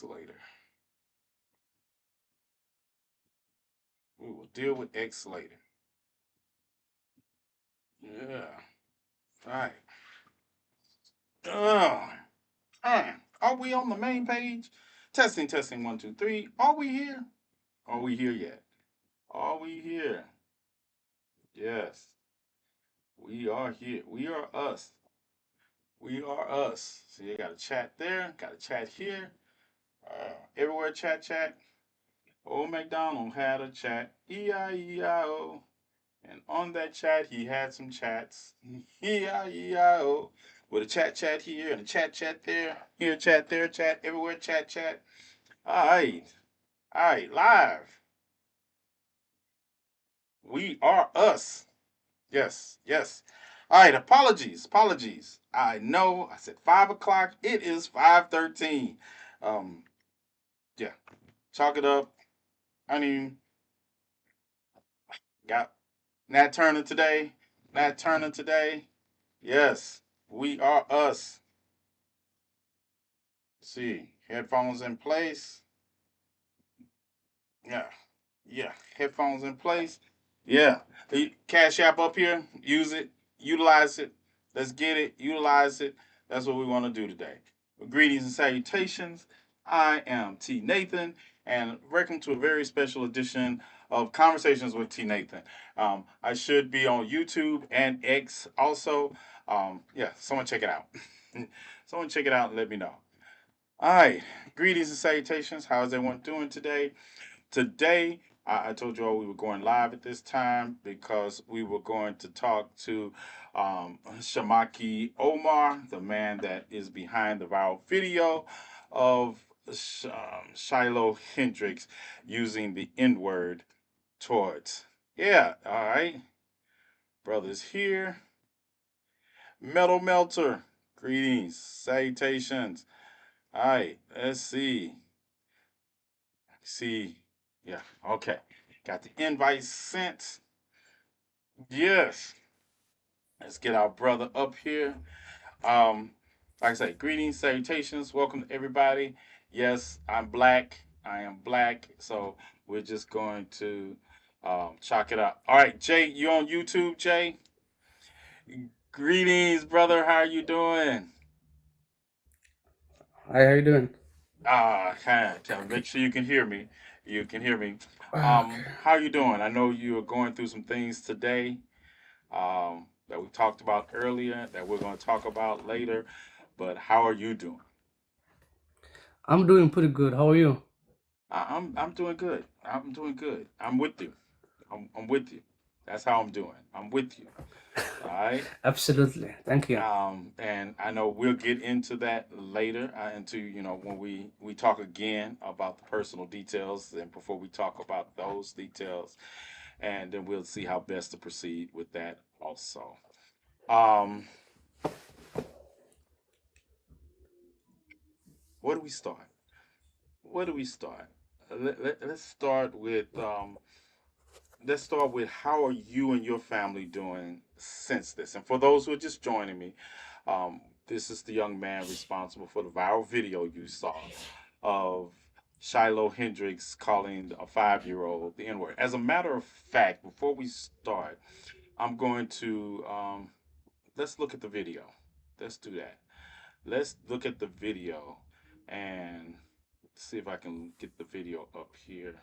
later. We will deal with X later. Yeah. All right. Oh, are we on the main page? Testing, testing, one, two, three. Are we here? Are we here yet? Are we here? Yes. We are here. We are us. We are us. See, I got a chat there. Got a chat here. Everywhere chat, chat. Old MacDonald had a chat. E-I-E-I-O. And on that chat, he had some chats. E-I-E-I-O. With a chat, chat here and a chat, chat there. Here, chat, there, chat. Everywhere, chat, chat. All right. All right. Live. We are us. Yes, yes. All right, apologies, apologies. I know I said 5 o'clock. It is 5:13. Um, yeah, chalk it up. I mean, got Nat Turner today. Nat Turner today. Yes, we are us. See, headphones in place. Yeah, yeah, headphones in place. Yeah, the Cash App up here. Use it, utilize it. Let's get it, utilize it. That's what we want to do today. Greetings and salutations. I am TNathan, and welcome to a very special edition of Conversations with TNathan. I should be on YouTube and X also. Yeah, someone check it out. Someone check it out and let me know. All right, greetings and salutations. How is everyone doing today? Today, I told you all we were going live at this time because we were going to talk to Shamaki Omar, the man that is behind the viral video of Shiloh Hendricks using the N word towards. Yeah, all right. Brothers here. Metal Melter, greetings, salutations. All right, let's see. See, yeah, okay. Got the invite sent. Yes. Let's get our brother up here. Um, like I say, greetings, salutations, welcome to everybody. Yes, I'm black. I am black. So we're just going to chalk it up. All right, Jay, you on YouTube, Jay? Greetings, brother. How are you doing? Hi, how you doing? Make sure you can hear me. You can hear me. Okay. How are you doing? I know you are going through some things today. That we talked about earlier, that we're going to talk about later. But how are you doing? I'm doing pretty good. How are you? I'm doing good. I'm doing good. I'm with you. I'm with you. That's how I'm doing. I'm with you. All right. Absolutely. Thank you. And I know we'll get into that later, into when we talk again about the personal details, and before we talk about those details, and then we'll see how best to proceed with that also. Um, where do we start? Where do we start? Let's start with how are you and your family doing since this? And for those who are just joining me, this is the young man responsible for the viral video you saw of Shiloh Hendricks calling a 5-year-old the N-word. As a matter of fact, before we start, I'm going to let's look at the video. Let's do that. Let's look at the video and see if I can get the video up here.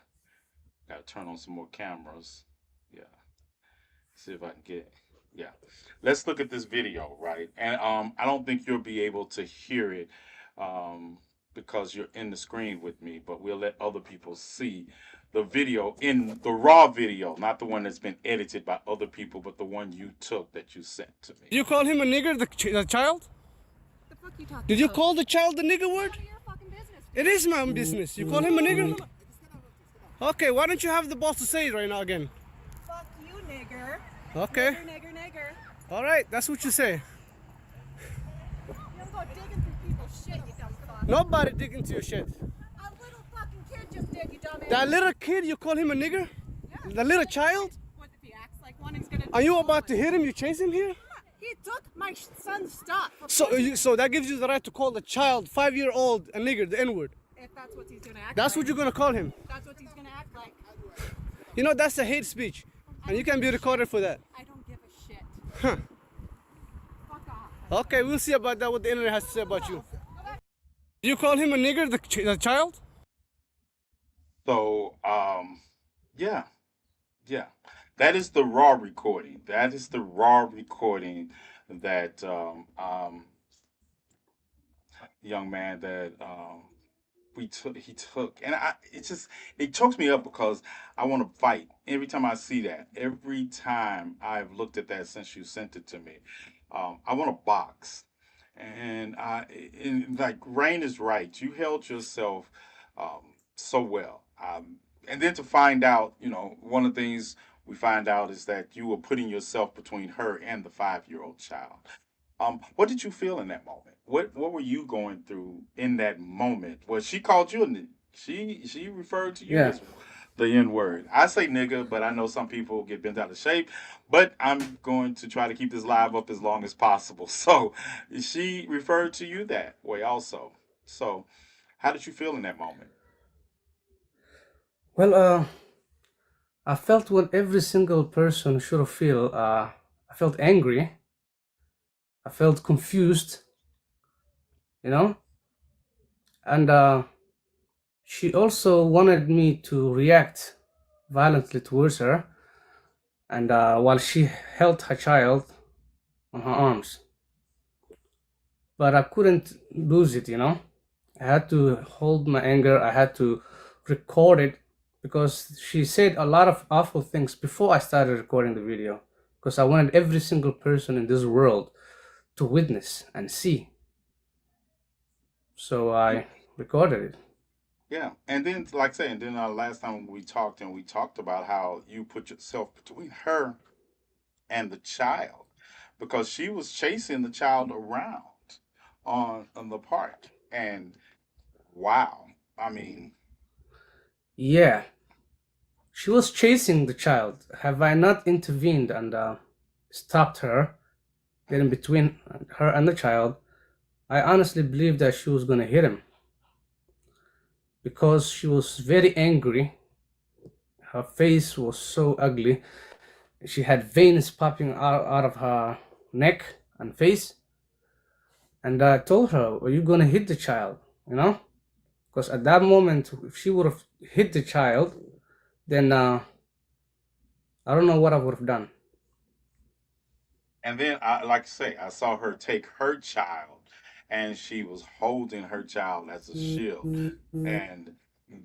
Gotta turn on some more cameras. Yeah. See if I can get. Yeah. Let's look at this video, right? And I don't think you'll be able to hear it because you're in the screen with me, but we'll let other people see the video in the raw video, not the one that's been edited by other people, but the one you took that you sent to me. You call him a nigger, the child? The fuck you talking Did you about? call the child the nigger word? None of your fucking business. It is my own business. You call him a nigger? Okay, why don't you have the balls to say it right now again? Fuck you, nigger. Okay. Nigger. All right, that's what you say. You don't go digging through people's shit, you dumb fuck. Nobody dig into your shit. A little fucking kid just did, you dumbass. That little kid, you call him a nigger? Yeah. The little child? What if he acts like one, he's gonna Are you do about to one. hit him? You chase him here? He took my son's stuff. So that gives you the right to call the child, 5-year-old, a nigger, the N-word. If That's what he's gonna act That's like. what you're gonna call him. That's what he's gonna act like. You know, that's a hate speech. And you can be recorded for that. I don't give a shit. Huh. Fuck off. Okay, we'll see about that, what the internet has to say about you. You call him a nigger, the child? So, yeah, yeah. That is the raw recording. That is the raw recording that young man that we took he took, and it chokes me up because I want to fight every time I see that. Every time I've looked at that since you sent it to me, I want to box. And like Rain is right. You held yourself so well. And then to find out, one of the things we find out is that you were putting yourself between her and the 5-year-old child. What did you feel in that moment? What were you going through in that moment? Well, she called you she referred to you Yeah. as the N word. I say nigga, but I know some people get bent out of shape. But I'm going to try to keep this live up as long as possible. So she referred to you that way also. So how did you feel in that moment? Well, I felt what every single person should feel. I felt angry. I felt confused, you know? And she also wanted me to react violently towards her, and while she held her child on her arms. But I couldn't lose it. I had to hold my anger. I had to record it because she said a lot of awful things before I started recording the video. Because I wanted every single person in this world to witness and see. So I recorded it. Yeah, and then like I say, and then last time we talked, and we talked about how you put yourself between her and the child because she was chasing the child around on the park, and wow, I mean, Yeah, she was chasing the child. Have I not intervened and stopped her, getting between her and the child, I honestly believe that she was gonna hit him because she was very angry. Her face was so ugly. She had veins popping out of her neck and face. And I told her, "Are you gonna hit the child?" You know, because at that moment, if she would have hit the child, then I don't know what I would have done. and then I like I say, I saw her take her child, and she was holding her child as a shield, and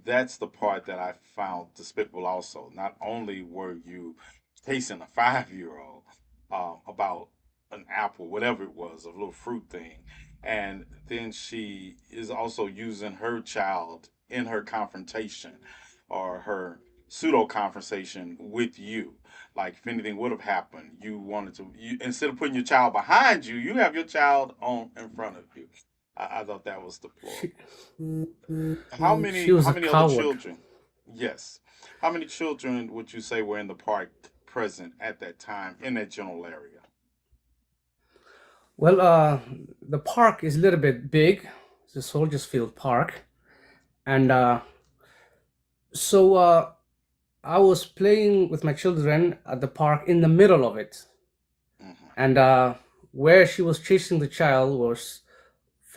that's the part that I found despicable. Also, not only were you chasing a 5-year-old about an apple, whatever it was, a little fruit thing, and then she is also using her child in her confrontation or her pseudo conversation with you. Like if anything would have happened, you wanted to instead of putting your child behind you, you have your child on in front of you. I thought that was She, deplorable. she was How a many other coward. children? Yes. How many children would you say were in the park present at that time in that general area? Well, the park is a little bit big. It's a Soldiers Field Park, and so I was playing with my children at the park in the middle of it, Hmm. and where she was chasing the child was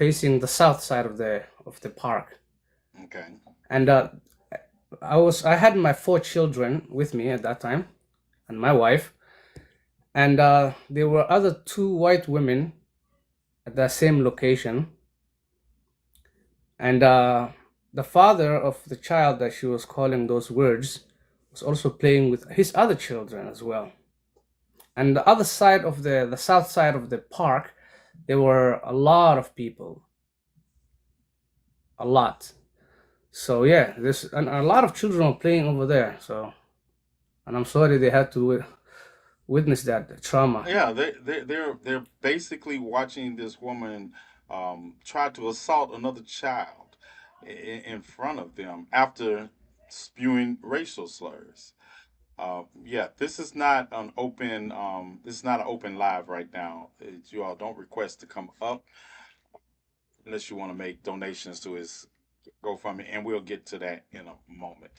facing the south side of the park, Okay. and I had my 4 children with me at that time, and my wife, and there were other 2 white women at that same location, and the father of the child that she was calling those words was also playing with his other children as well. And the other side of the south side of the park, there were a lot of people, a lot. So yeah, there's and a lot of children are playing over there. So, and I'm sorry they had to witness that trauma. Yeah, they're basically watching this woman try to assault another child in front of them after spewing racial slurs. Yeah, this is not an open. This is not an open live right now. You all don't request to come up unless you want to make donations to his GoFundMe, and we'll get to that in a moment.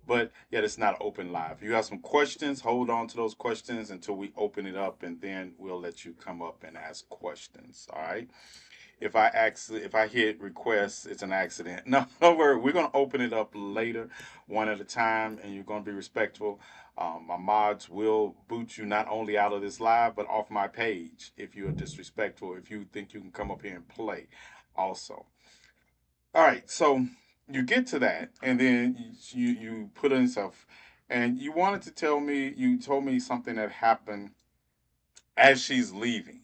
But yeah, it's not open live. If you have some questions, hold on to those questions until we open it up, and then we'll let you come up and ask questions. All right. If I hit request, it's an accident. No, don't worry. We're gonna open it up later, one at a time, and you're gonna be respectful. My mods will boot you not only out of this live, but off my page if you are disrespectful. If you think you can come up here and play, also. All right. So you get to that, and then you put in stuff, and you wanted to tell me. You told me something that happened as she's leaving.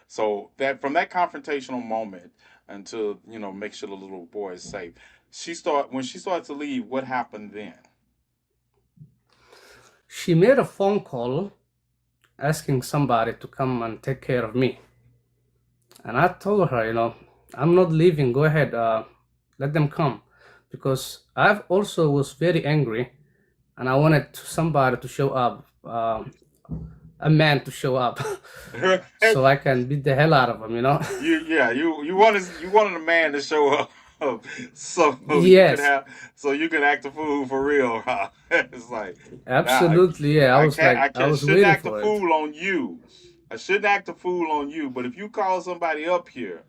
So that from that confrontational moment until make sure the little boy is safe. When she started to leave. What happened then? She made a phone call asking somebody to come and take care of me. And I told her, I'm not leaving. Go ahead, let them come, because I also was very angry, and I wanted somebody to show up, a man to show up, so I can beat the hell out of him. You wanted a man to show up. So Yes, you can act a fool for real. Huh? It's like, nah, absolutely. Yeah, I was can't like, I was shouldn't waiting act a for it. fool on you. I shouldn't act a fool on you. But if you call somebody up here,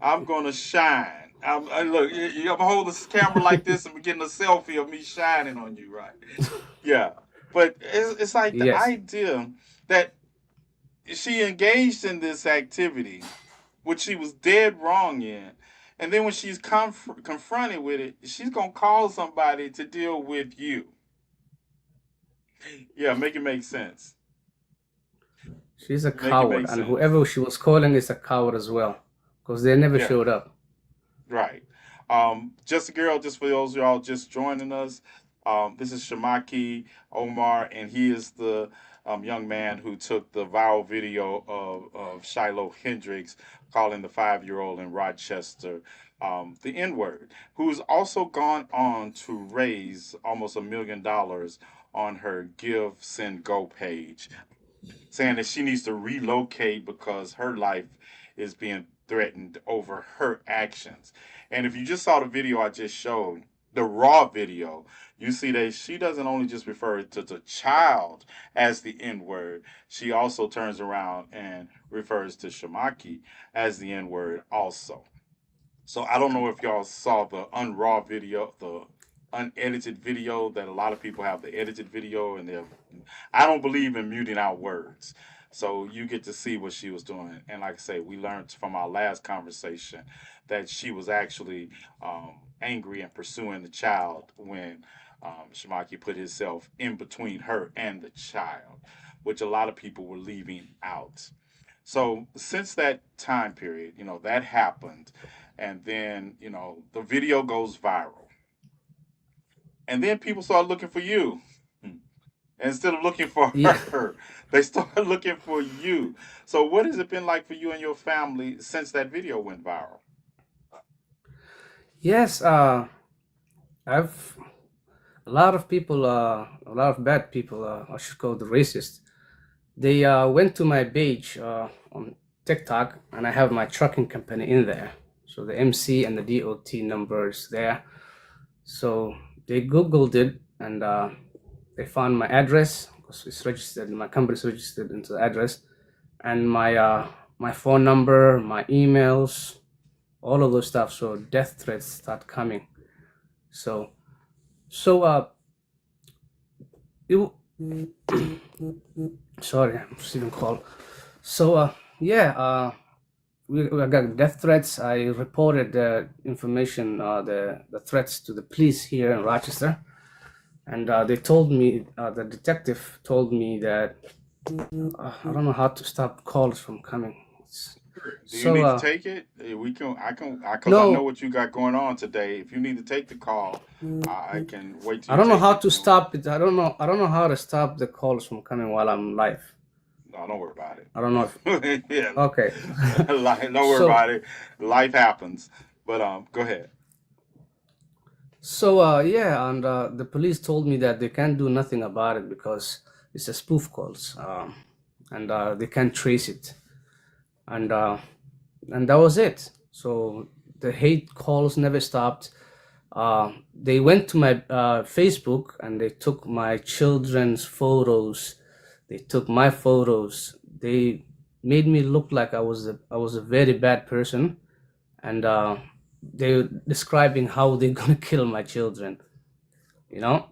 I'm gonna shine. Look, I'm gonna hold this camera like this and be getting a selfie of me shining on you, right? Yeah. But it's like the Yes, idea that she engaged in this activity, which she was dead wrong in. And then when she's confronted with it, she's gonna call somebody to deal with you. Yeah, make it make sense. she's a Make it coward, make and sense. whoever she was calling is a coward as well, because they never Yeah, showed up. right. Just a girl, just for those of y'all just joining us. This is Shamaki Omar, and he is the young man who took the viral video of Shiloh Hendricks calling the 5-year-old in Rochester the N word, who's also gone on to raise almost $1 million on her Give Send Go page, saying that she needs to relocate because her life is being threatened over her actions. And if you just saw the video I just showed, the raw video, you see that she doesn't only just refer to the child as the N word, she also turns around and refers to Shamaki as the N word also. So I don't know if y'all saw the unraw video, the unedited video that a lot of people have the edited video, and I don't believe in muting out words. So you get to see what she was doing. And like I say, we learned from our last conversation that she was actually angry and pursuing the child when Shamaki put himself in between her and the child, which a lot of people were leaving out. So since that time period, that happened, and then the video goes viral, and then people start looking for you. Instead of looking for Yeah. her, they start looking for you. So what has it been like for you and your family since that video went viral? Yes, I've a lot of people, a lot of bad people, I should call the racist. They went to my page on TikTok, and I have my trucking company in there. So the MC and the DOT number is there. So they Googled it, and they found my address, because it's registered, my company's registered into the address, and my phone number, my emails, all of those stuff. So death threats start coming. So it, sorry, I'm receiving call. So yeah, I got death threats. I reported the information, the threats to the police here in Rochester, and they told me, the detective told me that I don't know how to stop calls from coming. Do you So need to take it? Because I know no, what you got going on today. If you need to take the call, I can wait till I you don't know take how it. to stop it. I don't know how to stop the calls from coming while I'm live. No, don't worry about I don't know if it. Yeah, okay. don't worry So about it. Life happens. But go ahead. yeah, and the police told me that they can't do nothing about it because it's a spoof calls, and they can't trace it, and that was it. So the hate calls never stopped. They went to my Facebook and they took my children's photos. They took my photos. They made me look like I was a very bad person, and they were describing how they're gonna kill my children. You know,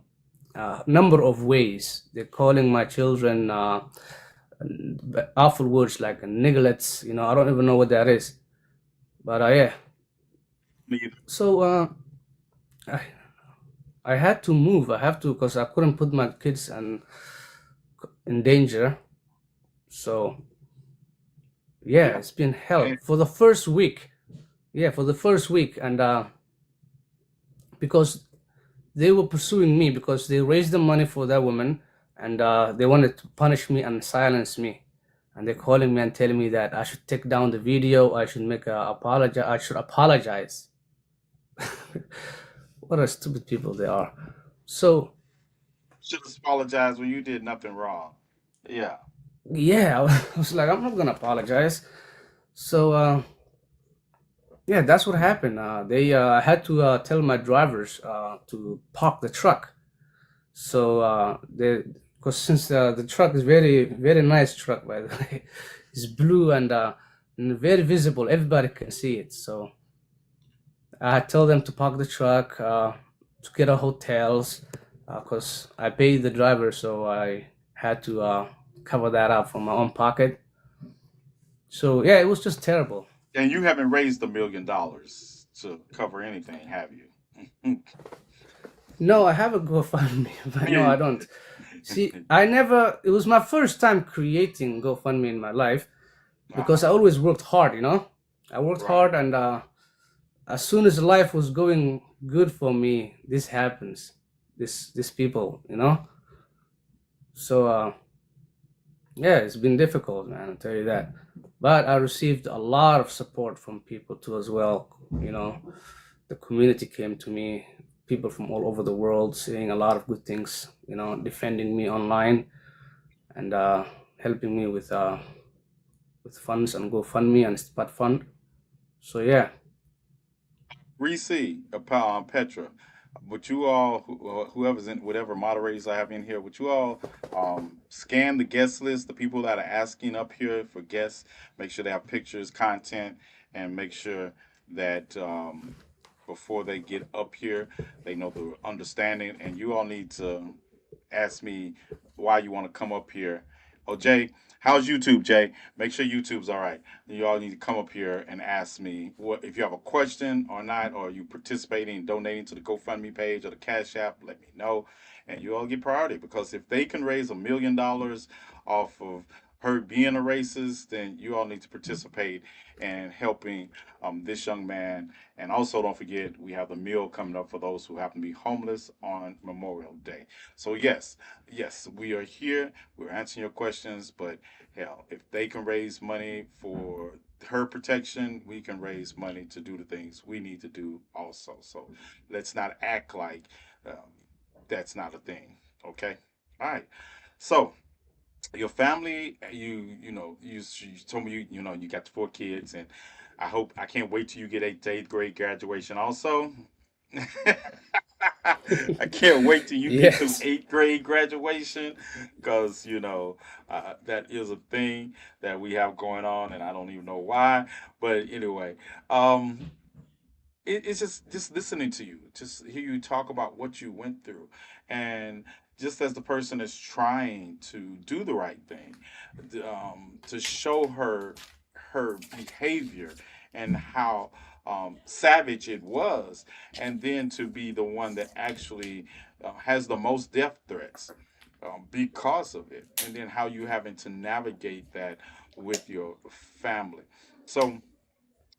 number of ways they're calling my children awful words like nigglets. I don't even know what that is, but yeah. Me So I I had to move. I have to because I couldn't put my kids in danger. So yeah, Yeah. it's been hell And for the first week. Yeah, for the first week, and because they were pursuing me because they raised the money for that woman, and they wanted to punish me and silence me, and they're calling me and telling me that I should take down the video. I should make a apology. I should apologize. What a stupid people they are. So should have apologized when you did nothing wrong. Yeah. yeah, I was like, I'm not gonna apologize. So yeah, that's what happened. They I had to tell my drivers to park the truck. So they, because since the truck is very nice truck by the way, it's blue and very visible. Everybody can see it. So I told them to park the truck, to get a hotels, because I paid the driver, so I had to cover that up from my own pocket. So yeah, it was just terrible. And you haven't raised $1 million to cover anything, have you? No, I have a GoFundMe, but no, Yeah. I don't. See, I never. It was my first time creating GoFundMe in my life because I Uh-huh. always worked hard. I worked Right. hard, and as soon as life was going good for me, this happens. This people. So yeah, it's been difficult, man. I'll tell you that. But I received a lot of support from people too as well. The community came to me, people from all over the world saying a lot of good things. Defending me online and helping me with funds and GoFundMe and Spot Fund. So yeah. Reese, Petra, would you all, whoever's in, whatever moderators I have in here, would you all scan the guest list, the people that are asking up here for guests, make sure they have pictures, content, and make sure that before they get up here, they know the understanding. And you all need to ask me why you want to come up here. Oh, Jay, how's YouTube, Jay? Make sure YouTube's all right. You all need to come up here and ask me what if you have a question or not, or you participating, donating to the GoFundMe page or the Cash App. Let me know, and you all get priority because if they can raise $1 million off of her being a racist, then you all need to participate in helping this young man. And also, don't forget, we have the meal coming up for those who happen to be homeless on Memorial Day. So, yes, yes, we are here. We're answering your questions, but hell, if they can raise money for her protection, we can raise money to do the things we need to do also. So, let's not act like um, that's not a thing. Okay? All right. So, your family, you told me you got the 4 kids, and I can't wait till you get eighth grade graduation. Also, I can't wait till you get through Yes. eighth grade graduation, because that is a thing that we have going on, and I don't even know why. But anyway, um, it's just listening to you, just hear you talk about what you went through, and just as the person is trying to do the right thing, to show her behavior and how savage it was, and then to be the one that actually has the most death threats because of it, and then how you having to navigate that with your family. So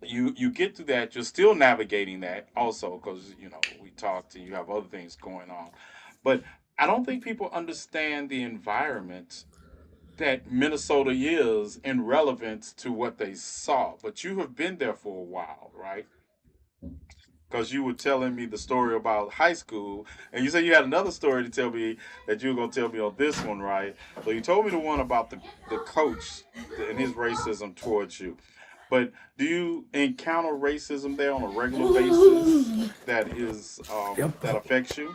you get to that, you're still navigating that also, because we talked and you have other things going on, but I don't think people understand the environment that Minnesota is in relevance to what they saw. But you have been there for a while, right? Because you were telling me the story about high school, and you said you had another story to tell me that you were going to tell me on this one, right? So you told me the one about the coach and his racism towards you. But do you encounter racism there on a regular basis that is Yep. that affects you?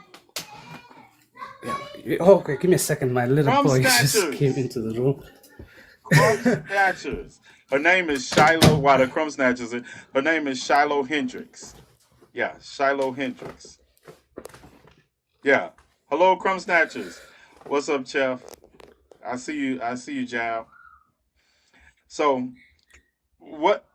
Yeah. Okay, give me a second. My little Crumb boy just came snatchers, into the room. crumb snatchers. Her name is Shiloh. While the crumb snatchers, her name is Shiloh Hendricks. Yeah, Shiloh Hendricks. Yeah. Hello, crumb snatchers. What's up, Chef? I see you. I see you, Jab. So, what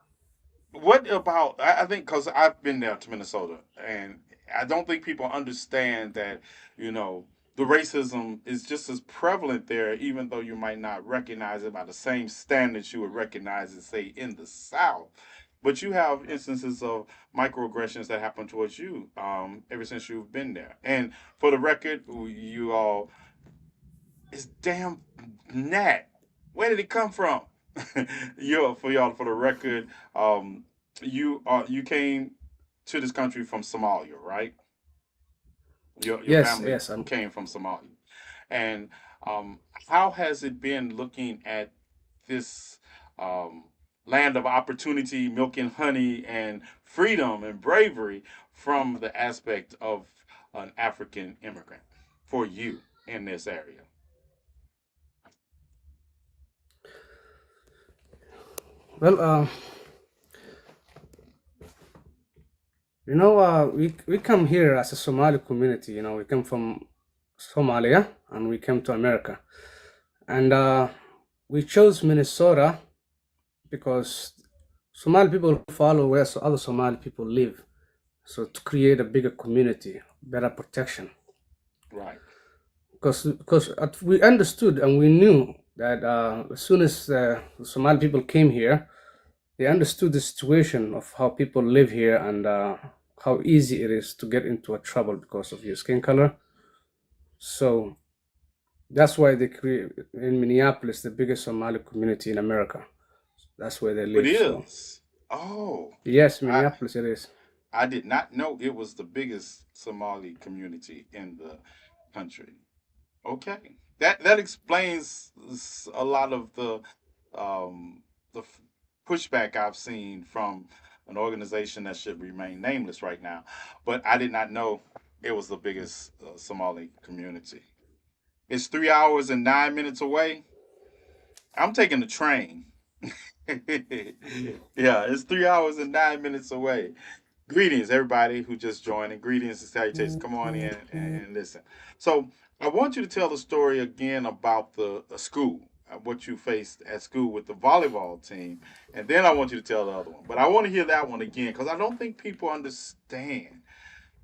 what about? I think because I've been there to Minnesota, and I don't think people understand that you know the racism is just as prevalent there, even though you might not recognize it by the same standards you would recognize it, say, in the South. But you have instances of microaggressions that happen towards you ever since you've been there. And for the record, you all, it's damn Nat. Where did it come from? You for y'all for the record, um, you came to this country from Somalia, right? Your Yes, family yes. I'm. came from Somalia, and um, how has it been looking at this um, land of opportunity, milk and honey, and freedom and bravery from the aspect of an African immigrant for you in this area? Well, we come here as a Somali community. We come from Somalia and we came to America, and we chose Minnesota because Somali people follow where other Somali people live. So to create a bigger community, better protection. Right. Because we understood and we knew that as soon as the Somali people came here, they understood the situation of how people live here and how easy it is to get into a trouble because of your skin color. So that's why they create in Minneapolis the biggest Somali community in America. That's where they It live. So is. Oh, yes, I Minneapolis it is. I did not know it was the biggest Somali community in the country. Okay, that explains a lot of the pushback I've seen from an organization that should remain nameless right now. But I did not know it was the biggest Somali community. It's 3 hours and 9 minutes away. I'm taking the train. Yeah, it's 3 hours and 9 minutes away. Greetings, everybody who just joined, and greetings and salutations. Come on in and listen. So, I want you to tell the story again about the school, what you faced at school with the volleyball team, and then I want you to tell the other one. But I want to hear that one again because I don't think people understand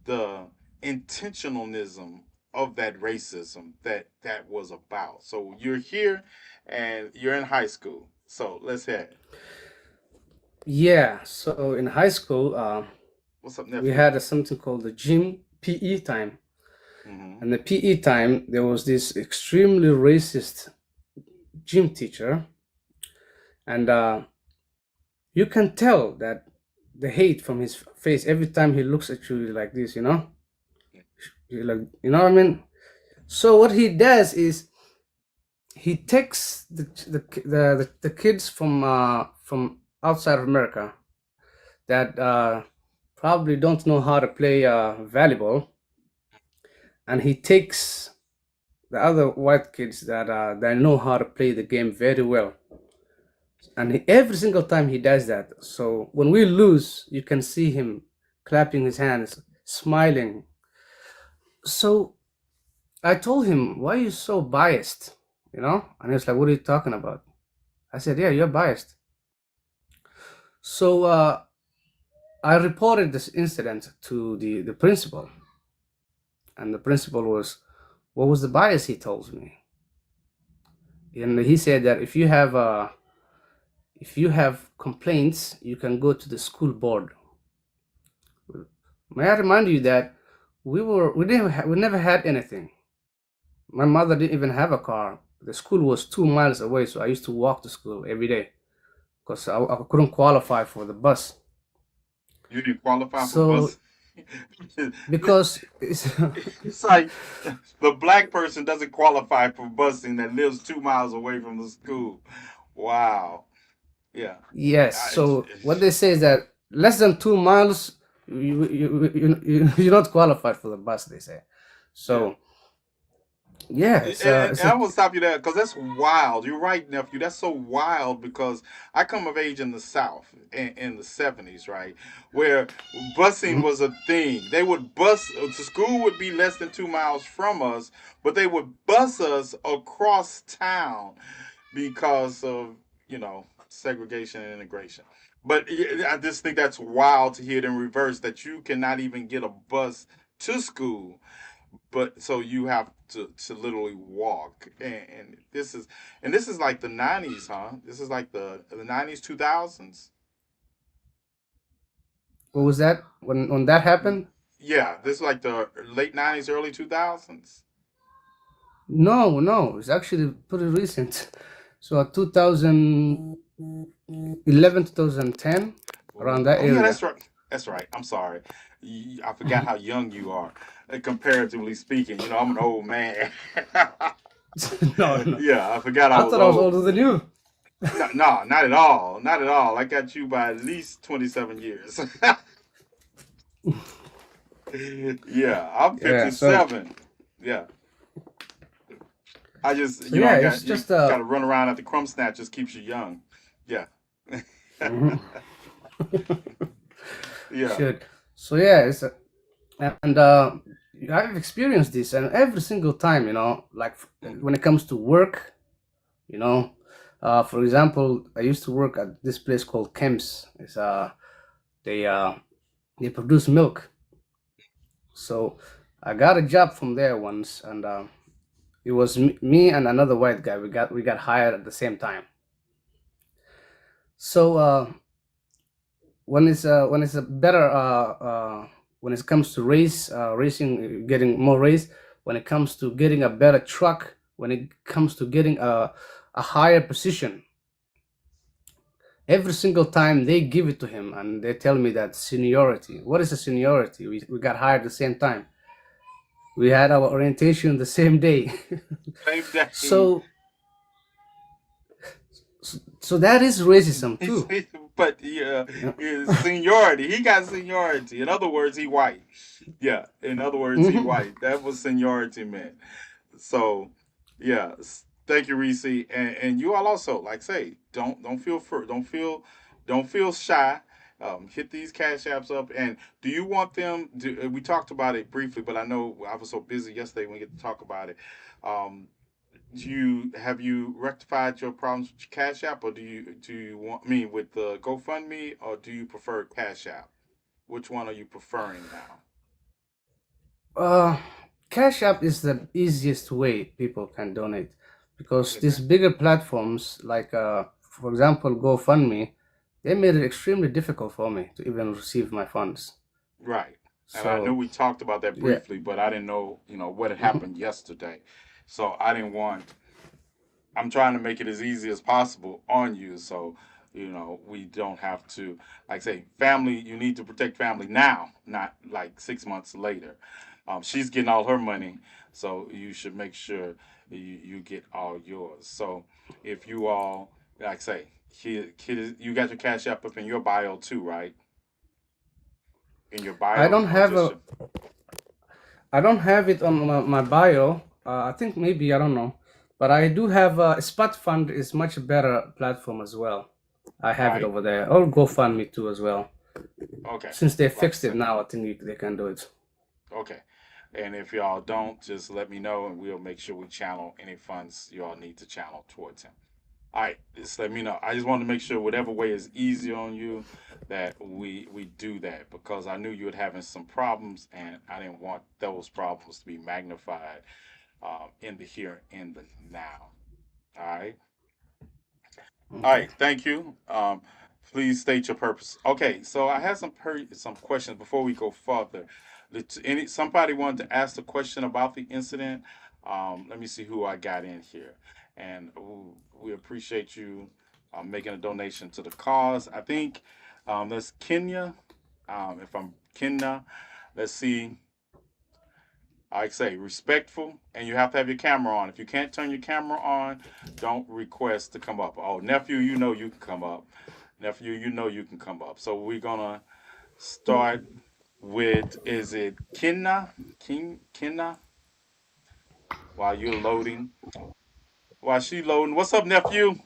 the intentionalism of that racism that was about. So, you're here and you're in high school. So, let's hear it. Yeah. So in high school, What's up, we nephew? had something called the gym PE time. Hmm. And the PE time, there was this extremely racist gym teacher, and you can tell that the hate from his face every time he looks at you like this. Like, what I mean. So what he does is he takes the kids from outside of America that probably don't know how to play volleyball, and he takes the other white kids that know how to play the game very well. And every single time he does that, so when we lose, you can see him clapping his hands, smiling. So I told him, "Why are you so biased?" And he was like, "What are you talking about?" I said, "Yeah, you're biased." So I reported this incident to the principal, and the principal was, "What was the bias?" He told me, and he said that if you have complaints, you can go to the school board. May I remind you that we never had anything. My mother didn't even have a car. The school was 2 miles away, so I used to walk to school every day because I couldn't qualify for the bus. You didn't qualify for So bus. because it's, It's like the black person doesn't qualify for busing that lives 2 miles away from the school. Wow. Yeah. Yes. I, So what they say is that less than 2 miles, you're not qualified for the bus. They say. yeah. So yeah, And it's I a will stop you there because that's wild. You're right, nephew. That's so wild because I come of age in the South in the '70s, right, where busing mhm. was a thing. They would bus to school would be less than 2 miles from us, but they would bus us across town because of segregation and integration. But I just think that's wild to hear it in reverse that you cannot even get a bus to school, but so you have to literally walk, and this is like the '90s, huh? This is like the '90s, 2000s. What was that when that happened? Yeah, this is like the late '90s, early 2000s. No, no, it's actually pretty recent. So 2011, 2010, around that Oh yeah, area. that's right. That's right. I'm sorry. I forgot how young you are, comparatively speaking. I'm an old man. No, no. Yeah, I forgot I I was thought I was old. older than you. No, no, not at all. Not at all. I got you by at least 27 years. Yeah, I'm Yeah, so 57. Yeah, I just so yeah, I it's got just to run around at the crumb snatchers keeps you young. Yeah, mhm. yeah, Should. So yeah, and I've experienced this, and every single time, like when it comes to work, you know, for example, I used to work at this place called Chems. It's they uh they produce milk. So I got a job from there once, and it was me and another white guy. We got hired at the same time. So when it's a better when it comes to racing, getting more race, when it comes to getting a better truck, when it comes to getting a higher position, every single time they give it to him and they tell me that seniority. What is a seniority? We got hired at the same time. We had our orientation the same day. same day. so so that is racism He's, too. but yeah, Yeah. his seniority. He got seniority. In other words, he white. Yeah. In other words, he Mhm. white. That was seniority, man. So, yeah. Thank you, Reese. And you all also, like say, don't feel shy. Hit these cash apps up. And do you want them? We talked about it briefly, but I know I was so busy yesterday when we get to talk about it. Um, have you rectified your problems with your Cash App, or do you want me with the GoFundMe, or do you prefer Cash App? Which one are you preferring now? Uh, Cash App is the easiest way people can donate because Okay. these bigger platforms, like for example GoFundMe, they made it extremely difficult for me to even receive my funds. Right. And I know So we talked about that yeah. briefly, but I didn't know, what had Mhm. happened yesterday. So I didn't want I'm trying to make it as easy as possible on you, so we don't have to, like say, family. You need to protect family now, not like 6 months later. She's getting all her money, so you should make sure you get all yours. So if you all, like say, you got your Cash App up in your bio too, right? In your I bio, don't or have just a I don't have it on my bio. I think maybe I don't know, but I do have Spot Fund is much better platform as well. I have it right? over there, or GoFundMe too as well. Okay, Since they like I fixed it said. now, I think they can do it. Okay. And if y'all don't, just let me know and we'll make sure we channel any funds y'all need to channel towards him. All right, just let me know. I just wanted to make sure whatever way is easy on you that we do that because I knew you were having some problems and I didn't want those problems to be magnified in the here in the now. All right. All Okay. right, thank you. Please state your purpose. Okay, so I have some questions before we go further. Somebody wanted to ask a question about the incident. Let me see who I got in here, and we appreciate you making a donation to the cause. I think that's Kenya. If I'm Kenya, let's see. Like I say, respectful, and you have to have your camera on. If you can't turn your camera on, don't request to come up. Oh, nephew, you know you can come up. Nephew, you know you can come up. So we're gonna start with, is it Kinna? Kinna? While you're loading. While she loading. What's up, nephew?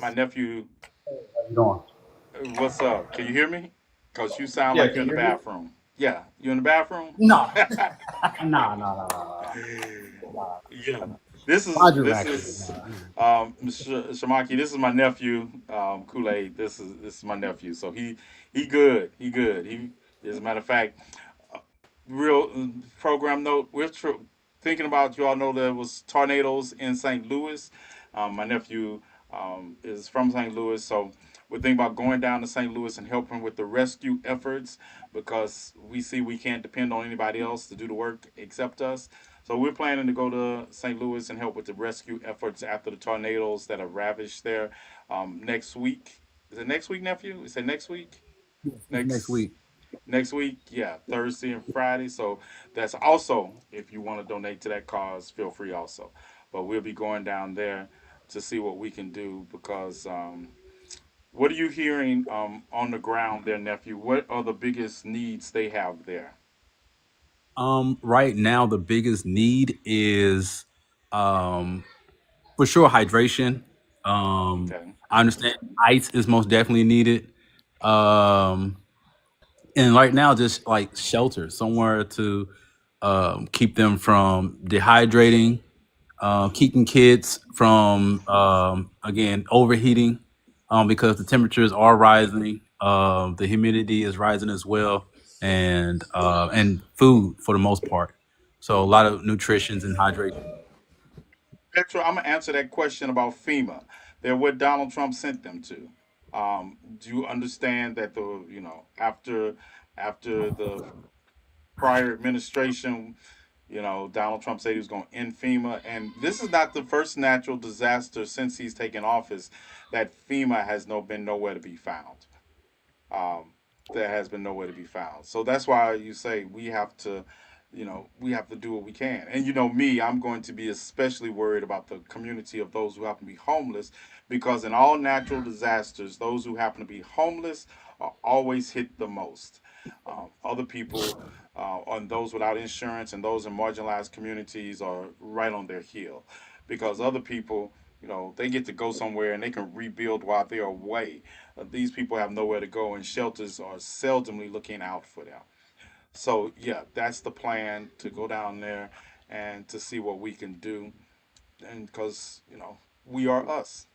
My nephew, How you doing? what's up? Can you hear me? Cause you sound Yeah, like you're can in you the hear me? bathroom. Yeah, you in the bathroom? No, nah, nah, nah, nah, nah. Yeah. Nah. This is Mind your this accident. is Shamaki. This is my nephew, Kool Aid. This is my nephew. So he good. He good. He, as a matter of fact, real program note. Thinking about, you all know there was tornadoes in St. Louis. My nephew is from St. Louis, so we're thinking about going down to St. Louis and helping with the rescue efforts because we see we can't depend on anybody else to do the work except us. So we're planning to go to St. Louis and help with the rescue efforts after the tornadoes that have ravaged there next week. Is it next week, nephew? Is it next week? Yes, it's next Next week. next week, yeah, Thursday and Friday. So that's also, if you want to donate to that cause, feel free also. But we'll be going down there to see what we can do because what are you hearing on the ground there, nephew? What are the biggest needs they have there? Right now the biggest need is um for sure hydration. Okay. I understand ice is most definitely needed. Um, and right now just like shelter, somewhere to keep them from dehydrating, keeping kids from again overheating, because the temperatures are rising, the humidity is rising as well, and food for the most part. So a lot of nutritions and hydration. Petro, I'm gonna answer that question about FEMA. They're what Donald Trump sent them to. Do you understand that the after the prior administration, Donald Trump said he was going to end FEMA, and this is not the first natural disaster since he's taken office that FEMA has been nowhere to be found. Um, there has been nowhere to be found. So that's why you say we have to do what we can. And me, I'm going to be especially worried about the community of those who happen to be homeless, because in all natural disasters, those who happen to be homeless are always hit the most. Other people, on those without insurance and those in marginalized communities, are right on their heel, because other people, they get to go somewhere and they can rebuild while they're away. These people have nowhere to go, and shelters are seldomly looking out for them. So yeah, that's the plan, to go down there and to see what we can do, and because we are us,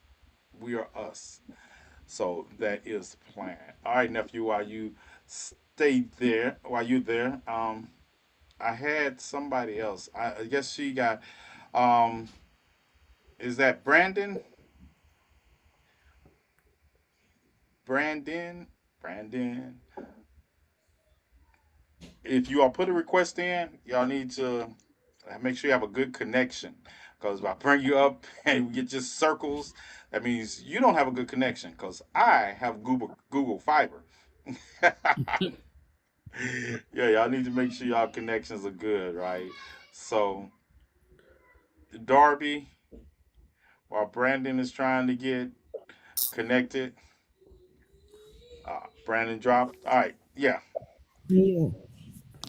we are us. So that is the plan. All right, nephew, while you there, I had somebody else. I guess she got. Um, is that Brandon? Brandon? Brandon? If you all put a request in, y'all need to make sure you have a good connection. Because if I bring you up and we get just circles, that means you don't have a good connection. Because I have Google Fiber. Yeah, y'all need to make sure y'all connections are good, right? So Darby, while Brandon is trying to get connected, Brandon dropped. All right, yeah, Yeah.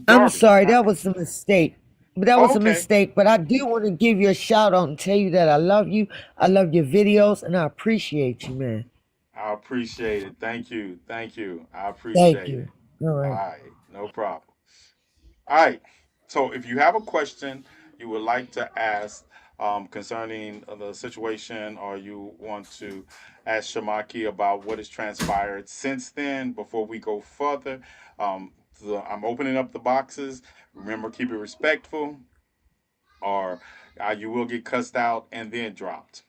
I'm Darby. sorry, All that right. was a mistake. But that Oh, was a okay. mistake. But I do want to give you a shout out and tell you that I love you. I love your videos and I appreciate you, man. I appreciate it. Thank you. Thank you. I Thank appreciate you. it. All All right. right. No problem. All right. So if you have a question you would like to ask concerning the situation, or you want to ask Shamaki about what has transpired since then, before we go further, um, I'm opening up the boxes. Remember, keep it respectful, or you will get cussed out and then dropped.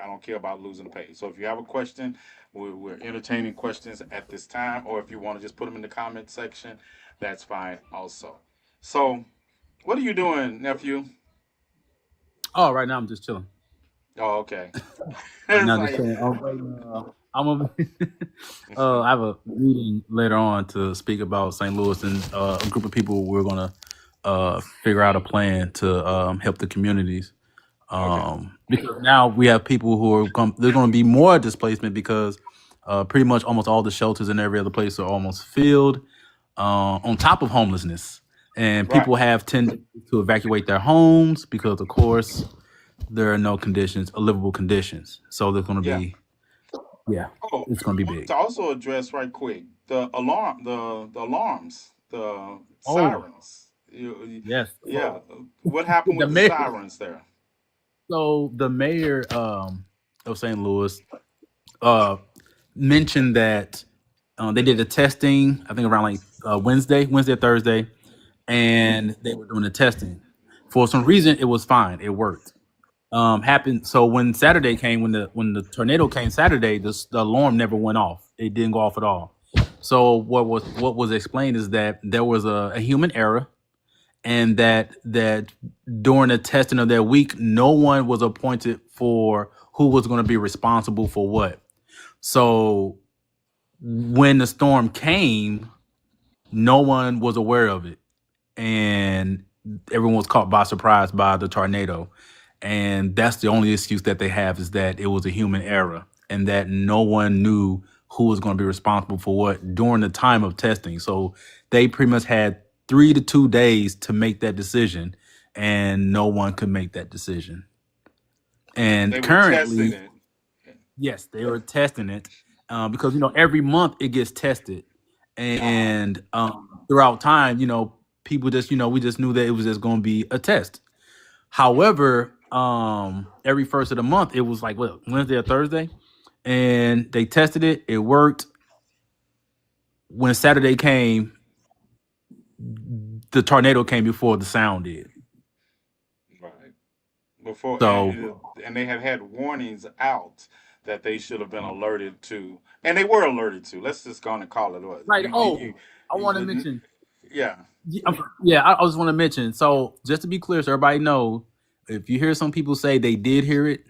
I don't care about losing the page. So if you have a question, we're entertaining questions at this time, or if you want to just put them in the comment section, that's fine also. So, what are you doing, nephew? Oh, right now I'm just chilling. Oh, okay. Right It's now just like, chilling. I'm gonna I have a meeting later on to speak about St. Louis and a group of people. We're gonna figure out a plan to help the communities. Okay. Because now we have people who are there's going to be more displacement because pretty much almost all the shelters in every other place are almost filled. On top of homelessness, and Right. people have tended to evacuate their homes because, of course, there are no conditions, livable conditions. So there's going to Yeah. be, yeah, Oh, it's going to I be wanted big. to also address right quick the alarms, the Oh, sirens. yes. Yeah. What happened The with the mayor, sirens there? the mayor of St. Louis uh, mentioned that they did a testing, I think around like Wednesday or Thursday, and they were doing the testing. For some reason, it was fine. It worked. Happened so when Saturday came, when the tornado came Saturday, the alarm never went off. It didn't go off at all. So what was explained is that there was a human error, and that during the testing of that week, no one was appointed for who was going to be responsible for what. So when the storm came, no one was aware of it, and everyone was caught by surprise by the tornado. And that's the only excuse that they have, is that it was a human error and that no one knew who was going to be responsible for what during the time of testing. So they pretty much had 3 to 2 days to make that decision, and no one could make that decision. They And were testing currently, it. yes, they were testing it, because every month it gets tested, Uh-huh. and throughout time, people just we just knew that it was just going to be a test. However, every first of the month, it was like what, Wednesday or Thursday, and they tested it. It worked. When Saturday came, the tornado came before the sound did. Right. Before So and they had warnings out that they should have been alerted to, and they were alerted to. Let's just go on and call it what right. Oh, I want to you mention. yeah. Yeah, I just want to mention. So just to be clear, so everybody know, if you hear some people say they did hear it,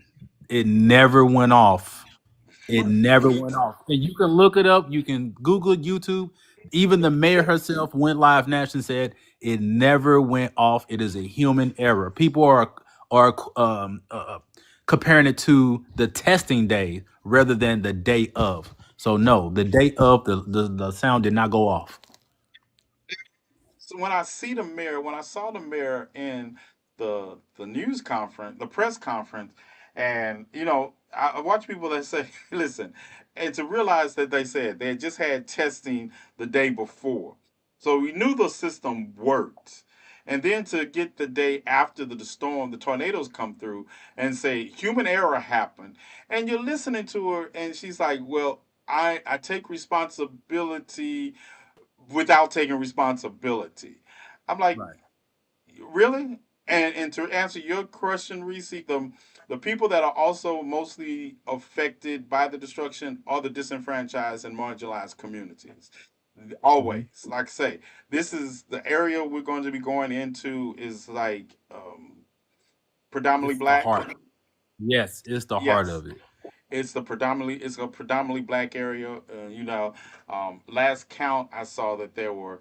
it never went off. It never went off. And you can look it up. You can Google it, YouTube. Even the mayor herself went live nationally and said it never went off. It is a human error. People are comparing it to the testing day rather than the day of. So no, the day of the sound did not go off. So when I see the mayor, when I saw the mayor in the news conference, the press conference, and I watch people that say, listen, and to realize that they said they had just had testing the day before, so we knew the system worked. And then to get the day after the storm, the tornadoes come through and say human error happened, and you're listening to her, and she's like, "Well, I take responsibility without taking responsibility." I'm like, Right. really? And to answer your question, Reese, the people that are also mostly affected by the destruction are the disenfranchised and marginalized communities. Mhm. Always, like I say, this is the area we're going to be going into is like predominantly It's the black. heart. Yes, it's the heart Yes, of it. it's a predominantly black area. Last count I saw that there were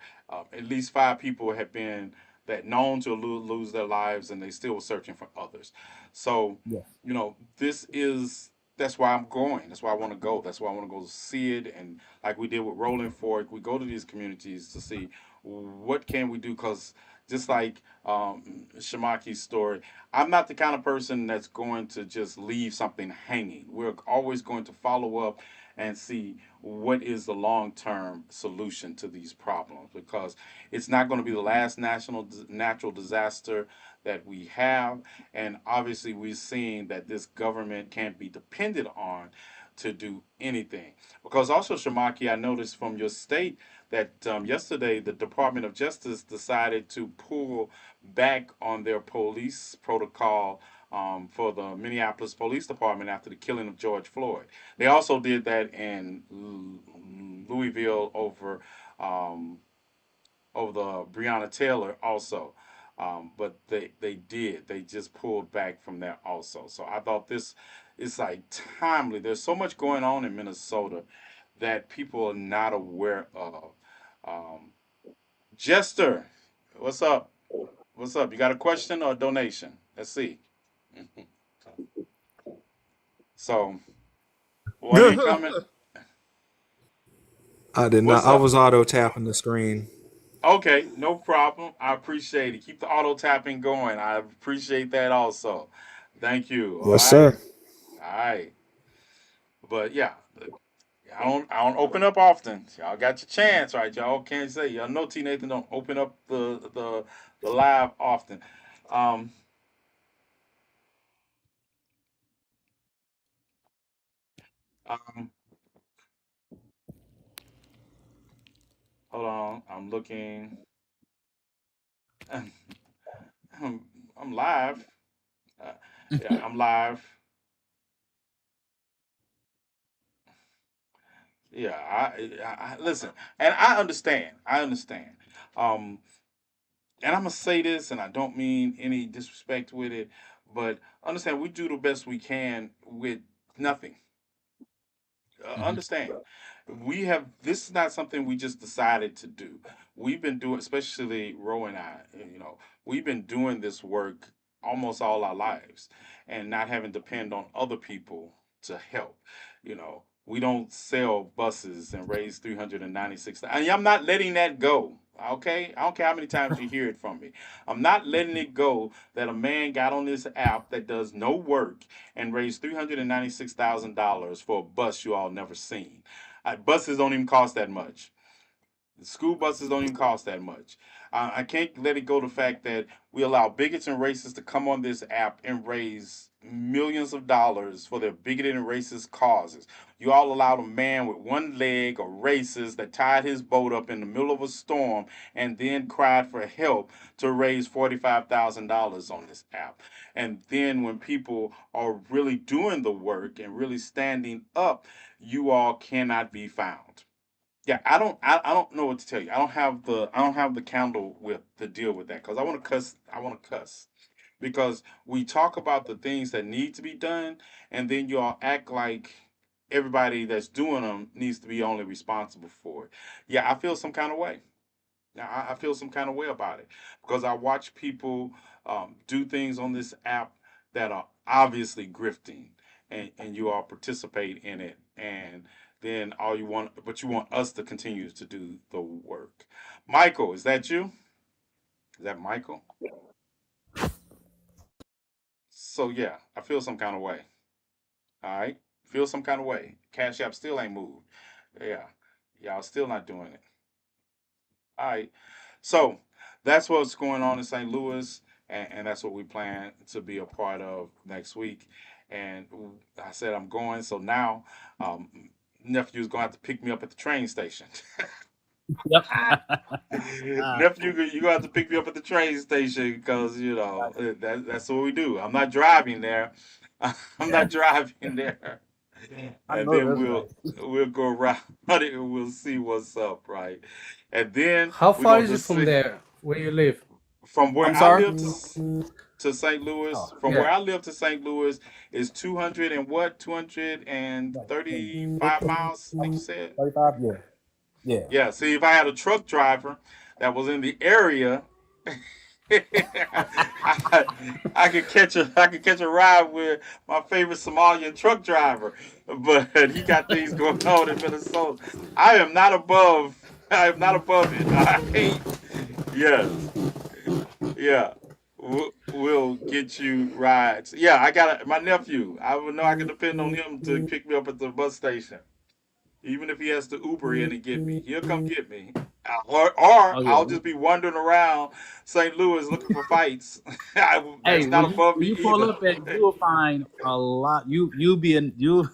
at least 5 people had been that known to lose their lives, and they still were searching for others. So, Yes. this is that's why I'm going. That's why I want to go. That's why I want to go see it. And like we did with Rolling Fork, we go to these communities to see what can we do. Because just like Shamaki's story, I'm not the kind of person that's going to just leave something hanging. We're always going to follow up and see what is the long term solution to these problems, because it's not going to be the last natural disaster that we have. And obviously, we're seeing that this government can't be depended on to do anything. Because also, Shamaki, I noticed from your state that yesterday the Department of Justice decided to pull back on their police protocol for the Minneapolis Police Department after the killing of George Floyd. They also did that in Louisville um, over the Breonna Taylor also. But they just pulled back from that also. So I thought this It's like timely. There's so much going on in Minnesota that people are not aware of. Um, Jester, what's up? What's up? You got a question or a donation? Let's see. So, what incoming? I did not. What's I up? was auto tapping the screen. Okay, no problem. I appreciate it. Keep the auto tapping going. I appreciate that also. Thank you. All Yes, right. sir. All right. But yeah, I don't open up often. Y'all got your chance, right? Y'all can't say y'all know TNathan don't open up the live often. Um, um hold on. I'm looking. I'm live. Uh, yeah, I'm live. Yeah, I listen, and I understand. I understand. Um, and I'm gonna say this, and I don't mean any disrespect with it, but understand we do the best we can with nothing. Mhm. Understand, we have this is not something we just decided to do. We've been doing, especially Ro and I. We've been doing this work almost all our lives, and not having to depend on other people to help. We don't sell buses and raise 396. And I'm not letting that go. Okay, I don't care how many times you hear it from me. I'm not letting it go that a man got on this app that does no work and raised $396,000 for a bus you all never seen. Buses don't even cost that much. The school buses don't even cost that much. I can't let it go the fact that we allow bigots and racists to come on this app and raise millions of dollars for their bigoted and racist causes. You all allowed a man with one leg, a racist, that tied his boat up in the middle of a storm and then cried for help to raise $45,000 on this app. And then when people are really doing the work and really standing up, you all cannot be found. Yeah, I don't know what to tell you. I don't have the candle with to deal with that because I want to cuss because we talk about the things that need to be done, and then y'all act like everybody that's doing them needs to be only responsible for it. Yeah, I feel some kind of way. Now, I feel some kind of way about it because I watch people do things on this app that are obviously grifting, and you all participate in it, and then all you want, but you want us to continue to do the work. Michael, is that you? Is that Michael? So yeah, I feel some kind of way. All right, feel some kind of way. Cash App still ain't moved. Yeah, y'all still not doing it. All right. So that's what's going on in St. Louis, and that's what we plan to be a part of next week. And I said I'm going, so now um, nephew's going to have to pick me up at the train station. Yep. Nephew, you're going to have to pick me up at the train station because, that's what we do. I'm not driving there. I'm not driving there. I And know then that's we'll go around it and we'll see what's up, right? And then How we're far gonna is it just from see there, where you live? from where I'm I sorry. live to St. Louis. Oh, From where Yeah. I live to St. Louis is 200 and what? right. 235 miles, I think you said. 35. Yeah. Yeah. Yeah. See, if I had a truck driver that was in the area, I, I could catch a ride with my favorite Somalian truck driver, but he got things going on in Minnesota. I am not above. I am not above it. I hate. Yes. Yeah. We'll get you rides. Yeah, I got my nephew. I would know I can depend on him to pick me up at the bus station. Even if he has to Uber in and get me, he'll come get me. Or Oh yeah. I'll just be wandering around St. Louis looking for fights. Hey, That's not above when me you pull either. up at, you'll find a lot. You be in you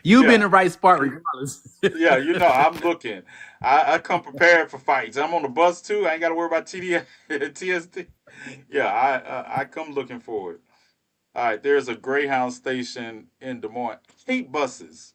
you be in Yeah, the right spot regardless. yeah, I'm looking. I come prepared for fights. I'm on the bus too. I ain't got to worry about TSD. Yeah, I come looking forward. All right, there's a Greyhound station in Des Moines. I hate buses.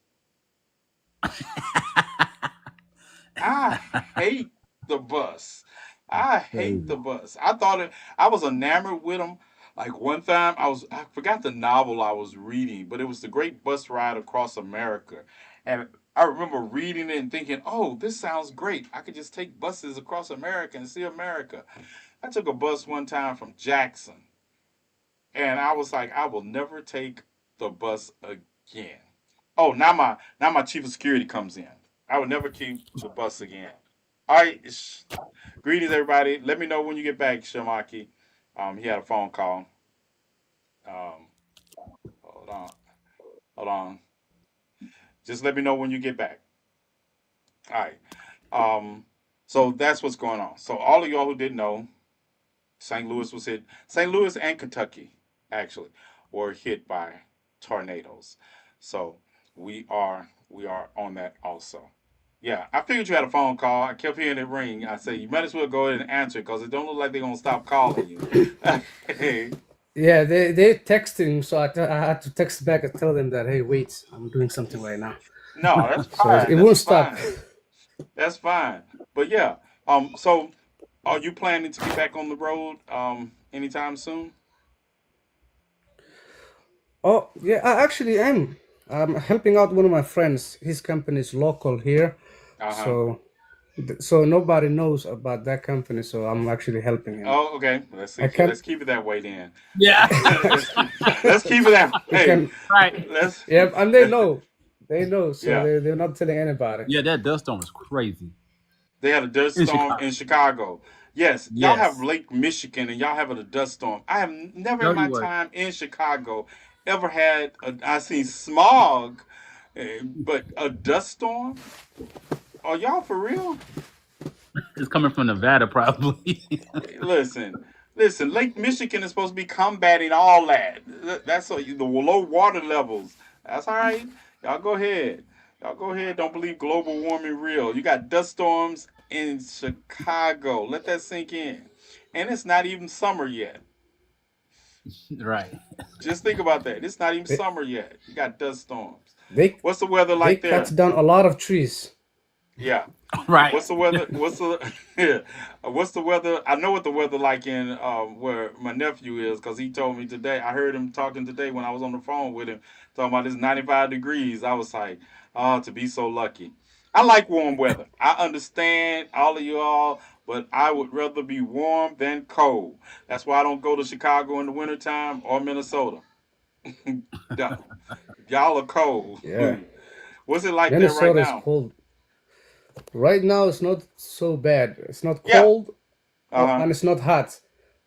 I hate the bus. I hate the Crazy. bus. I was enamored with them Like one time, I forgot the novel I was reading, but it was The Great Bus Ride Across America, and I remember reading it and thinking, "Oh, this sounds great! I could just take buses across America and see America." I took a bus one time from Jackson, and I was like, "I will never take the bus again." Oh, now my chief of security comes in. I would never keep the bus again. All right, greetings everybody. Let me know when you get back, Shamaki. He had a phone call. Um, hold on. Hold on. Just let me know when you get back. All right. Um, so that's what's going on. So all of y'all who didn't know, St. Louis was hit. St. Louis and Kentucky actually were hit by tornadoes. So we are on that also. Yeah, I figured you had a phone call. I kept hearing it ring. I said you might as well go ahead and answer it because it don't look like they're gonna stop calling you. Yeah, they're texting, so I had to text back and tell them that, hey, wait, I'm doing something right now. No, that's So it fine. That's won't stop. fine. That's fine. But yeah, so are you planning to get back on the road anytime soon? Oh, yeah, I actually am. I'm helping out one of my friends. His company is local here, Uh huh. so so nobody knows about that company. So I'm actually helping him. Oh, okay. Let's I see. can, Let's keep it that way then. Yeah. let's keep it that I way. can, Right. Let's. yeah, and they know, so Yeah. they're not telling anybody. Yeah, that dust storm was crazy They had a dust in storm Chicago. in Chicago. Yes, y'all have Yes. Lake Michigan and y'all having a dust storm. I have never in Tell my you what, time in Chicago ever had. I seen smog, but a dust storm. Are y'all for real? it's coming from Nevada, probably. Listen, listen. Lake Michigan is supposed to be combating all that. That's the low water levels. That's all right. Y'all go ahead. Y'all go ahead. Don't believe global warming real. You got dust storms in Chicago. Let that sink in. And it's not even summer yet. Right. Just think about that. It's not even They summer yet. You got dust storms. they What's the weather they like cut there? down a lot of trees. Yeah. Right. What's the weather? What's the yeah? What's the weather? I know what the weather like in where my nephew is because he told me today. I heard him talking today when I was on the phone with him talking about this 95 degrees. I was like, oh, to be so lucky. I like warm weather. I understand all of you all, but I would rather be warm than cold. That's why I don't go to Chicago in the wintertime or Minnesota. Y'all are cold. Yeah, What's it like there right Minnesota is now? cold. Right now, it's not so bad. It's not Yeah. cold Uh huh. and it's not hot.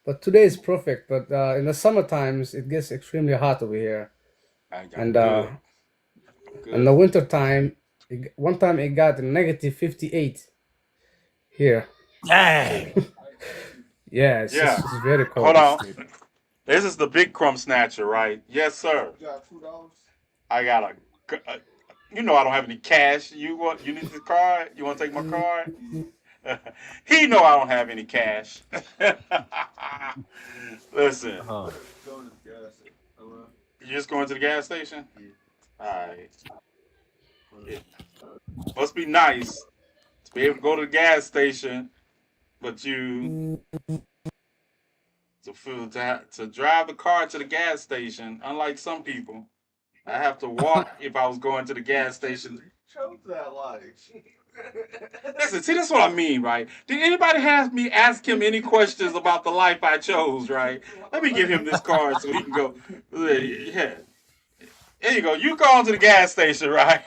But today is perfect. But in the summer times, it gets extremely hot over here. I'm And good. I'm in the good. winter time, one time it got negative 58 here. Dang. Yeah, Yeah. it's very Hold cold. on. This is the big crumb snatcher, right? Yes, sir. I got you know I don't have any cash. You want? You need this card? You want to take my card? He know I don't have any cash. Listen, Oh, you just going to the gas station? All right. It must be nice to be able to go to the gas station, but you to drive the car to the gas station. Unlike some people, I have to walk if I was going to the gas station. Listen, see, that's what I mean, right? Did anybody have me ask him any questions about the life I chose, right? Let me give him this card so he can go. Yeah, there you go. You go to the gas station, right?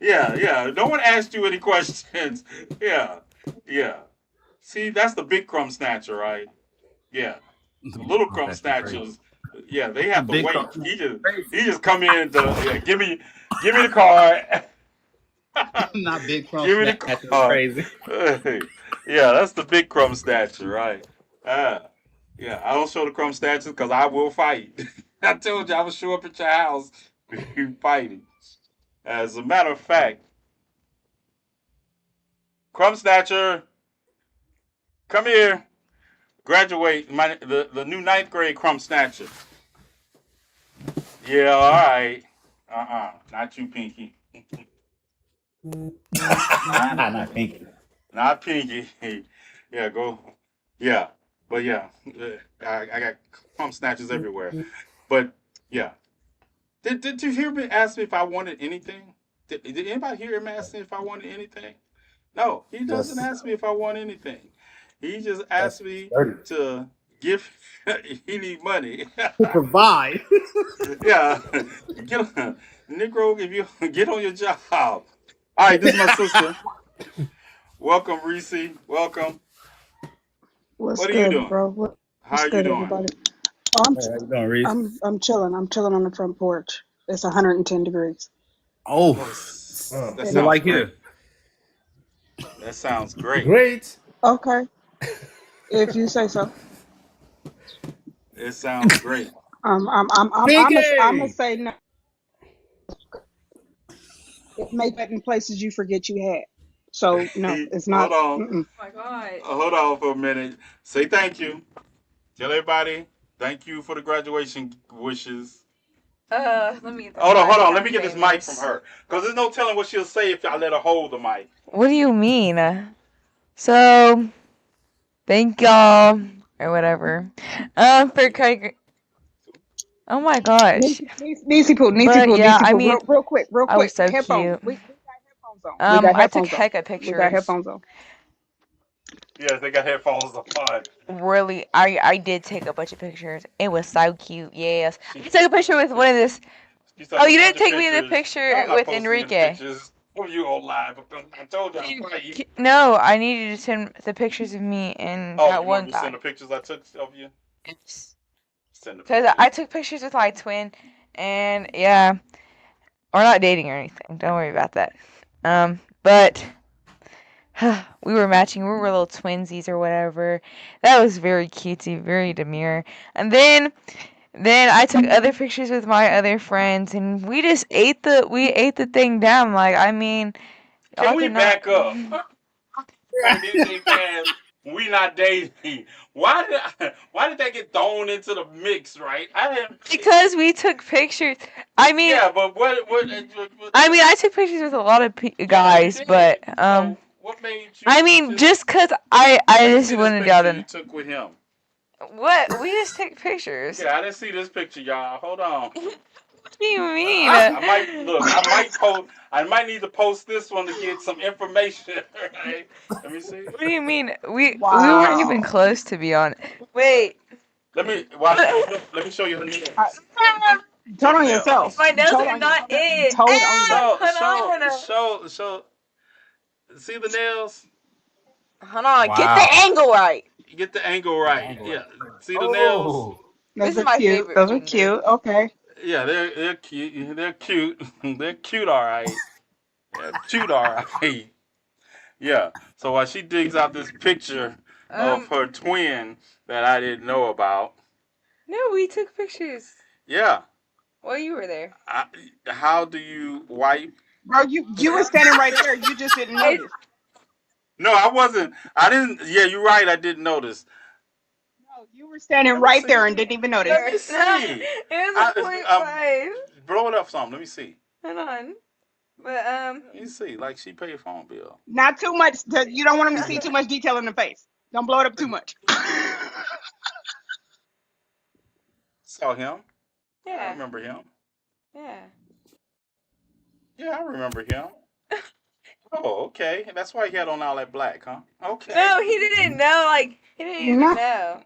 Yeah, yeah. No one asked you any questions. Yeah, yeah. See, that's the big crumb snatcher, right? Yeah. the The big little crumb crumb snatcher is crazy. snatchers, yeah, they The have to big crumb wait. snatcher is He just come in to yeah, give me the card. crazy. Not big crumb Give me the snatcher is card. crazy. Hey, yeah, that's the big crumb snatcher, right? Uh, yeah, I don't show the crumb snatchers because I will fight. I told you I would show up at your house fighting. As a matter of fact, crumb snatcher, come here. Graduate the new ninth grade crumb snatcher. Yeah, all right. Not you, Pinky. Not Not pinky. not Pinky. Yeah, go. Yeah. But yeah, I got pump snatchers everywhere. But yeah, did you hear me ask me if I wanted anything? Did anybody hear him ask me if I wanted anything? No, he doesn't That's ask me if I want anything. He just that's asked me dirty. to give. He need money. To provide. Yeah, get on, Negro. If you get on your job. All right, this is my sister. Welcome, Reese. Welcome. What's What are you good, doing? bro? How What's are you good, doing? everybody? Oh, Hey, how you doing, Reese? I'm chilling. I'm chilling on the front porch. It's 110 degrees. Oh, Oh, Oh, that It you're is. sounds like great. here. That sounds great. great. Okay, if you say so. It sounds great. I'm gonna Pinky. say no. It may be in places you forget you had. So no, it's Hold not. on. Mm-mm. Oh my god. Hold on for a minute. Say thank you. Tell everybody thank you for the graduation wishes. Let me get the Hold mic. on. Let I'm me get this mic from famous. her. Because there's no telling what she'll say if I let her hold the mic. What do you mean? So, thank y'all or whatever. For oh my gosh. But yeah, Niecy I poo, mean, real I was quick. so Headphones. cute. We got headphones on. We got I took headphones on. hecka We got pictures. headphones on. Yes, they got headphones on. Really, I did take a bunch of pictures. It was so cute. Yes, I took a picture with one of this. She Oh, took a you bunch didn't of take me in the pictures. picture I'm not with posting any Enrique. pictures of you on live. I told you I'm quiet. No, I needed to send the pictures of me and Oh, that you want one me to send guy. the pictures I took of you? Send the Because pictures. I took pictures with my twin, and yeah, we're not dating or anything. Don't worry about that. But we were matching. We were little twinsies or whatever. That was very cutesy, very demure. And then I took other pictures with my other friends, and we just ate the thing down. Like I mean, Can y'all we did not. back up? With anything past we not dating. Why did that get thrown into the mix, right? I didn't. Because we took pictures. I mean, Yeah, but I took pictures with a lot of yeah, you guys, did. but So what made I you mean, just just 'cause I let me just see this wanted y'all picture you to. took with him. What? We just take pictures. Yeah, I didn't see this picture, y'all. Hold on. What do you mean? I might look. I might post. I might need to post this one to get some information. Right? Let me see. What do you mean? We weren't even Wow. close, to be honest. Wait. Let me watch. Let me show you her I, nails. Show told the on nails. yourself. My nails Told are on not yourself. it. Told on yourself. Ah, Show, show, hold on. show. See the nails? Hold on. Get the Wow. angle right. Get the angle right. Angle Yeah. right. See the nails? Oh, This Those is are my cute. favorite Those are finger. cute. Okay. Yeah, they're cute. They're cute. They're cute. All right. They're cute. All right. Yeah. So while she digs out this picture of Um, her twin that I didn't know about, no, we took pictures yeah. while you were there. I, how do you wipe? Bro, you were standing right there. You just didn't It's notice. No, I wasn't. I didn't. Yeah, you're right. I didn't notice. No, you were standing Let me right see. there and didn't even Let notice. me not. see. It was a point I five. blow it up some. Let me see. Hold on. But Let me see. Like she paid phone bill. Not too much. You don't want them to see too much detail in the face. Don't blow it up too much. Saw him. I yeah, remember him. yeah. Yeah, I remember him. Oh, okay. That's why he had on all that black, huh? Okay. No, he didn't know. Like he didn't even not, know.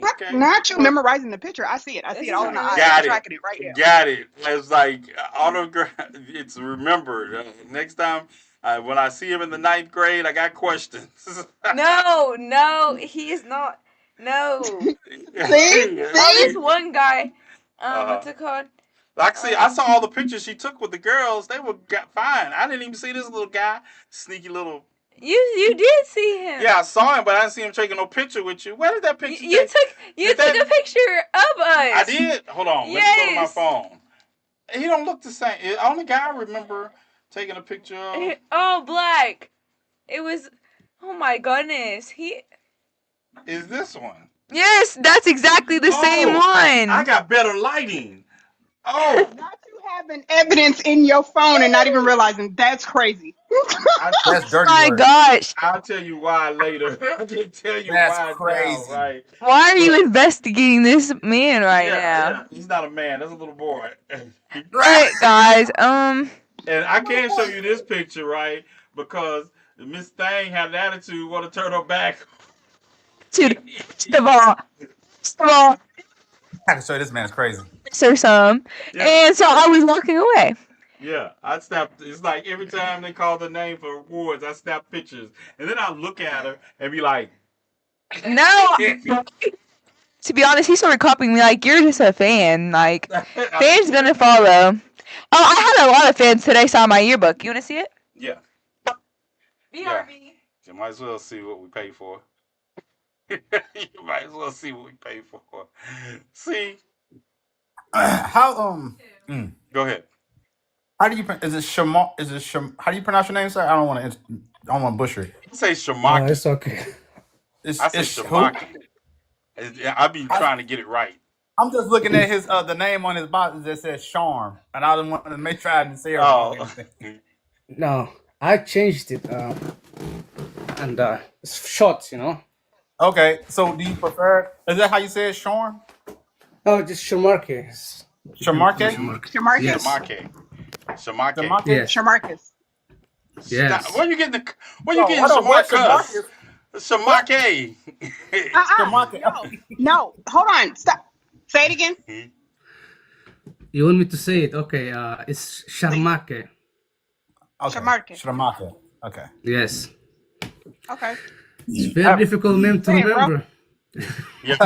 Okay. not you Well, memorizing the picture. I see it. I see This it is all in the another. eyes. I'm got it. tracking it right now. Got it. It's like autograph. It's remembered. Next time, when I see him in the ninth grade, I got questions. No, no, he is not. No. See? Oh, See? this one guy. Uh-huh. What's it called? Like, see, I saw all the pictures she took with the girls. They were fine. I didn't even see this little guy, sneaky little. You did see him. Yeah, I saw him, but I didn't see him taking no picture with you. Where did that picture take? You Did took that? a picture of us. I did. Hold on. Let me go to my Yes. phone. He don't look the same. The only guy I remember taking a picture of Oh, black. It was. Oh my goodness. He. is this one. Yes, that's exactly the same Oh, I one. got better lighting. Oh, Not you having evidence in your phone and not even realizing that's crazy. I, That's dirty My work. gosh. I'll tell you why later. I can tell you That's why now, crazy. right? Why are you But investigating this man right yeah, now? yeah, he's not a man. That's a little boy. Right, guys. And I can show you this picture, right? Because Miss Thang had an attitude, want to turn her back. Dude, first of all, I can show you this man's crazy. so some. Yeah, And so I was walking away. yeah. I snapped. It's like every time they call the name for awards, I snap pictures, and then I look at her and be like, No. To be honest, he started copying me like, you're just a fan. Like, fans gonna follow. Oh, I had a lot of fans today saw my yearbook. You wanna see it? yeah, yeah. You might as well see what we pay for. You might as well see what we pay for. See, How go ahead. how do you is it Shama? Is it Sham? How do you pronounce your name, sir? I don't want to butcher it. I say No, Shamaki. it's okay. I say It's who? Shamaki. I be trying to get it right. I'm just looking at his the name on his box that says Charm, and I don't want to make sure I didn't say it wrong. Oh, No, I changed it, and it's short, you know. Okay, so do you prefer? Is that how you say it, Charm? No, just Shamarke. Shamarke? Shamarcus. Yes. Shamake. Shamake. Shamarke? Yes. Shamarcus. Yes. Where you getting the? Where No, you getting what up, what Shamarcus? Shamarcus? Shamake. Shamarke. No, hold on. Stop. Say it again. You want me to say it? Okay. It's Sharmake. Okay. Shamarke. Shamarke. Okay. Yes. Okay. It's very difficult name to Hey, bro. remember. Yeah.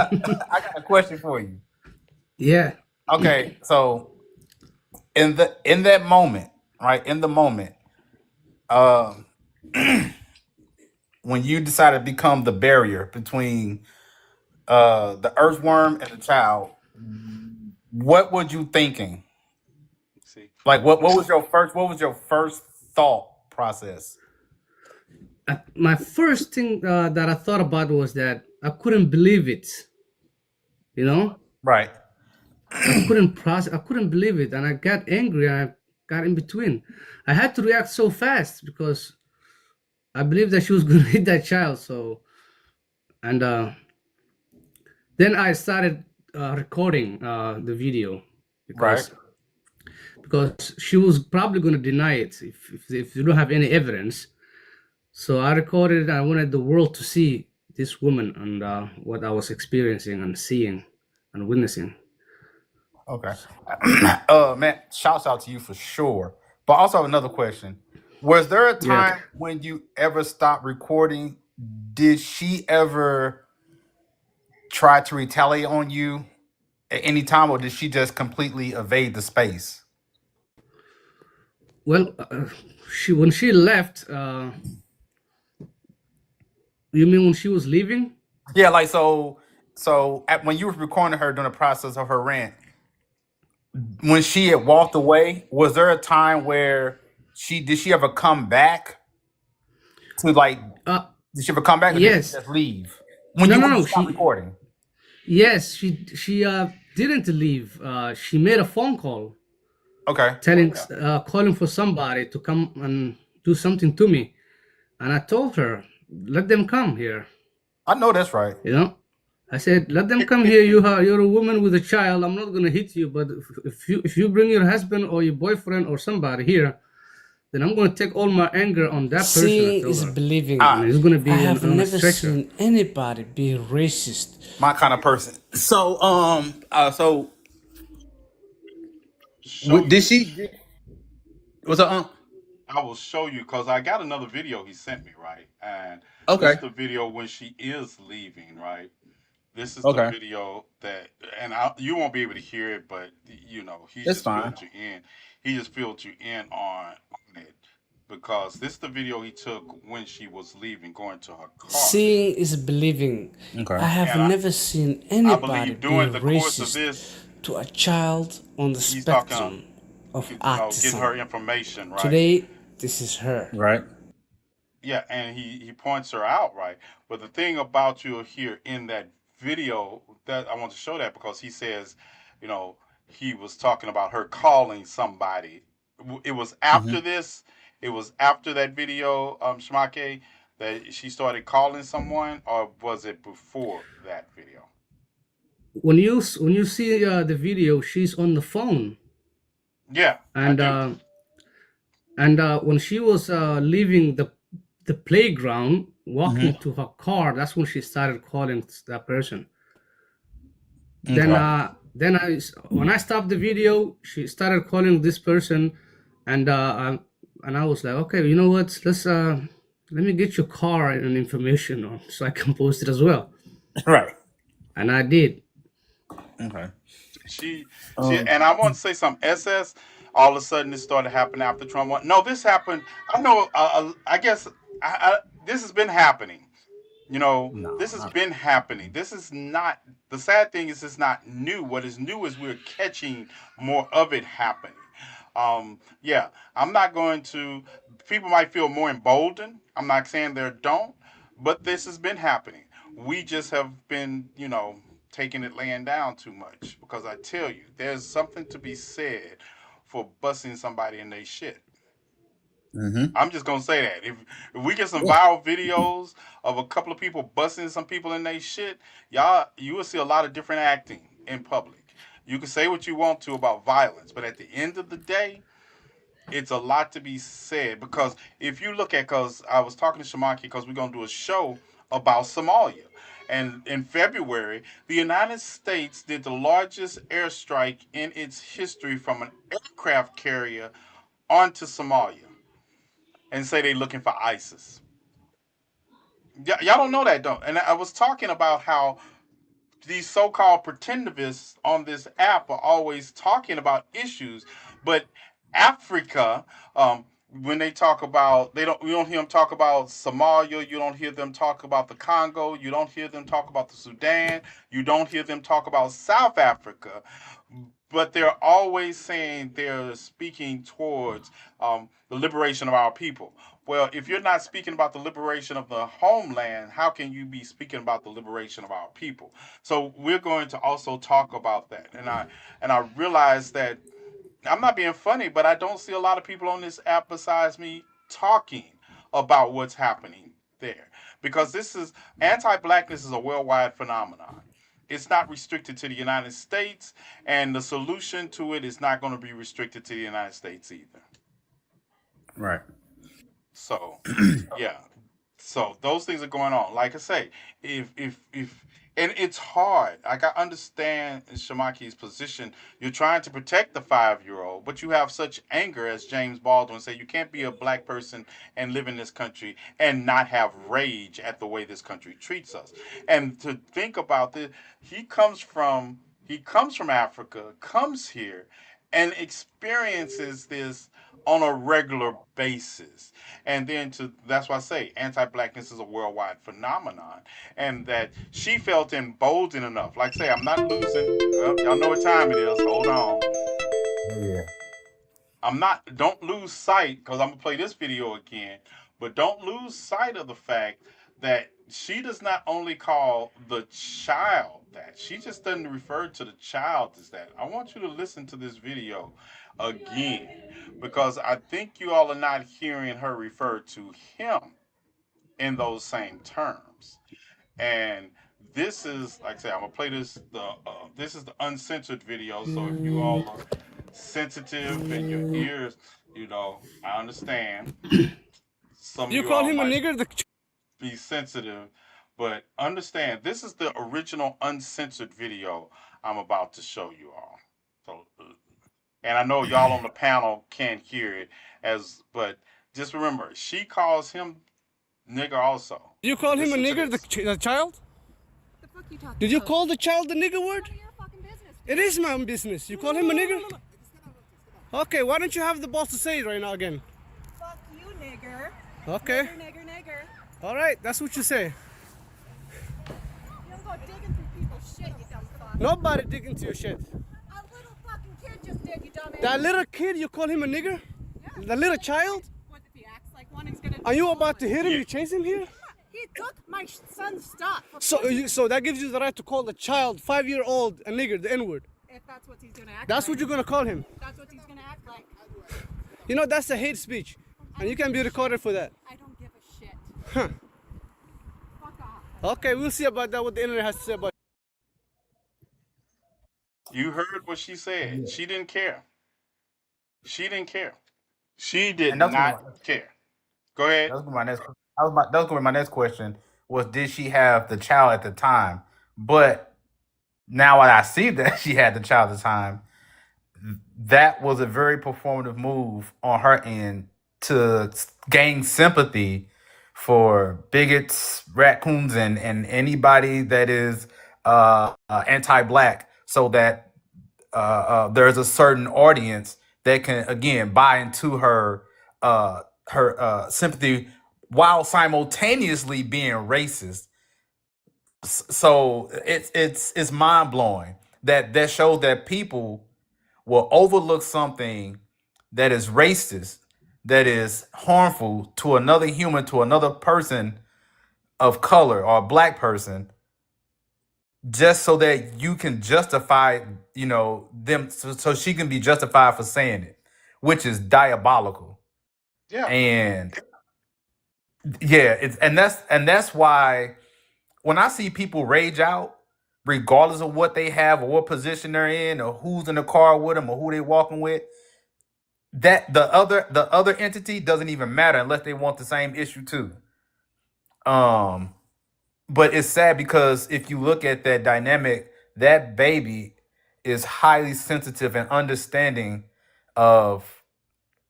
I got a question for you. Yeah. Okay, so in that moment, right? In the moment, um, when you decided to become the barrier between the earthworm and the child, what were you thinking? See. Like what was your first thought process? My first thing that I thought about was that I couldn't believe it. You know, Right. I couldn't believe it, and I got angry. I got in between. I had to react so fast because I believed that she was going to hit that child. So, and then I started recording the video Right. because she was probably going to deny it if you don't have any evidence. So I recorded it. I wanted the world to see this woman and what I was experiencing and seeing and witnessing. Okay. Man, shouts out to you for sure. But also another question. Was there a Yeah. time when you ever stopped recording? Did she ever try to retaliate on you at any time, or did she just completely evade the space? Well, when she left, you mean when she was leaving? Yeah, like when you were recording her during the process of her rant, when she had walked away, was there a time where did she ever come back to like Uh, did she ever come back or did she yes. just leave? When No, you no, when you no. stopped recording? Yes, she didn't leave. She made a phone call Okay. calling for somebody to come and do something to me, and I told her, let them come here. I know that's right. You know, I said, let them come here. You're a woman with a child. I'm not gonna hit you, but if you bring your husband or your boyfriend or somebody here, then I'm gonna take all my anger on that person. Seeing is believing. And it's gonna be I have on a never stretcher. seen anybody be racist. My kind of person. So Show did you. she? What's up? I will show you because I got another video he sent me, right? And Okay. this is the video when she is leaving, right? This is the Okay. video that, and you won't be able to hear it, but you know, he It's just fine. filled you in. He just filled you in on it because this is the video he took when she was leaving, going to her car. Seeing is believing. Okay. I have And never seen I anybody believe be during the course of racist this, to a child on the he's talking, spectrum of getting her autism. information, right? Today, this is her. Right. Yeah, and he points her out, right? But the thing about you here in that video that I want to show that because he says, you know, he was talking about her calling somebody. It was Hmm. after this. It was after that video, Shmake, that she started calling someone, or was it before that video? When you see the video, she's on the phone, Yeah, I and do. when she was leaving the playground, Hmm. walking to her car, that's when she started calling that person. Okay. Then when I stopped the video, she started calling this person, and and I was like, okay, you know what? Let me get your car and information so I can post it as well, Right. and I did. Okay. She, and I want to say some SS. All of a sudden, this started happening after Trump won. No, this happened. I know. I guess this has been happening. No. This has been happening. This is not, the sad thing is it's not new. What is new is we're catching more of it happening. Yeah, I'm not going to, people might feel more emboldened. I'm not saying they don't, but this has been happening. We just have been, taking it laying down too much, because I tell you, there's something to be said for busting somebody in their shit. Hmm. I'm just gonna say that if we get some viral videos of a couple of people busting some people in their shit, you will see a lot of different acting in public. You can say what you want to about violence, but at the end of the day, it's a lot to be said. Because if you look at, because I was talking to Shamaki, because we're gonna do a show about Somalia, and in February, the United States did the largest airstrike in its history from an aircraft carrier onto Somalia, and say they're looking for ISIS. Y'all don't know that, don't? And I was talking about how these so-called pretendivists on this app are always talking about issues, but Africa, when they talk about, you don't hear them talk about Somalia, you don't hear them talk about the Congo, you don't hear them talk about the Sudan, you don't hear them talk about South Africa, but they're always saying they're speaking towards the liberation of our people. Well, if you're not speaking about the liberation of the homeland, how can you be speaking about the liberation of our people? So we're going to also talk about that. And I realize that I'm not being funny, but I don't see a lot of people on this app besides me talking about what's happening there. Because this is, anti-blackness is a worldwide phenomenon. It's not restricted to the United States, and the solution to it is not going to be restricted to the United States either. Right. So, yeah. So those things are going on. Like I say, if and it's hard. Like, I understand Shamaki's position. You're trying to protect the 5-year old, but you have such anger, as James Baldwin said. You can't be a black person and live in this country and not have rage at the way this country treats us. And to think about this, he comes from Africa, comes here, and experiences this on a regular basis. And then, that's why I say anti-blackness is a worldwide phenomenon, and that she felt emboldened enough. Like I say, I'm not losing. Well, y'all know what time it is. Hold on. Yeah. I'm not. Don't lose sight, because I'm gonna play this video again. But don't lose sight of the fact that she does not only call the child that. She just doesn't refer to the child as that. I want you to listen to this video again, because I think you all are not hearing her refer to him in those same terms. And this is, like I say, I'm gonna play this is the uncensored video. So if you all are sensitive in your ears, I understand some of You you call all him a might nigger? be sensitive, but understand this is the original uncensored video I'm about to show you all. So, and I know y'all on the panel can't hear it, but just remember, she calls him nigger also. You call him a Listen to nigger, this. the child? The fuck you talking Did you about? call the child the nigger word? None of your fucking business. It is my own business. You call him a nigger? Okay, why don't you have the balls to say it right now again? Fuck you, nigger. Okay. Nigger. All right, that's what you say. You don't go digging through people's shit, you dumb fuck. Nobody dig into your shit. A little fucking kid just did, you dumbass. That little kid, you call him a nigger? Yeah. The little child? What if he acts like one, he's gonna. Are you about to hit him? Yeah. You chase him here? He took my son's stuff. So that gives you the right to call a child, 5-year-old, a nigger, the N-word. if that's what he's gonna act That's like. what you're gonna call him. That's what he's gonna act like. You know that's a hate speech, and you can be recorded for that. I don't give a shit. Huh. Fuck off. Okay, we'll see about that. What the internet has to say about. You heard what she said. Yeah. She didn't care. She didn't care. She did And that's not gonna, care. Go ahead. that's gonna be my next. That was gonna be my next question. Was did she have the child at the time? But now when I see that she had the child at the time, that was a very performative move on her end to gain sympathy for bigots, raccoons, and anybody that is anti-black, so that there's a certain audience that can again buy into her sympathy while simultaneously being racist. So it's mind blowing that shows that people will overlook something that is racist, that is harmful to another human, to another person of color or a black person, just so that you can justify, them, so she can be justified for saying it, which is diabolical. Yeah. And yeah, and that's why when I see people rage out, regardless of what they have or what position they're in or who's in the car with them or who they walking with, that the other entity doesn't even matter unless they want the same issue too. Um, but it's sad because if you look at that dynamic, that baby is highly sensitive and understanding of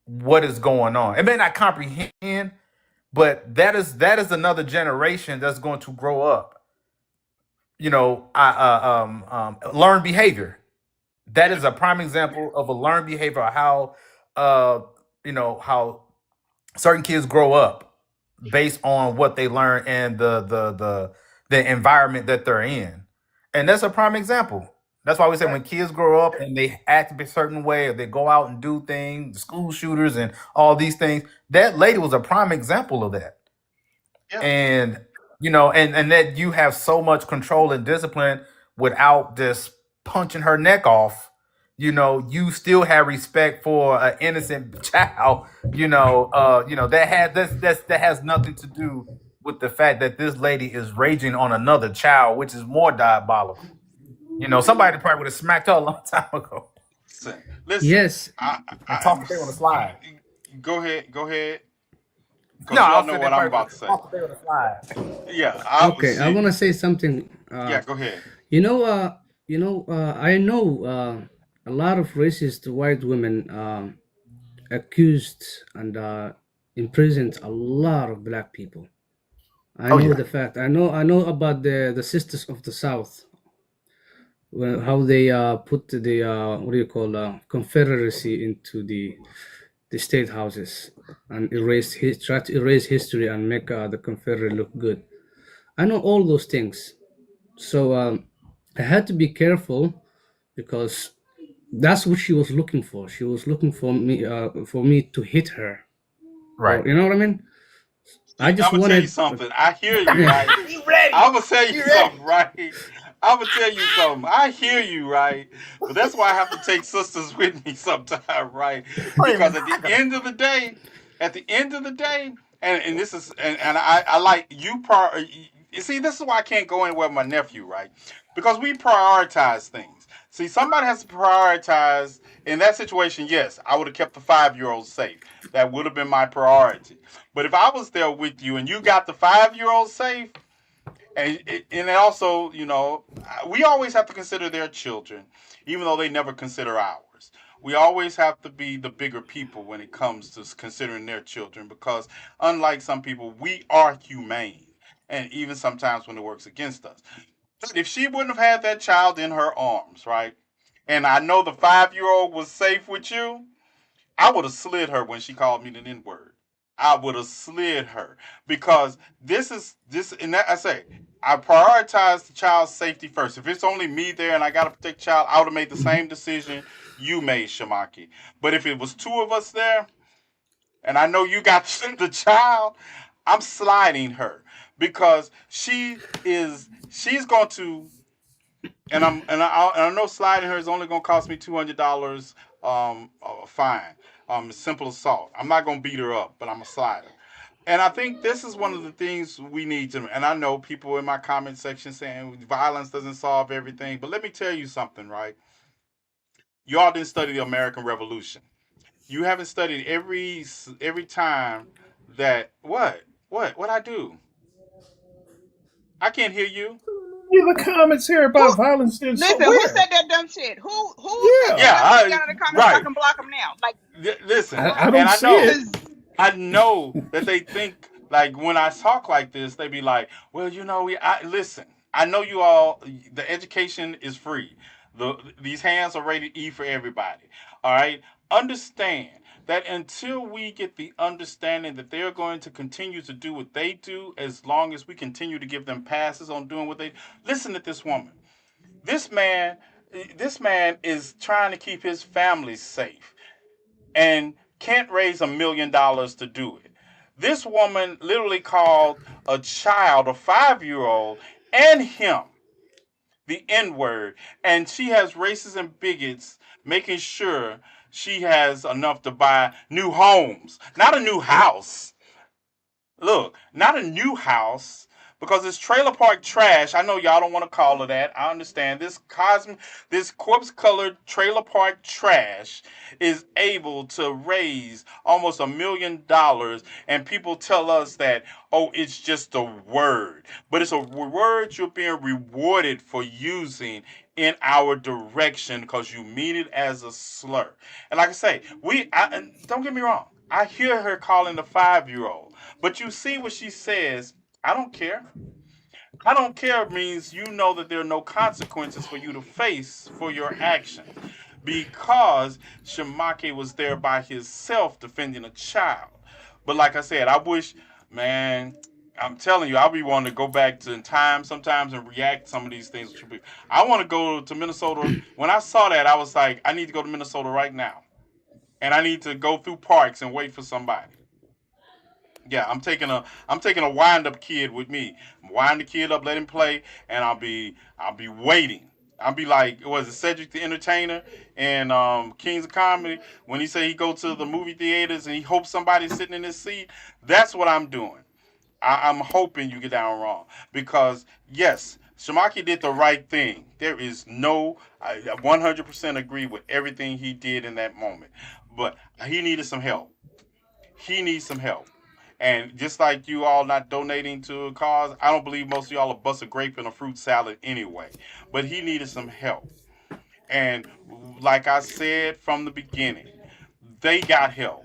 what is going on. It may not comprehend, but that is another generation that's going to grow up. Learn behavior. That Yeah. is a prime example of a learned behavior, of uh how certain kids grow up based on what they learn and the environment that they're in. And that's a prime example. That's why we say Right. when kids grow up and they act a certain way or they go out and do things, school shooters and all these things, that lady was a prime example of that. Yeah. And and that you have so much control and discipline without just punching her neck off. You still have respect for an innocent child. That has nothing to do with the fact that this lady is raging on another child, which is more diabolical. Somebody probably would have smacked her a long time ago Listen. Yes. and tossed her on the slide. Go ahead. Go ahead. No, Because y'all I'll know say they what I'm probably would about to have say. tossed her on the slide. Yeah. I would Okay, I see. want to say something. Yeah. Go ahead. You know, I know a lot of racist white women accused and imprisoned a lot of black people. I Oh know yeah, the fact. I know about the sisters of the South, how they put the what do you call Confederacy into the state houses and try to erase history and make the Confederate look good. I know all those things. So I had to be careful because that's what she was looking for. She was looking for me to hit her, right. or you know what I mean. I I'm just gonna tell you wanted, something. I hear you, yeah, right? You ready? I'm gonna tell you You ready? something, right? I'm gonna tell you something. I hear you, right? But that's why I have to take sisters with me sometime, right? Wait a Because minute. at the end of the day, and this is and I like you. You see, this is why I can't go anywhere with my nephew, right? Because we prioritize things. See, somebody has to prioritize. In that situation, yes, I would have kept the 5-year-old safe. That would have been my priority. But if I was there with you and you got the 5-year-old safe, and also, we always have to consider their children, even though they never consider ours. We always have to be the bigger people when it comes to considering their children because, unlike some people, we are humane. And even sometimes when it works against us. But if she wouldn't have had that child in her arms, right? And I know the 5-year-old was safe with you, I would have slid her when she called me the N word. I would have slid her because and that I say I prioritize the child's safety first. If it's only me there and I got to protect the child, I would have made the same decision you made, Shamaki. But if it was two of us there, and I know you got the child, I'm sliding her because she's going to And I know sliding her is only gonna cost me $200 fine. Simple assault. I'm not gonna beat her up, but I'm a slider. And I think this is one of the things we need to. And I know people in my comment section saying violence doesn't solve everything, but let me tell you something, right? You all didn't study the American Revolution. You haven't studied every time that what I do. I can't hear you. In the comments here Who? about violence didn't so Listen, who said where? that dumb shit? Who said Yeah, that? Yeah, Let me get down in the comments so I right. can block them now. Like, Listen, I and don't I see know, it. cause I know that they think like when I talk like this, they be like, "Well, I listen. I know you all. The education is free. These hands are rated E for everybody. All right. Understand that until we get the understanding that they're going to continue to do what they do, as long as we continue to give them passes on doing what they listen to this woman. This man, this man is trying to keep his family safe and can't raise $1 million to do it. This woman literally called a child, a 5 year old, and him the N word. And she has racists and bigots making sure she has enough to buy new homes, not a new house. Look, not a new house because it's trailer park trash. I know y'all don't want to call it that. I understand this corpse colored trailer park trash is able to raise almost $1 million, and people tell us that it's just a word, but it's a word you're being rewarded for using in our direction because you mean it as a slur. And like I say, and don't get me wrong. I hear her calling the 5 year old. But you see what she says. I don't care. I don't care means you know that there are no consequences for you to face for your actions. Because Shamaki was there by himself defending a child. But like I said, I wish, man, I'm telling you, I'll be wanting to go back to in time sometimes and react to some of these things. I want to go to Minnesota. When I saw that, I was like, I need to go to Minnesota right now. And I need to go through parks and wait for somebody. Yeah, I'm taking a wind up kid with me. Wind the kid up, let him play, and I'll be waiting. I'll be like, was it Cedric the Entertainer and Kings of Comedy when he said he go to the movie theaters and he hopes somebody's sitting in his seat? That's what I'm doing. I'm hoping you get down wrong because yes, Shamaki did the right thing. There is no, I 100% agree with everything he did in that moment, but he needed some help. He needs some help. And just like you all not donating to a cause, I don't believe most of y'all will bust a grape in a fruit salad anyway. But he needed some help. And like I said from the beginning, they got help.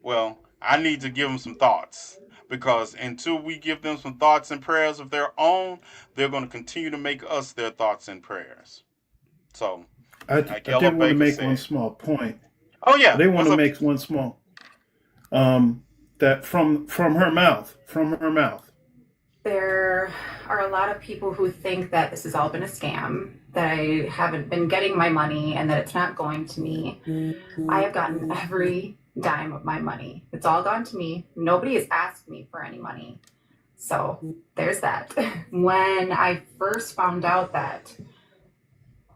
Well, I need to give them some thoughts. Because until we give them some thoughts and prayers of their own, they're going to continue to make us their thoughts and prayers. So, like I Yellow did want to Baker make one said, small point. oh, I yeah, did want what's to up? make one small that from her mouth. There are a lot of people who think that this has all been a scam, that I haven't been getting my money and that it's not going to me. I have gotten every dime of my money. It's all gone to me. Nobody has asked me for any money. So there's that. When I first found out that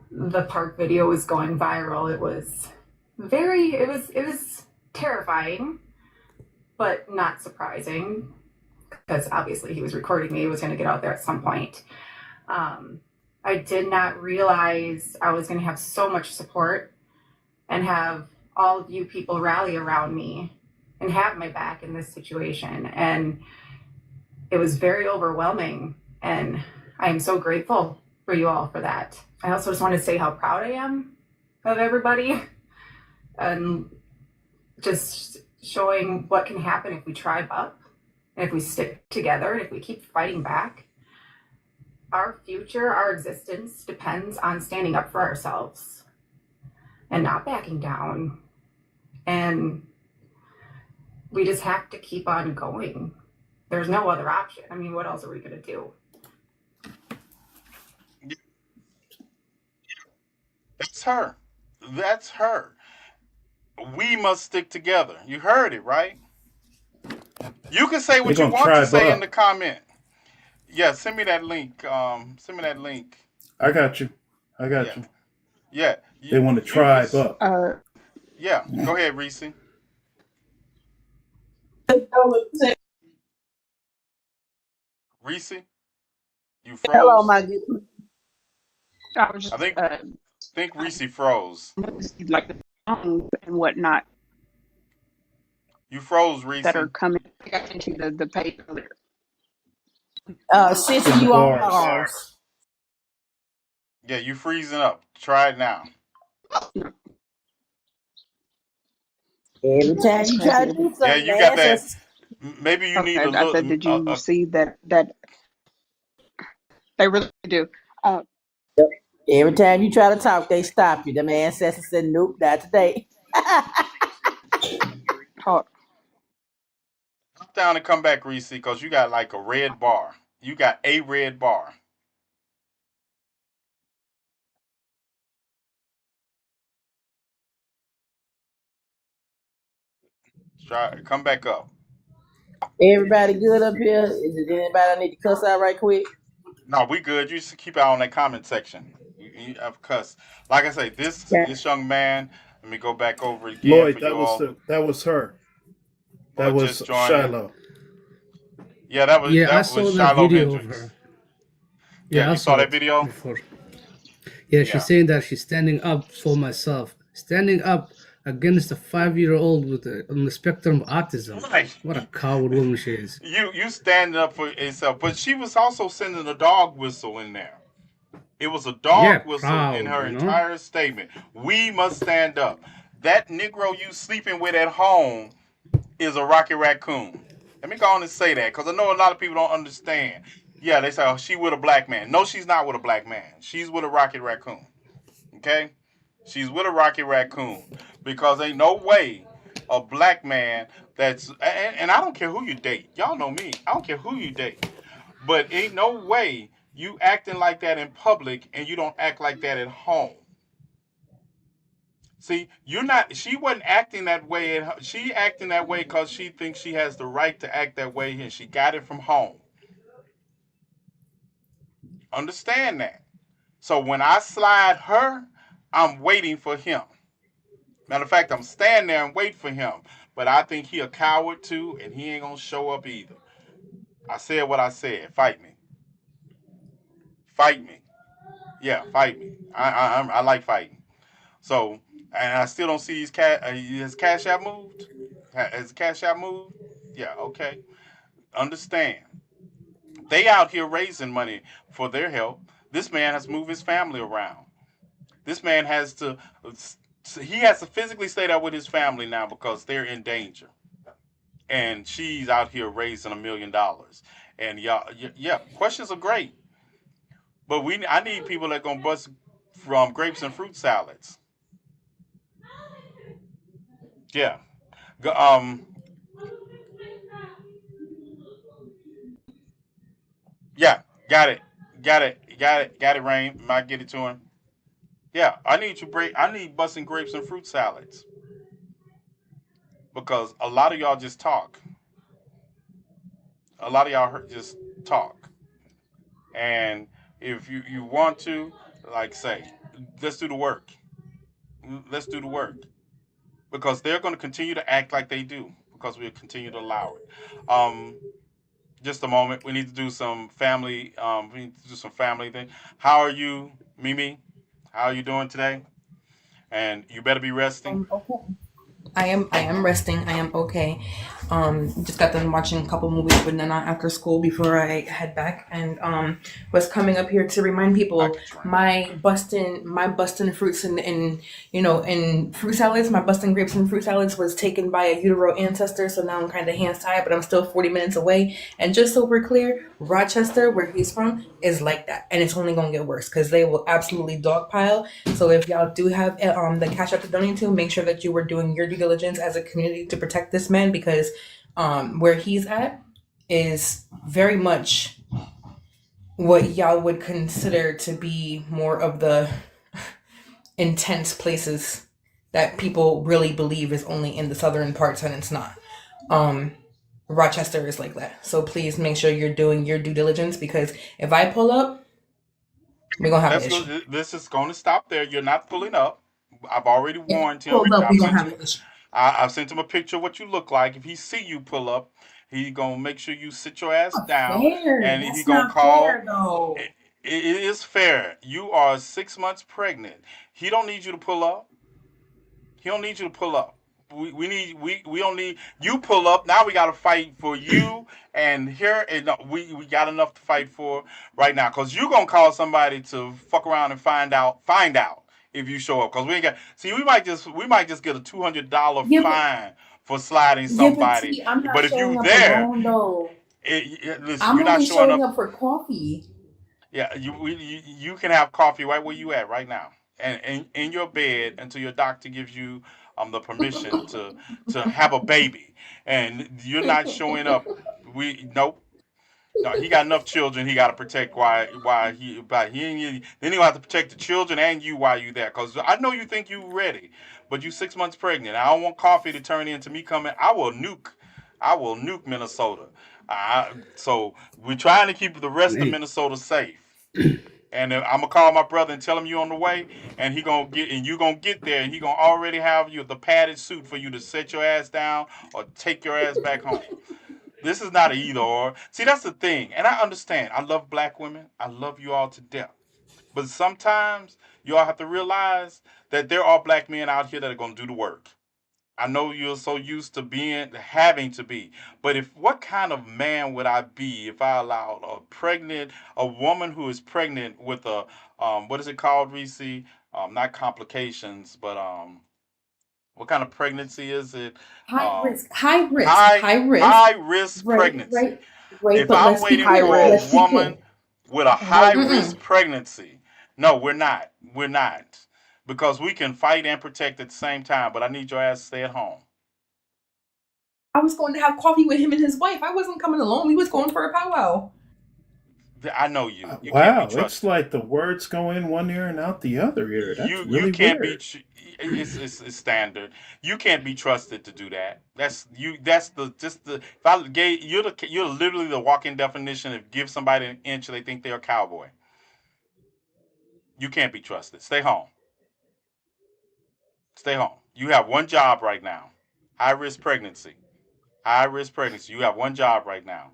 the park video was going viral, it was terrifying, but not surprising because obviously he was recording me. It was going to get out there at some point. I did not realize I was going to have so much support and have all of you people rally around me and have my back in this situation. And it was very overwhelming. And I am so grateful for you all for that. I also just want to say how proud I am of everybody and just showing what can happen if we tribe up and if we stick together and if we keep fighting back. Our future, our existence depends on standing up for ourselves and not backing down. And we just have to keep on going. There's no other option. I mean, what else are we going to do? That's her. That's her. We must stick together. You heard it, right? You can say They're what you gonna want to tribe say in the up. comment. Yeah, send me that link. Send me that link. I got you. I got Yeah, you. yeah. They want to tribe up. Yeah. Go ahead, Reese. Reese, you Hello, froze. my good. I was I just think Reese froze. like the songs and whatnot You froze, Reese. that are coming. I got into the page earlier. In Sissy, the you on bars. pause. Yeah, you freezing up. Try it now. Every time you try to Okay. do Yeah, something, you got man, that. says Maybe you need Okay. a I said, little. did you see that they really do? Uh, every time you try to talk, they stop you. The ancestor said, "Nope, not today." hold, Drop down and come back, Reese, because you got like a red bar. You got a red bar. Try. Come back up. Everybody good up here? Is it anybody I need to cuss out right quick? No, we good. You just keep out on that comment section. You have cuss. Like I say, Yeah. this young man. Let me go back over it again Lloyd, for you all that was her. who are That was just joining. Shiloh. Yeah, Yeah, I that was saw that Shiloh video of Hendricks. her. Yeah, Yeah, I you saw saw that it video. before. Yeah, she's Yeah. saying that she's standing up for myself, standing up against a 5-year-old with on the spectrum of autism. Right. What a coward woman she is. You standing up for yourself, but she was also sending a dog whistle in there. It was a Yeah, dog whistle in proud, her you know. entire statement. We must stand up. That Negro you sleeping with at home is a Rocky Raccoon. Let me go on and say that because I know a lot of people don't understand. Yeah, they say, oh, she with a black man. No, she's not with a black man. She's with a Rocky Raccoon. Okay? She's with a Rocky Raccoon because ain't no way a black man and I don't care who you date. Y'all know me. I don't care who you date. But ain't no way you acting like that in public and you don't act like that at home. See, you're not. She wasn't acting that way. She acting that way because she thinks she has the right to act that way, and she got it from home. Understand that. So when I slide her, I'm waiting for him. Matter of fact, I'm standing there and wait for him. But I think he a coward too, and he ain't gonna show up either. I said what I said. Fight me. Fight me. Yeah, fight me. I like fighting. So, and I still don't see his cash app moved. Has the cash app moved? Yeah, okay. Understand. They out here raising money for their help. This man has moved his family around. This man he has to physically stay there with his family now because they're in danger. And she's out here raising $1 million. And y'all, yeah, questions are great, but I need people that gonna bust from grapes and fruit salads. Yeah. Um. Yeah. Got it. Got it. Got it. Got it. Rain. Might get it to him. Yeah. I need busting grapes and fruit salads because a lot of y'all just talk. A lot of y'all just talk. And if you want to, like say, let's do the work. Let's do the work because they're going to continue to act like they do because we'll continue to allow it. Just a moment. We need to do some family. We need to do some family thing. How are you, Mimi? How are you doing today? And you better be resting. Okay. I am resting. I am okay. Just got done watching a couple movies with Nana after school before I head back, and was coming up here to remind people my bustin fruits and and fruit salads. My bustin grapes and fruit salads was taken by a utero ancestor, so now I'm kind of hands tied, but I'm still 40 minutes away. And just so we're clear, Rochester, where he's from, is like that, and it's only gonna get worse because they will absolutely dogpile. So if y'all do have the cash app to donate to, make sure that you were doing your due diligence as a community to protect this man because where he's at is very much what y'all would consider to be more of the intense places that people really believe is only in the southern parts, and it's not. Rochester is like that. So please make sure you're doing your due diligence because if I pull up, We're gonna have an Let's issue. go. This is going to stop there. You're not pulling up. I've already If warned him. pulled up, we're gonna have an issue. I've sent him a picture of what you look like. If he see you pull up, he gonna make sure you sit your ass Not down, fair. and he That's gonna not call. fair though. It is fair. You are 6 months pregnant. He don't need you to pull up. He don't need you to pull up. We don't need you pull up. Now we got to fight for you and here and we got enough to fight for right now because you gonna call somebody to fuck around and find out if you show up because we ain't got see we might just get a $200 Yeah, but fine for sliding yeah, but somebody. T, I'm not But if you showing up there, alone though. listen, I'm you're not only showing showing up. up for coffee. Yeah, you can have coffee right where you at right now, and in your bed until your doctor gives you the permission to have a baby, and you're not showing up. We nope. No, he got enough children he got to protect. Why he ain't, then he'll have to protect the children and you while you there. Cause I know you think you ready, but you 6 months pregnant. I don't want coffee to turn into me coming. I will nuke Minnesota. So we're trying to keep the rest of Hey, Minnesota safe. And I'm gonna call my brother and tell him you on the way, and you gonna get there, and he gonna already have you the padded suit for you to set your ass down or take your ass back home. This is not an either or. See, that's the thing, and I understand. I love black women. I love you all to death. But sometimes you all have to realize that there are black men out here that are gonna do the work. I know you're so used to having to be, but if what kind of man would I be if I allowed a woman who is pregnant with what is it called, Reese? Not complications, but what kind of pregnancy is it? High Um, risk, high risk, high high risk. high risk Right, pregnancy. right, right. If But I'm let's be waiting High clear. for a Let's risk. be clear. woman with a High high risk. risk pregnancy, no, we're not. We're not. Because we can fight and protect at the same time, but I need your ass to stay at home. I was going to have coffee with him and his wife. I wasn't coming alone. We was going for a powwow. I know you. You can't be Wow, it's trusted. like the words go in one ear and out the other ear. That's You really can't be. weird. It's standard. You can't be trusted to do that. That's you. That's the just the. If I gave you're literally the walking definition of give somebody an inch they think they're a cowboy. You can't be trusted. Stay home. Stay home. You have one job right now. High risk pregnancy. High risk pregnancy. You have one job right now.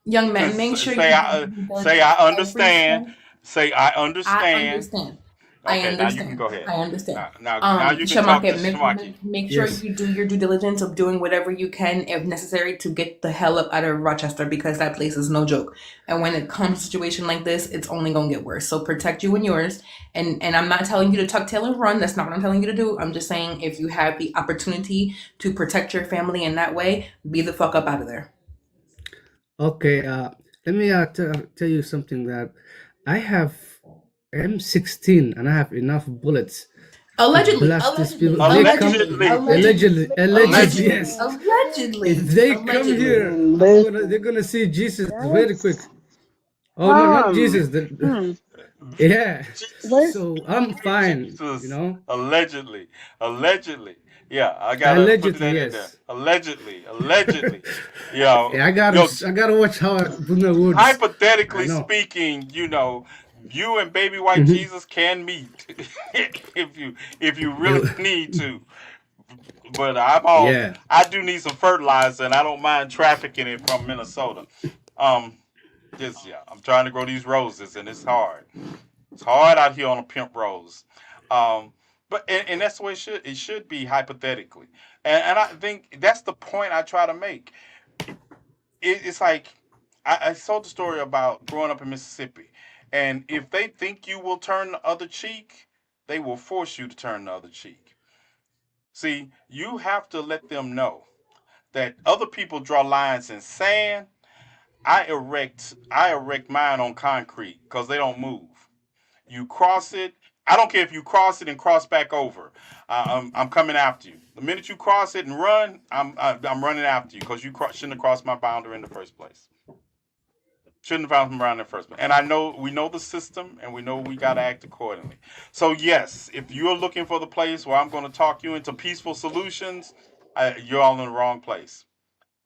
Young men, make sure Say you do I your due say diligence I every understand. step. Say I I understand. understand. I Okay, now you can understand. go ahead. I understand. Now you can talk to Shamake, Shamaki. make sure yes. you do your due diligence of doing whatever you can, if necessary, to get the hell up out of Rochester because that place is no joke. And when it comes to a situation like this, it's only gonna get worse. So protect you and yours. And I'm not telling you to tuck tail and run. That's not what I'm telling you to do. I'm just saying if you have the opportunity to protect your family in that way, be the fuck up out of there. Okay, let me tell you something that I have M16 and I have enough bullets to Allegedly, blast these people. allegedly, If they come, allegedly, Allegedly. allegedly, allegedly, allegedly, yes. If allegedly, they come allegedly. here, Listen, they're gonna see Jesus very quick. that's Oh no, not Jesus. hmm. Yeah. Let's So I'm fine, you Jesus. know. Allegedly. Allegedly. Yeah, I gotta put Allegedly, that in there. yes. Allegedly. Allegedly. Yo, Yeah, yo, I gotta watch how I put my words. I hypothetically know. speaking, you and baby white Hmm. Jesus can meet if you really need to. But Yeah. I do need some fertilizer and I don't mind trafficking it from Minnesota. Um just yeah, I'm trying to grow these roses and it's hard. It's hard out here on a pimp rose. Um, but that's the way it should be hypothetically. And I think that's the point I try to make. It's like I told the story about growing up in Mississippi. And if they think you will turn the other cheek, they will force you to turn the other cheek. See, you have to let them know that other people draw lines in sand. I erect mine on concrete because they don't move. You cross it. I don't care if you cross it and cross back over. I'm coming after you. The minute you cross it and run, I'm running after you because shouldn't have crossed my boundary in the first place. Shouldn't have found him around in the first place. And we know the system, and we know we got to act accordingly. So yes, if you're looking for the place where I'm going to talk you into peaceful solutions, you're all in the wrong place.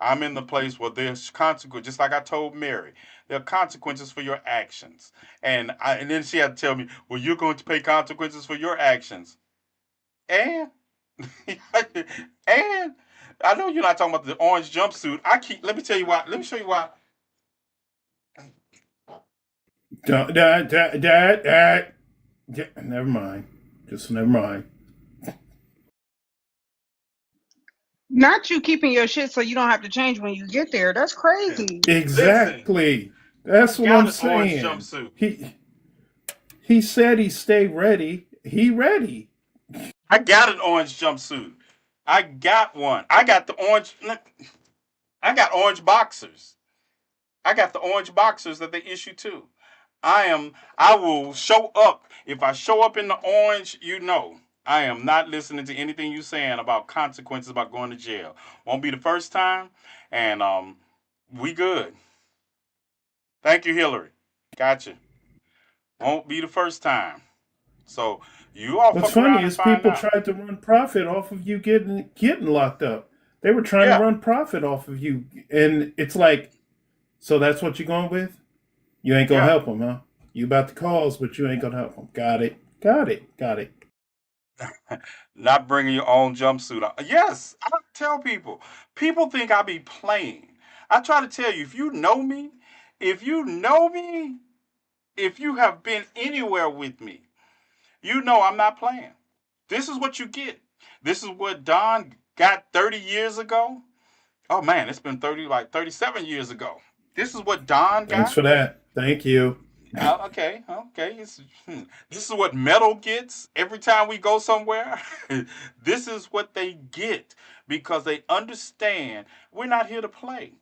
I'm in the place where there's consequences, just like I told Mary. There are consequences for your actions. And then she had to tell me, well, you're going to pay consequences for your actions. And and I know you're not talking about the orange jumpsuit. Let me tell you why. Let me show you why. Never mind. Just never mind. Not you keeping your shit so you don't have to change when you get there. That's crazy. Listen, Exactly. I That's what got I'm an orange saying. jumpsuit. He said he stayed ready. He ready. I got an orange jumpsuit. I got one. I got the orange. I got orange boxers. I got the orange boxers that they issue too. I will show up. If I show up in the orange, you know. I am not listening to anything you saying about consequences about going to jail. Won't be the first time, and we good. Thank you, Hillary. Gotcha. Won't be the first time. So you all What's fuck funny around and is find people out. tried to run profit off of you getting locked up. They were trying to Yeah. run profit off of you, and it's like, so that's what you're going with? You ain't gonna Yeah. help them, huh? You about the cause, but you ain't gonna help them. Got it. Got it. Got it. Not bringing your own jumpsuit out. Yes, I tell people. People think I be playing. I try to tell you, if you know me, if you have been anywhere with me, you know I'm not playing. This is what you get. This is what Don got 30 years ago. Oh man, it's been 30, like 37 years ago. This is what Don Thanks got. for that. Thank you. Okay. This is what metal gets every time we go somewhere. This is what they get because they understand we're not here to play.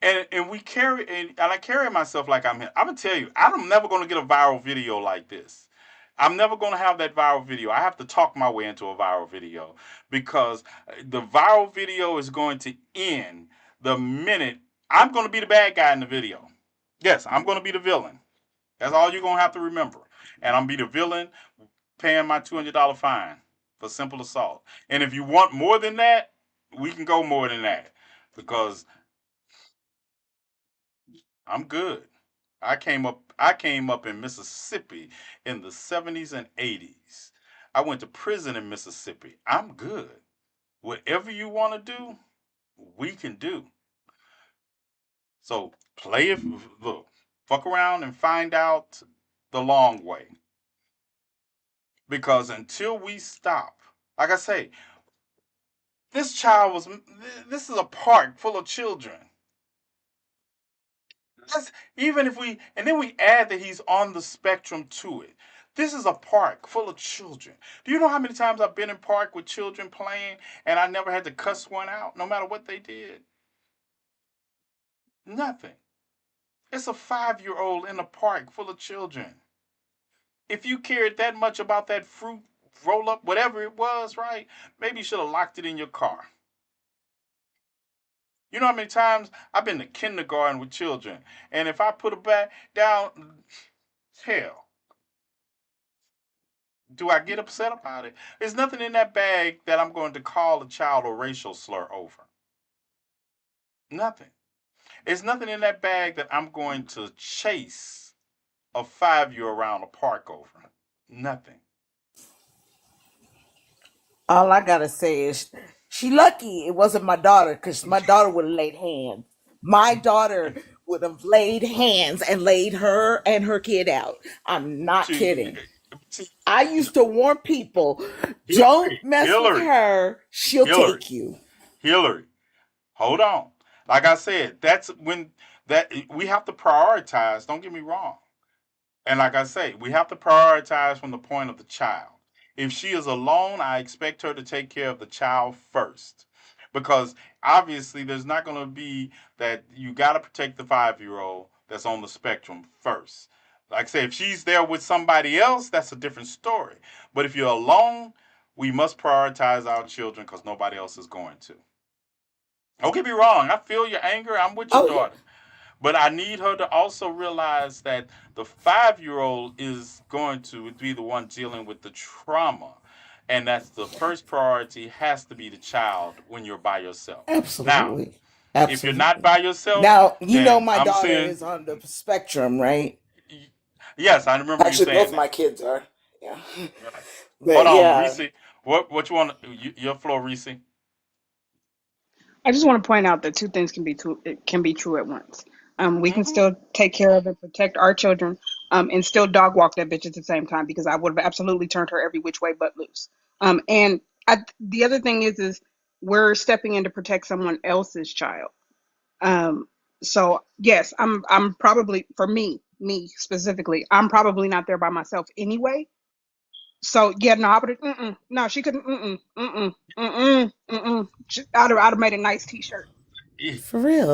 And we carry and I carry myself like I'm here. I'm gonna tell you, I'm never gonna get a viral video like this. I'm never gonna have that viral video. I have to talk my way into a viral video because the viral video is going to end the minute I'm gonna be the bad guy in the video. Yes, I'm gonna be the villain. That's all you're gonna have to remember. And I'm gonna be the villain paying my $200 fine for simple assault. And if you want more than that, we can go more than that because I'm good. I came up in Mississippi in the 70s and 80s. I went to prison in Mississippi. I'm good. Whatever you want to do, we can do. So play it. Look, fuck around and find out the long way. Because until we stop, like I say, this child was. This is a park full of children. Even if we, and then we add that he's on the spectrum to it. This is a park full of children. Do you know how many times I've been in park with children playing and I never had to cuss one out, no matter what they did? Nothing. It's a 5-year-old in a park full of children. If you cared that much about that fruit roll up, whatever it was, right? Maybe you should have locked it in your car. You know how many times I've been to kindergarten with children, and if I put a bag down, hell, do I get upset about it? There's nothing in that bag that I'm going to call a child a racial slur over. Nothing. There's nothing in that bag that I'm going to chase a 5-year around a park over. Nothing. All I gotta say is she lucky it wasn't my daughter, because my daughter would have laid hands. My daughter would have laid hands and laid her and her kid out. I'm not See, kidding. see, I used to warn people, don't Hillary, mess with Hillary, her. She'll Hillary, take you. Hillary. Hold on. Like I said, that's when that we have to prioritize. Don't get me wrong. And like I say, we have to prioritize from the point of the child. If she is alone, I expect her to take care of the child first. Because obviously, there's not going to be that you got to protect the 5-year-old that's on the spectrum first. Like I say, if she's there with somebody else, that's a different story. But if you're alone, we must prioritize our children because nobody else is going to. Don't get me wrong. I feel your anger. I'm with your Oh yeah. daughter. But I need her to also realize that the 5-year-old is going to be the one dealing with the trauma. And that's the first priority has to be the child when you're by yourself. Now, Absolutely. If you're not Absolutely. by yourself, Now, you know then my I'm daughter saying is on the spectrum, right? yes. I remember you Actually, both saying of my that. kids are. Yeah. Right. Hold But on, yeah. Reese. What you want? Your floor, Reese. I just want to point out that two things can be true. It can be true at once. We can Hmm. still take care of and protect our children, and still dog walk that bitch at the same time because I would have absolutely turned her every which way but loose. And the other thing is we're stepping in to protect someone else's child. Um, so yes, I'm probably for me specifically, I'm probably not there by myself anyway. So yeah, no, I would. No, she couldn't. I'd have made a nice T-shirt.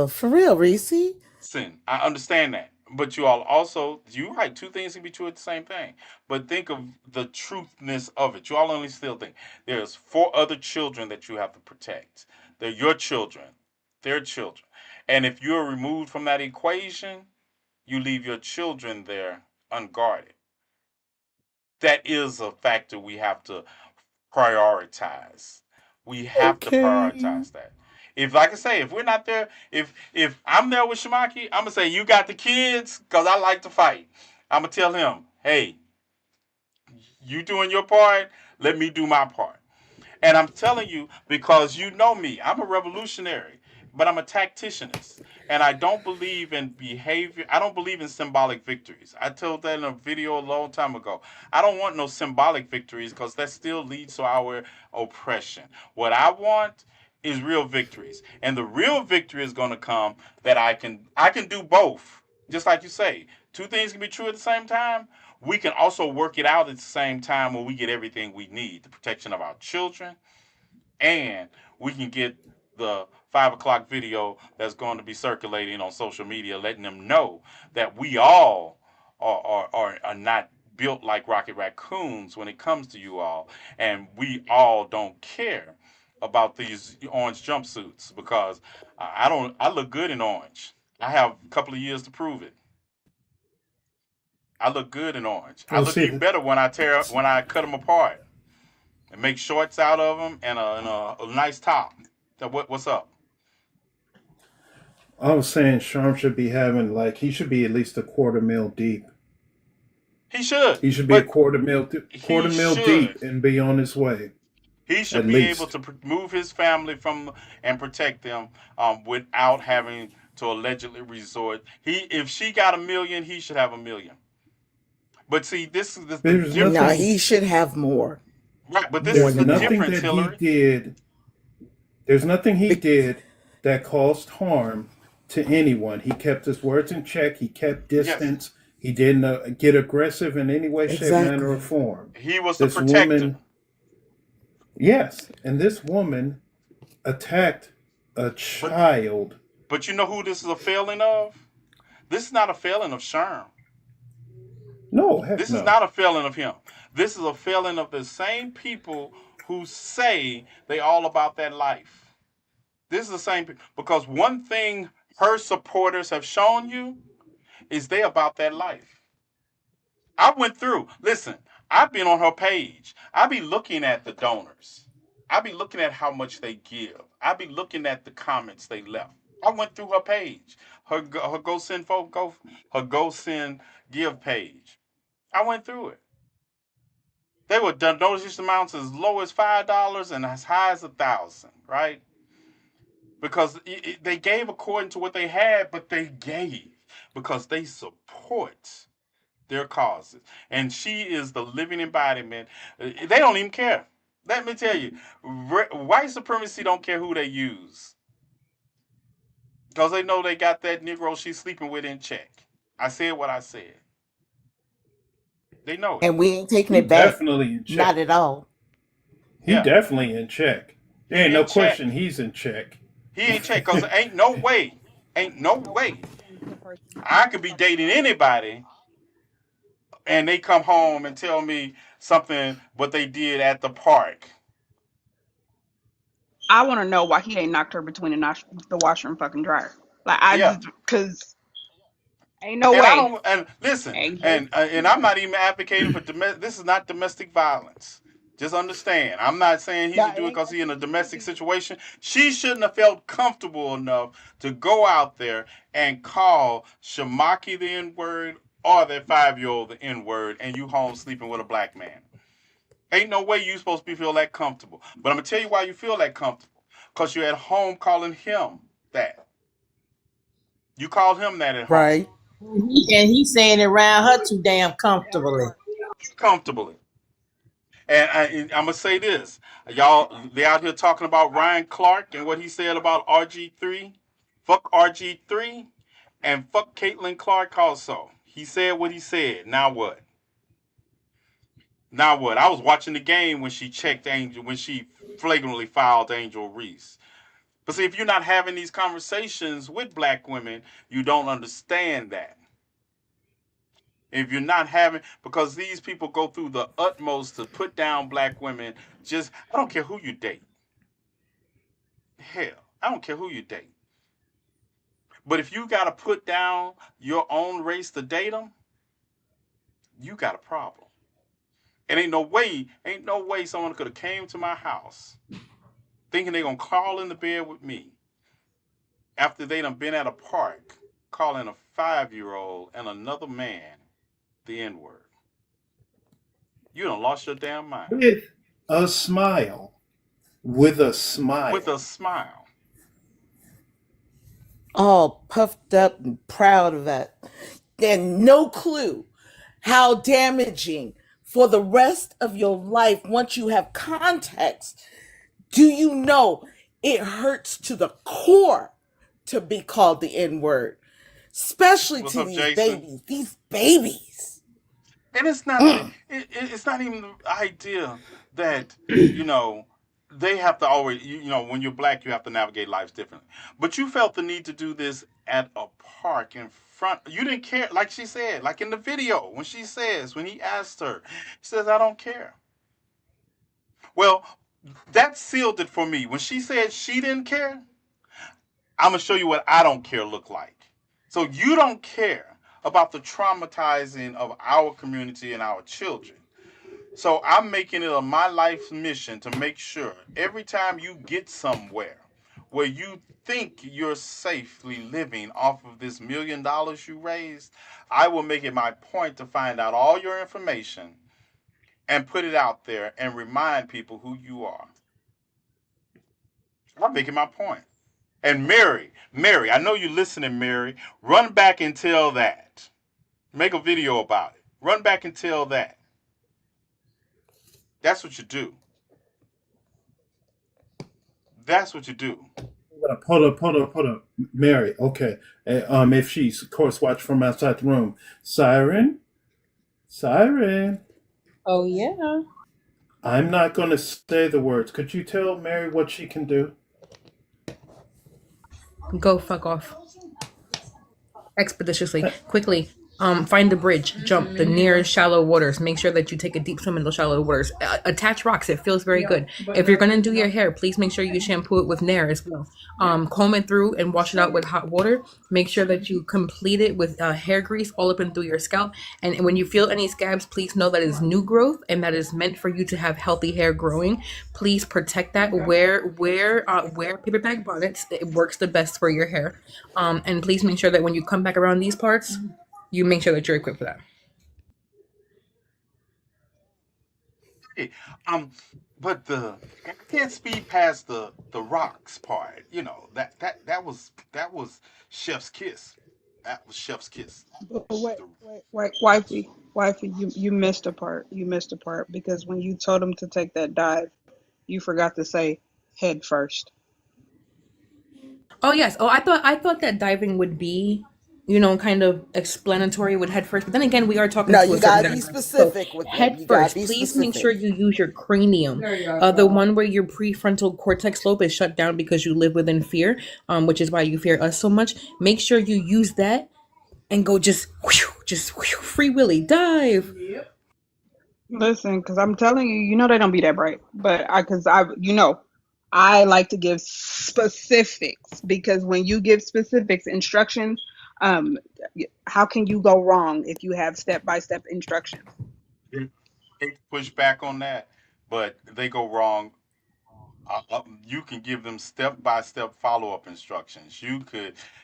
For real, Reese. Listen, I understand that, but you all also you right. Two things can be true at the same thing. But think of the truthness of it. You all only still think there's four other children that you have to protect. They're your children. Their children. And if you're removed from that equation, you leave your children there unguarded. That is a factor we have to prioritize. We have to Okay. prioritize that. If, like I say, if we're not there, if I'm there with Shamaki, I'm gonna say you got the kids because I like to fight. I'm gonna tell him, hey, you doing your part, let me do my part. And I'm telling you because you know me, I'm a revolutionary, but I'm a tacticianist. And I don't believe in behavior. I don't believe in symbolic victories. I told that in a video a long time ago. I don't want no symbolic victories because that still leads to our oppression. What I want is real victories. And the real victory is going to come that I can do both. Just like you say, two things can be true at the same time. We can also work it out at the same time when we get everything we need, the protection of our children, and we can get the 5 o'clock video that's going to be circulating on social media, letting them know that we all are not built like rocket raccoons when it comes to you all, and we all don't care about these orange jumpsuits because I don't. I look good in orange. I have a couple of years to prove it. I look good in orange. I Well, look see, even better when I cut them apart and make shorts out of them and a nice top. So what's up? I was saying Sharm should be having like he should be at least a quarter mil deep. He should, He should be a but quarter he mil deep should and be on his way he at should be able least. to move his family from and protect them without having to allegedly resort. He if she got a million, he should have a million. But see, this is the There's No, difference, nothing. he should have more. right? But this More is There's the than that. nothing difference, that he Hillary. did. There's nothing he Be- did that caused harm to anyone. He kept his words in check. He kept Yes, distance. He didn't get aggressive in any way, shape, manner, or exactly. form. he was the This protector. woman, yes, and this woman attacked a But child. but you know who this is a failing of? This is not a failing of Sherm. No, heck This is no. not a failing of him. This is a failing of the same people who say they all about that life. This is the same because one thing her supporters have shown you is they about that life. I went through. Listen, I've been on her page. I be looking at the donors. I be looking at how much they give. I be looking at the comments they left. I went through her page, her go send folk go her go send give page. I went through it. They were donation amounts as low as $5 and as high as 1,000, right? Because they gave according to what they had, but they gave because they support their causes. And she is the living embodiment. They don't even care. Let me tell you, white supremacy don't care who they use because they know they got that Negro she's sleeping with in check. I said what I said. They know it. And we ain't taking He it back. definitely in Not check. at all. He Yeah, definitely in check. There ain't he no in question check. he's in check. He ain't check because ain't no way I could be dating anybody and they come home and tell me something what they did at the park. I want to know why he ain't knocked her between the washer and fucking dryer. Like I Yeah, just because ain't no and I way. don't and listen Ain't no. and I'm not even advocating for domestic. This is not domestic violence. Just understand. I'm not saying he Nah, should do it because he's in a domestic situation. She shouldn't have felt comfortable enough to go out there and call Shamaki the N word or that 5-year-old the N word, and you home sleeping with a black man. Ain't no way you supposed to be feel that comfortable. But I'm gonna tell you why you feel that comfortable. Cause you're at home calling him that. You called him that at home. right. And he's saying it around her too damn comfortably. Comfortably. And I'm gonna say this, y'all. They out here talking about Ryan Clark and what he said about RG3. Fuck RG3 and fuck Caitlin Clark also. He said what he said. Now what? Now what? I was watching the game when she checked Angel when she flagrantly fouled Angel Reese. But see, if you're not having these conversations with black women, you don't understand that. If you're not having, because these people go through the utmost to put down black women, just, I don't care who you date. Hell, I don't care who you date. But if you got to put down your own race to date them, you got a problem. And ain't no way someone could have came to my house thinking they gonna crawl in the bed with me after they done been at a park calling a 5-year-old and another man the N-word. You done lost your damn mind. With a smile. With a smile. With a smile. All puffed up and proud of that. And no clue how damaging for the rest of your life, once you have context, do you know it hurts to the core to be called the N-word, especially What's to up, these Jason? babies. And it's not it's not even the idea that, you know, they have to always, you know, when you're black, you have to navigate lives differently. But you felt the need to do this at a park in front. You didn't care, like she said, like in the video, when she says, when he asked her, she says, I don't care. Well, that sealed it for me. When she said she didn't care, I'm going to show you what I don't care look like. So you don't care about the traumatizing of our community and our children. So I'm making it a my life's mission to make sure every time you get somewhere where you think you're safely living off of this $1 million you raised, I will make it my point to find out all your information and put it out there and remind people who you are. I'm making my point. And Mary, I know you're listening, Mary. Run back and tell that. Make a video about it. Run back and tell that. That's what you do. That's what you do. Hold up. Mary, okay. If she's, of course, watch from outside the room. Siren? Siren? Oh yeah. I'm not going to say the words. Could you tell Mary what she can do? Go fuck off. Expeditiously, quickly. Find the bridge, jump the nearest shallow waters. Make sure that you take a deep swim in those shallow waters. Attach rocks. It feels very good. If you're gonna do your hair, please make sure you shampoo it with Nair as well. Comb it through and wash it out with hot water. Make sure that you complete it with hair grease all up and through your scalp. And when you feel any scabs, please know that is new growth and that is meant for you to have healthy hair growing. Please protect that. Wear paper bag bonnets. It works the best for your hair. And please make sure that when you come back around these parts, you make sure that you're equipped for that. Hey, but I can't speed past the rocks part. You know that was Chef's kiss. That was Chef's kiss. But wait, wifey, you missed a part. You missed a part because when you told him to take that dive, you forgot to say head first. Oh yes. Oh, I thought that diving would be, kind of explanatory with head first. But then again, we are talking No, to you a certain gotta be demographic. So specific with them. head You gotta first. be Please make sure specific. you use your cranium. The one where your prefrontal cortex lobe is shut down because you live within fear, which is why you fear us so much. Make sure you use that and go just free willy dive. Listen, because I'm telling you, you know they don't be that bright. But I like to give specifics because when you give specifics, instructions, um, how can you go wrong if you have step by step instructions? Hate to push back on that, but they go wrong. You can give them step by step follow up instructions.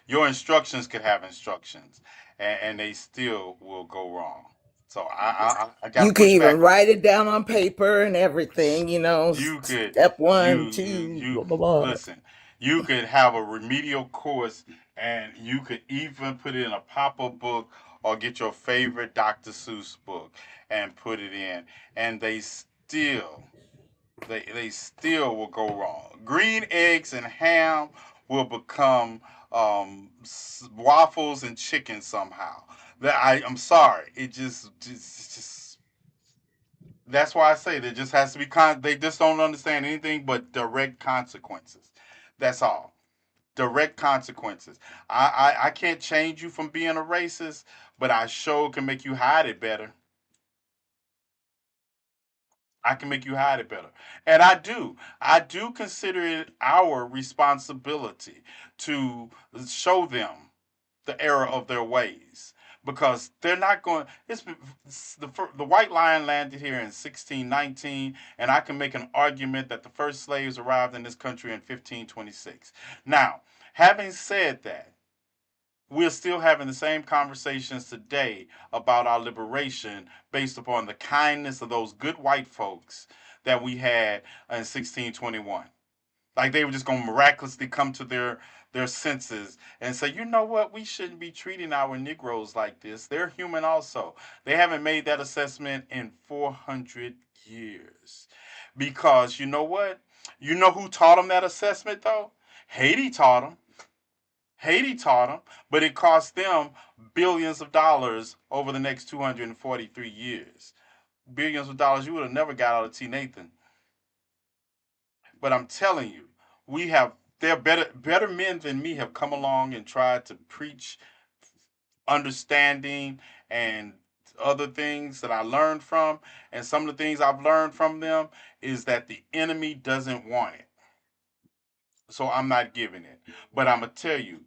Your instructions could have instructions, and they still will go wrong. So I got to You can push even back on write that. it down on paper and everything, You could step one, you two, blah, blah, blah. listen. You could have a remedial course, and you could even put it in a pop up book or get your favorite Dr. Seuss book and put it in, and they still will go wrong. Green eggs and ham will become waffles and chicken somehow. I'm sorry. Just that's why I say there just has to be they just don't understand anything but direct consequences. That's all. Direct consequences. I can't change you from being a racist, but I sure can make you hide it better. I can make you hide it better. And I do. I do consider it our responsibility to show them the error of their ways because they're not going. The white lion landed here in 1619, and I can make an argument that the first slaves arrived in this country in 1526. Now, having said that, we're still having the same conversations today about our liberation based upon the kindness of those good white folks that we had in 1621. Like they were just going to miraculously come to their senses and say, you know what, we shouldn't be treating our Negroes like this. They're human also. They haven't made that assessment in 400 years. Because you know what? You know who taught them that assessment though? Haiti taught them. Haiti taught them, but it cost them billions of dollars over the next 243 years. Billions of dollars you would have never got out of TNathan. But I'm telling you, we have there better men than me have come along and tried to preach understanding and other things that I learned from. And some of the things I've learned from them is that the enemy doesn't want it. So I'm not giving it. But I'm going to tell you,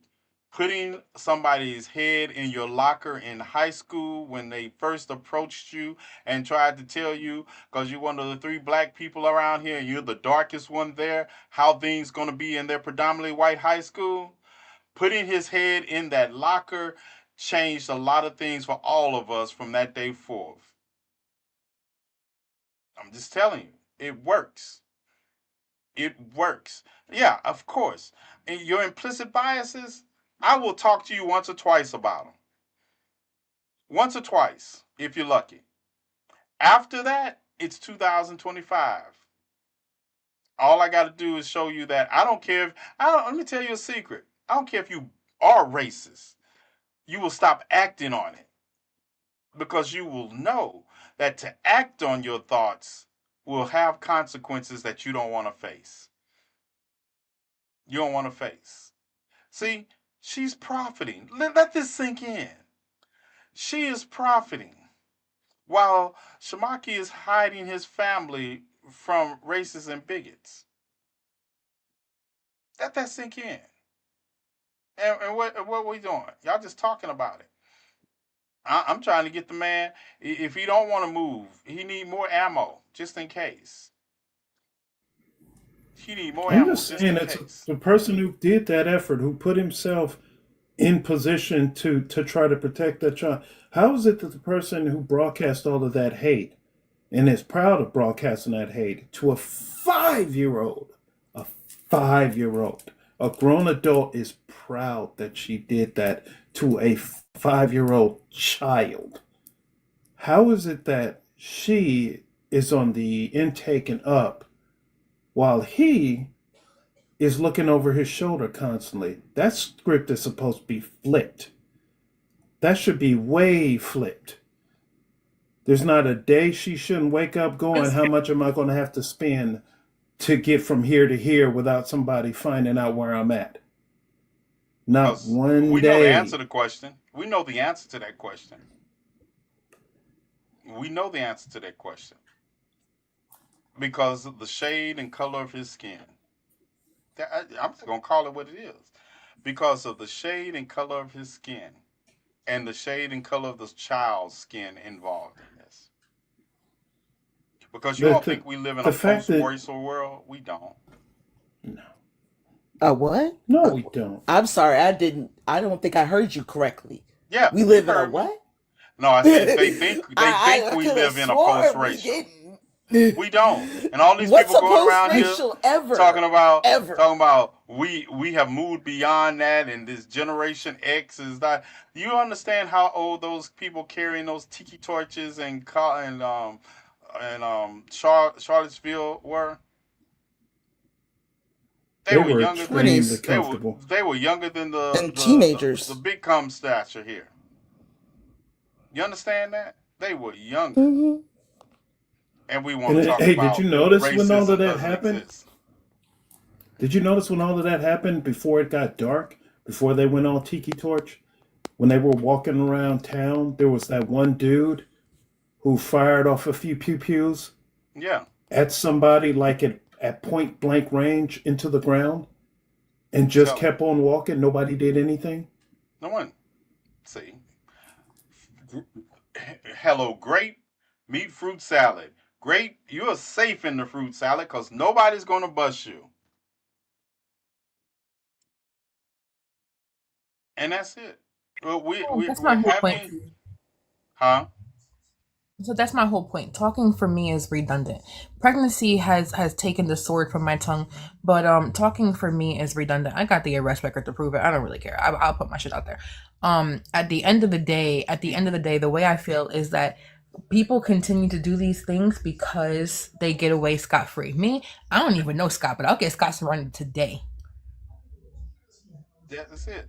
putting somebody's head in your locker in high school when they first approached you and tried to tell you, because you're one of the three black people around here and you're the darkest one there, how things going to be in their predominantly white high school, putting his head in that locker changed a lot of things for all of us from that day forth. I'm just telling you, it works. It works. Yeah, of course. And your implicit biases, I will talk to you once or twice about them. Once or twice, if you're lucky. After that, it's 2025. All I got to do is show you that I don't care if, let me tell you a secret. I don't care if you are racist. You will stop acting on it because you will know that to act on your thoughts will have consequences that you don't want to face. You don't want to face. See, she's profiting. Let this sink in. She is profiting while Shamaki is hiding his family from racists and bigots. Let that sink in. And what we doing? Y'all just talking about it. I'm trying to get the man. If he don't want to move, he need more ammo just in case. He need more I'm ammo just just saying, in it's case. the person who did that effort, who put himself in position to try to protect that child. How is it that the person who broadcast all of that hate and is proud of broadcasting that hate to a 5 year old, a 5 year old, a grown adult is proud that she did that to a 5 year old child? How is it that she is on the intake and up while he is looking over his shoulder constantly? That script is supposed to be flipped. That should be way flipped. There's not a day she shouldn't wake up going, how much am I going to have to spend to get from here to here without somebody finding out where I'm at? Not Because one we know the answer day. to the question. We know the answer to that question. We know the answer to that question because of the shade and color of his skin. I'm just gonna call it what it is. Because of the shade and color of his skin and the shade and color of the child's skin involved in this. Because you The all the, think we live in a the fact that post-racial world. We don't. A what? no, we don't. I'm sorry, I don't think I heard you correctly. Yeah, We you live in a heard me. what? No, I said they think I we could have live in a sworn we post-racial. didn't. We don't. And all these What's people a going post around here racial ever? talking about Ever. we have moved beyond that and this generation X is that. You understand how old those people carrying those tiki torches Charlottesville were? They They were were younger than extremely 20s they were comfortable. they were younger than and teenagers. the big cum stature here. You understand that? They were younger. Hmm. And we And want to talk hey, did you about notice when all of racism that doesn't happened? exist. Did you notice when all of that happened before it got dark? Before they went all tiki torch? When they were walking around town, there was that one dude who fired off a few pew pews Yeah. at somebody like at point blank range into the ground and I'm just telling you. kept on walking. Nobody did anything. No one. See. Hello, grape, meat, fruit salad. Grape, you're safe in the fruit salad because nobody's going to bust you. And that's it. Well, That's my we're whole point. having, huh? So that's my whole point. Talking for me is redundant. Pregnancy has taken the sword from my tongue, but talking for me is redundant. I got the arrest record to prove it. I don't really care. I'll put my shit out there. At the end of the day, the way I feel is that people continue to do these things because they get away scot free. Me, I don't even know Scott, but I'll get Scott surrounded today. That's it.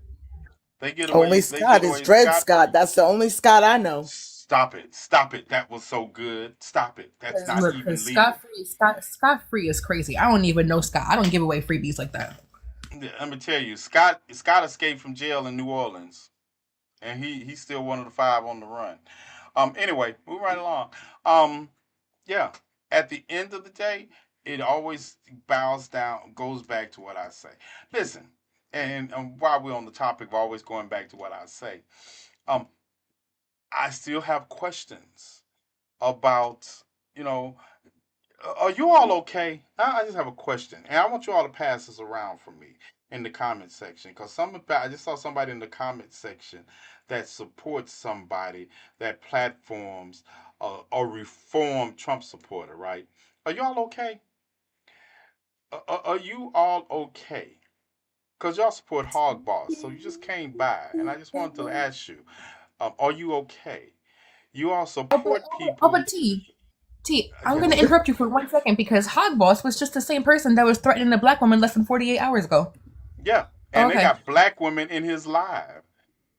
Only They get Scott is away Dred scot Scott. free. That's the only Scott I know. Stop it. Stop it. That was so good. Stop it. That's not even Because legal. Scott free is crazy. I don't even know Scott. I don't give away freebies like that. Yeah, let me tell you, Scott escaped from jail in New Orleans, and he's still one of the five on the run. Anyway, move right along. Um, yeah. At the end of the day, it always goes back to what I say. Listen, and while we're on the topic of always going back to what I say, um, I still have questions about, you know, are you all okay? I just have a question, and I want you all to pass this around for me in the comment section because I just saw somebody in the comment section that supports somebody that platforms a reformed Trump supporter, right? Are y'all okay? Are you all okay? Because y'all support Hog Boss, so you just came by, and I just wanted to ask you, are you okay? You all support But people. I'm Yeah. gonna interrupt you for 1 second because Hog Boss was just the same person that was threatening a black woman less than 48 hours ago. Yeah, and they Okay. got black women in his live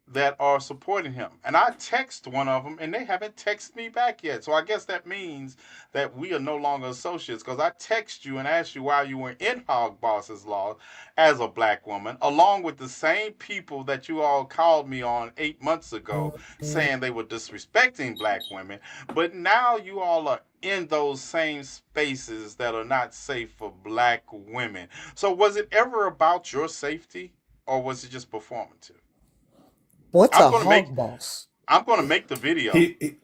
that are supporting him. And I text one of them, and they haven't texted me back yet. So I guess that means that we are no longer associates because I text you and asked you why you were in Hog Boss's law as a black woman, along with the same people that you all called me on 8 months ago saying they were disrespecting black women. But now you all are in those same spaces that are not safe for black women. So was it ever about your safety or was it just performative? What's I'm a gonna make hog boss? I'm gonna make the video. He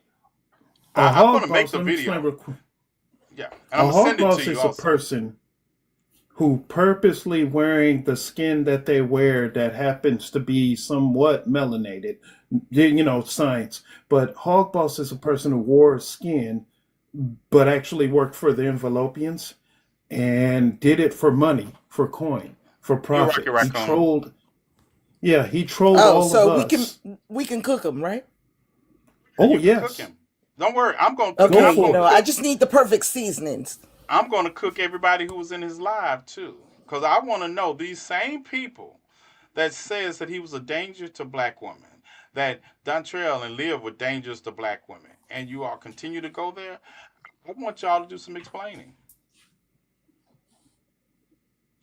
a I'm hog gonna make boss. the Let me explain video. real quick. Yeah, and I'm A gonna hog send it to boss you is a also. person who purposely wearing the skin that they wear that happens to be somewhat melanated, science. But hog boss is a person who wore skin but actually worked for the envelopians and did it for money, for coin, for You're Rocky profit. He Raccoon. trolled. Yeah, he trolled Oh, all of so us. we can cook them, right? Oh You can cook yes, him. Don't worry. go Okay, for it. I just need the perfect seasonings. I'm gonna cook everybody who was in his live too, because I want to know these same people that says that he was a danger to black women, that Dontrell and Liv were dangerous to black women, and you all continue to go there. I want y'all to do some explaining.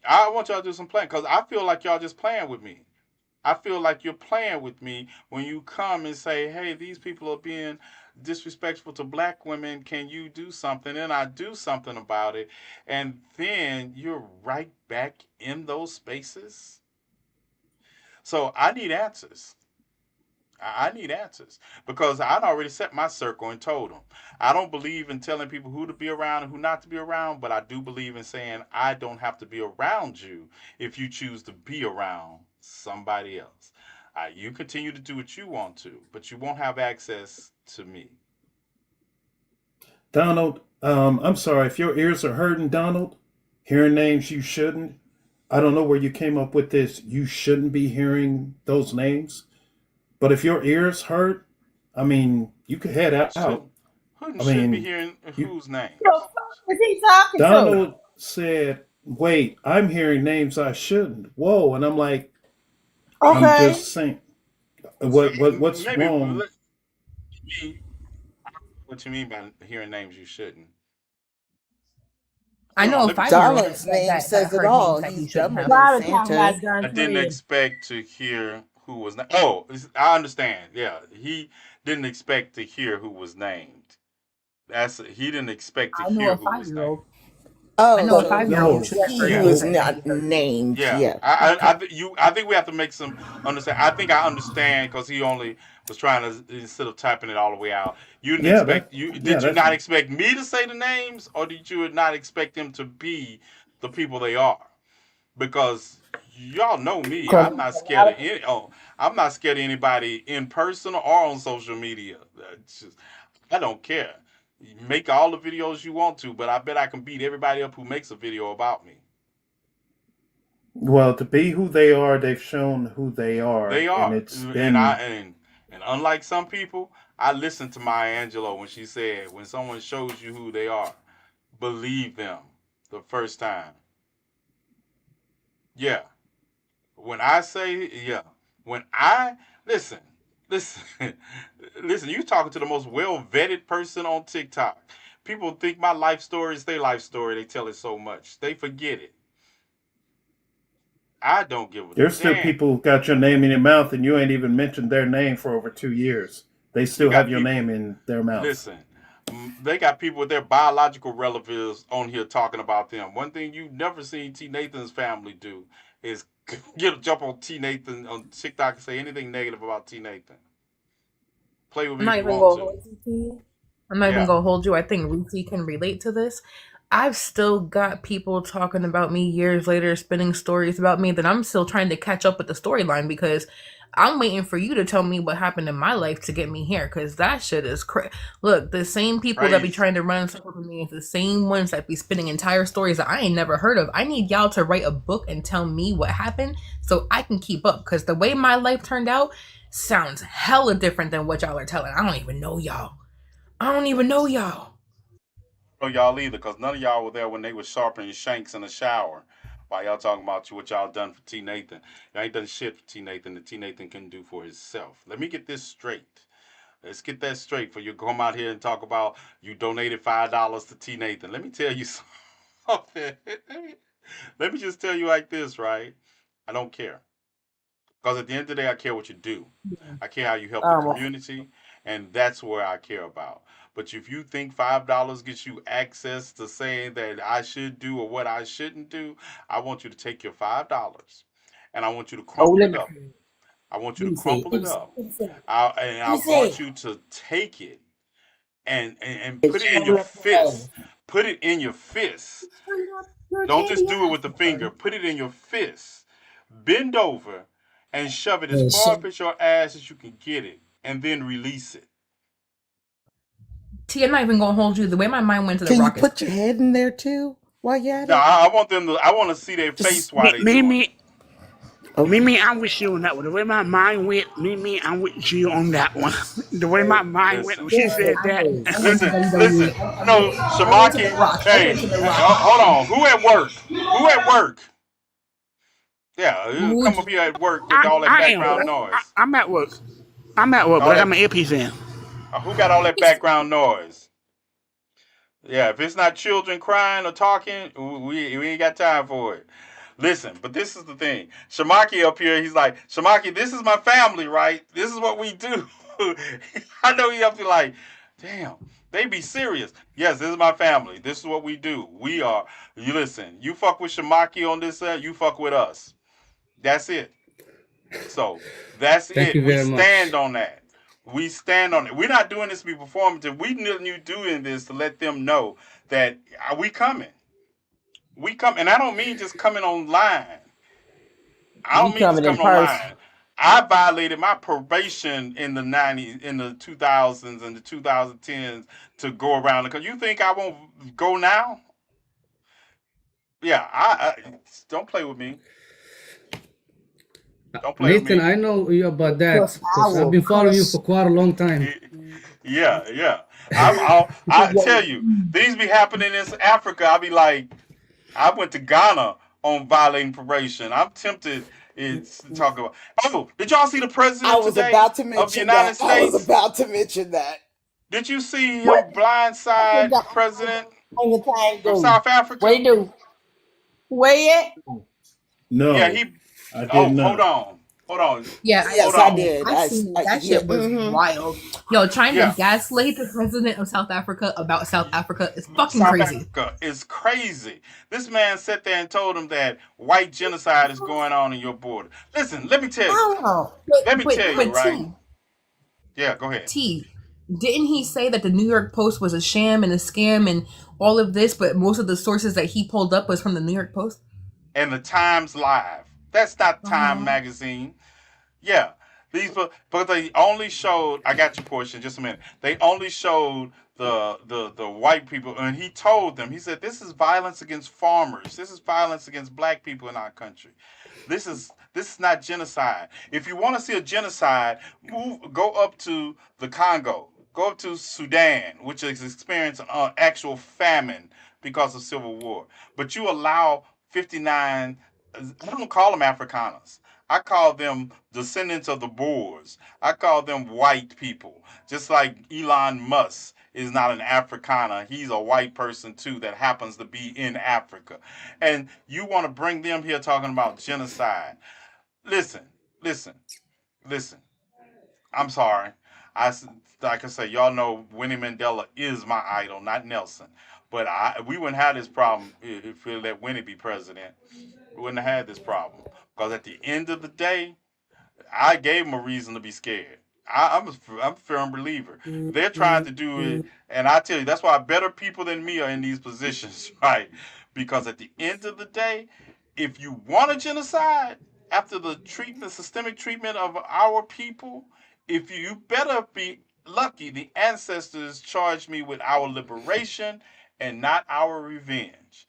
I want y'all to do some playing because I feel like y'all just playing with me. I feel like you're playing with me when you come and say, hey, these people are being disrespectful to black women. Can you do something? And I do something about it. And then you're right back in those spaces. So I need answers. I need answers because I'd already set my circle and told them. I don't believe in telling people who to be around and who not to be around, but I do believe in saying I don't have to be around you if you choose to be around somebody else. You continue to do what you want to, but you won't have access to me. Donald, I'm sorry if your ears are hurting, Donald. Hearing names you shouldn't. I don't know where you came up with this. You shouldn't be hearing those names. But if your ears hurt, I mean, you could head out. Shouldn't I shouldn't be mean, hearing you whose The names. fuck is he talking to? Donald said, "Wait, I'm hearing names I shouldn't." Whoa, and I'm like, I'm Okay. just saying, what's Maybe wrong? let me. What you mean by hearing names you shouldn't? I Hold on, know a let me tell you. 5-year-old Donald's that name that says it heard names all. that he He's shouldn't dumber have. than Probably talking about Santa. his I didn't friend. expect to hear who was. Oh, I understand. Yeah, he didn't expect to hear who was named. He didn't expect to I know hear a who was named. 5-year-old. I Oh, know a so 5-year-old No, should have heard he Yeah, names was that not he heard. named. yeah. Yeah. Okay. I think we have to make some understand. I think I understand because he only was trying to instead of typing it all the way out. You didn't yeah, expect you yeah, did you that's not expect me to say the names, or did you not expect them to be the people they are? Because y'all know me. Because I'm not scared of any. Oh, I'm not scared of anybody in person or on social media. I don't care. You make all the videos you want to, but I bet I can beat everybody up who makes a video about me. well, to be who they are, they've shown who they are, They and are, it's and I been and unlike some people, I listened to Maya Angelou when she said, "When someone shows you who they are, believe them the first time." Yeah, when I say yeah, when I listen, listen, listen, you talking to the most well vetted person on TikTok. People think my life story is their life story. They tell it so much, they forget it. I don't give a there's still damn. people who got your name in your mouth, and you ain't even mentioned their name for over 2 years. They You still have got your people. name in their mouth. Listen, they got people with their biological relatives on here talking about them. One thing you've never seen T Nathan's family do is jump on T Nathan on TikTok and say anything negative about T Nathan. Play with I'm me if not you even want gonna to. hold you to you. I'm not even Yeah, gonna hold you. I think Ruthie can relate to this. I've still got people talking about me years later, spinning stories about me that I'm still trying to catch up with the storyline because I'm waiting for you to tell me what happened in my life to get me here because that shit is crazy. Look, the same people that be crazy. trying to run in circles with me is the same ones that be spinning entire stories that I ain't never heard of. I need y'all to write a book and tell me what happened so I can keep up because the way my life turned out sounds hella different than what y'all are telling. I don't even know y'all. I don't even know y'all. No, y'all either, because none of y'all were there when they was sharpening shanks in the shower. While y'all talking about what y'all done for T Nathan. Y'all ain't done shit for T Nathan that T Nathan can do for himself. Let me get this straight. Let's get that straight for you come out here and talk about you donated $5 to T Nathan. Let me tell you something. Let me just tell you like this, right? I don't care. Because at the end of the day, I care what you do. I care how you help the Well, community, and that's where I care about. But if you think $5 gets you access to saying that I should do or what I shouldn't do, I want you to take your $5 and I want you to oh, crumple let it me up. I want you let to me say, crumple let it me say, up. let me say, And let I me want say. you to take it and put It's it in your crumble up your fist. ass. Put it in your fist. Straight up your Don't just candy do it ass. with the finger. Put it in your fist. Bend over and shove it as And far shit. up at your ass as you can get it, and then release it. T, I'm not even gonna hold you. The way my mind went to the Can you rock is put your head in there too while you're at No, it? I want them to. I want to see their face Just while they doing it. I'm with you on that one. The way my mind went, I'm with you on that one. The way my mind went when Listen, she Yeah, said I that. know. I went to listen, WWE. listen. I know I went to the Shamaki. Rock. I went Hey, to the hey, Rock. hold on. Who at work? Who at work? Yeah, you would come up here at work with I, all that I am. background noise. I'm at work. I'm at work, but All I got that. my earpiece in. Who got all that background noise? Yeah, if it's not children crying or talking, we ain't got time for it. Listen, but this is the thing. Shamaki up here, he's like, Shamaki, this is my family, right? This is what we do. I know he up there like, damn, they be serious. Yes, this is my family. This is what we do. We are, you listen, you fuck with Shamaki on this, you fuck with us. That's it. So that's Thank it. you We very stand much. on that. We stand on it. We're not doing this to be performative. We knew you doing this to let them know that we coming. We come, and I don't mean just coming online. I We don't mean just coming in coming person. online. I violated my probation in the '90s, in the 2000s, and the 2010s to go around. Because you think I won't go now? Yeah, I don't play with me. Don't play with Nathan, me. I know you about that Cause I because I've will been following you for cuss. quite a long time. Yeah, yeah. I tell you, things be happening in Africa. I be like, I went to Ghana on violating probation. I'm tempted to talk about. Oh, did y'all see the I president was today about to of the mention that. United I was States? about to mention that. Did you see What? him blindside the president Thing of do? South What Africa? he do? Where at? Yeah, No, he. I did Oh, hold not. on, hold on, Yeah, hold Yes, I on. did. I seen it. That Yeah. shit was wild. Yo, trying to Yeah, gaslight the president of South Africa about South Africa is fucking South crazy. Africa is crazy. This man sat there and told him that white genocide is going on in your border. Listen, let me tell you. Hold on. Let me tell you, But right? Yeah, go ahead. Didn't he say that the New York Post was a sham and a scam and all of this, but most of the sources that he pulled up was from the New York Post? And the Times Live. That's not Time Uh-huh. magazine. Yeah. But they only showed. I got your portion. Just a minute. They only showed the white people, and he told them. He said, "This is violence against farmers. This is violence against black people in our country. This is not genocide. If you want to see a genocide, go up to the Congo, go up to Sudan, which is experiencing actual famine because of civil war. But you allow 59. I don't call them Afrikaners. I call them descendants of the Boers. I call them white people. Just like Elon Musk is not an Afrikaner. He's a white person too that happens to be in Africa. And you want to bring them here talking about genocide. Listen, listen, listen. I'm sorry. I like I say, y'all know Winnie Mandela is my idol, not Nelson. But we wouldn't have this problem if we let Winnie be president. We wouldn't have had this problem because at the end of the day, I gave them a reason to be scared. I'm a firm believer. They're trying to do it, and I tell you, that's why better people than me are in these positions, right? Because at the end of the day, if you want a genocide after the treatment, systemic treatment of our people, if you better be lucky, the ancestors charged me with our liberation and not our revenge.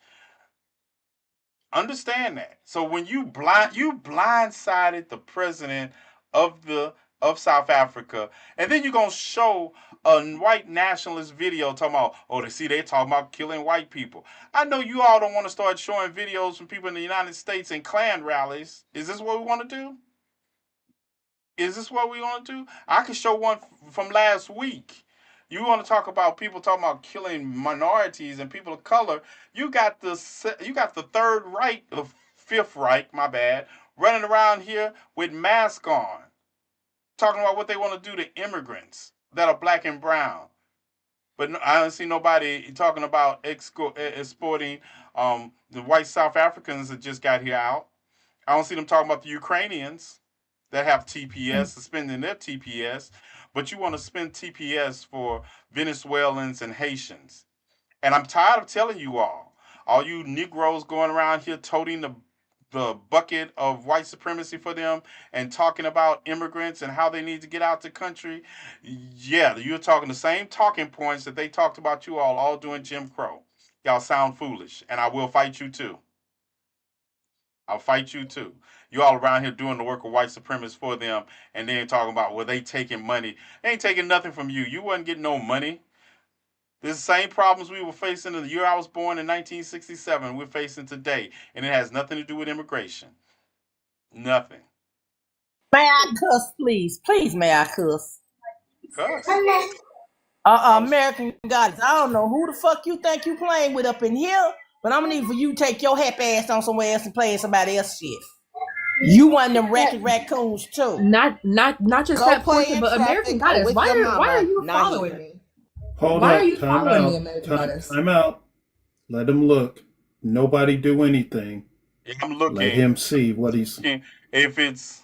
Understand that. So when you blindsided the president of the of South Africa, and then you're gonna show a white nationalist video talking about, oh, they talking about killing white people. I know you all don't want to start showing videos from people in the United States in Klan rallies. Is this what we want to do? Is this what we want to do? I could show one from last week. You want to talk about people talking about killing minorities and people of color? You got the third right, the fifth right, my bad, running around here with masks on, talking about what they want to do to immigrants that are black and brown. But I don't see nobody talking about exporting the white South Africans that just got here out. I don't see them talking about the Ukrainians that have TPS, suspending their TPS, but you want to spend TPS for Venezuelans and Haitians. And I'm tired of telling you all you Negroes going around here toting the bucket of white supremacy for them and talking about immigrants and how they need to get out the country. Yeah, you're talking the same talking points that they talked about you all doing Jim Crow. Y'all sound foolish, and I will fight you too. I'll fight you too. You all around here doing the work of white supremacists for them, and then talking about, well, they taking money. They ain't taking nothing from you. You wasn't getting no money. This is the same problems we were facing in the year I was born in 1967. We're facing today, and it has nothing to do with immigration. Nothing. May I cuss, please? Please, may I cuss? Cuss. I was. American Goddess. I don't know who the fuck you think you playing with up in here, but I'm gonna need for you to take your happy ass on somewhere else and play somebody else's shit. You one of them racket raccoons too. Not just Go that play portion, in but American traffic or Goddess. with your Why are mama, you not following here. me? Hold Why are up. you Time following me, out. American Goddess? Time out. Let him look. Nobody do anything. I'm Let looking. him see what he's. If it's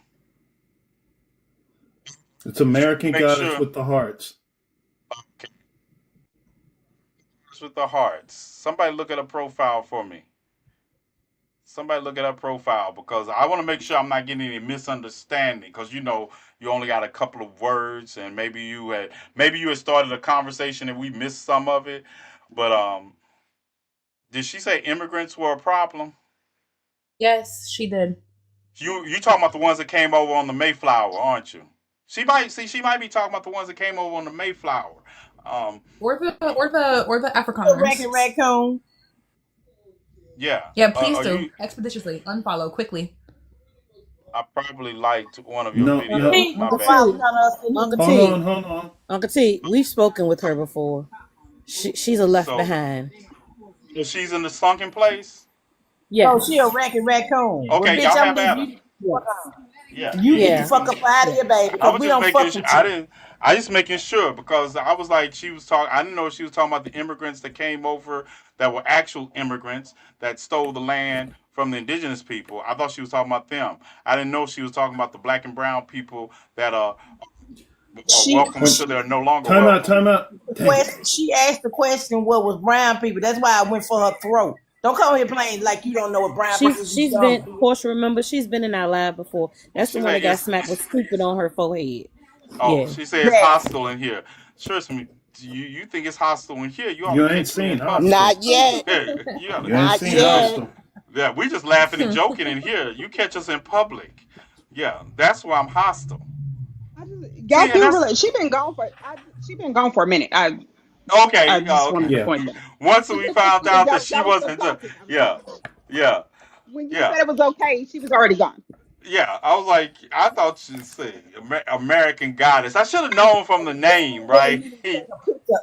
It's American Make Goddess sure with the hearts. it's with the hearts. Somebody look at a profile for me. Somebody look at her profile because I want to make sure I'm not getting any misunderstanding. Because you only got a couple of words, and maybe you had started a conversation and we missed some of it. But did she say immigrants were a problem? Yes, she did. You talking about the ones that came over on the Mayflower, aren't you? She might be talking about the ones that came over on the Mayflower. Um, Or the A racket Afrikaners. raccoon. yeah. Yeah, please Are do you? expeditiously unfollow quickly. I probably liked one of your No, Uncle videos. no. T, My you bad. following us in Uncle here. Hold on, T, hold on. Uncle T, we've spoken with her before. She's a left So, behind. so she's in the sunken place. No, she a Yes. racket raccoon. But Okay, bitch, y'all I'm have leaving at her. you the fuck on. Yeah, You get the Yeah. fuck up out of Yeah. here, baby, I because was we just don't making. fuck with I you. didn't. I just making sure because I was like she was talking. I didn't know if she was talking about the immigrants that came over that were actual immigrants that stole the land from the indigenous people. I thought she was talking about them. I didn't know she was talking about the black and brown people that are She welcome until they're no longer Time out, welcome. time out. Dang. she asked the question what was brown people. That's why I went for her throat. Don't come here playing like you don't know what brown people is, you She's dumb been bitch. Portia, remember, she's been in our live before. That's the She one said that got it's. smacked with stupid on her forehead. Oh, Yeah. she said it's Yeah. hostile in here. Trust me. You think it's hostile in here? You ought to You ain't catch me in seen public. Hostile. Not yet. You ought to You ain't Not catch seen me in here. yet. Hostile. Yeah, we just laughing and joking in here. You catch us in public. Yeah, that's why I'm hostile. Y'all See, and do that's realize she been gone for a minute. I okay. just wanted to Okay. Yeah. point that out. Once we found Because out that she y'all were still wasn't, talking. yeah, yeah, When you yeah, said it was okay, she was already gone. yeah. I was like, I thought she'd say American Goddess. I should have known from the name, Tell right? you to take a picture.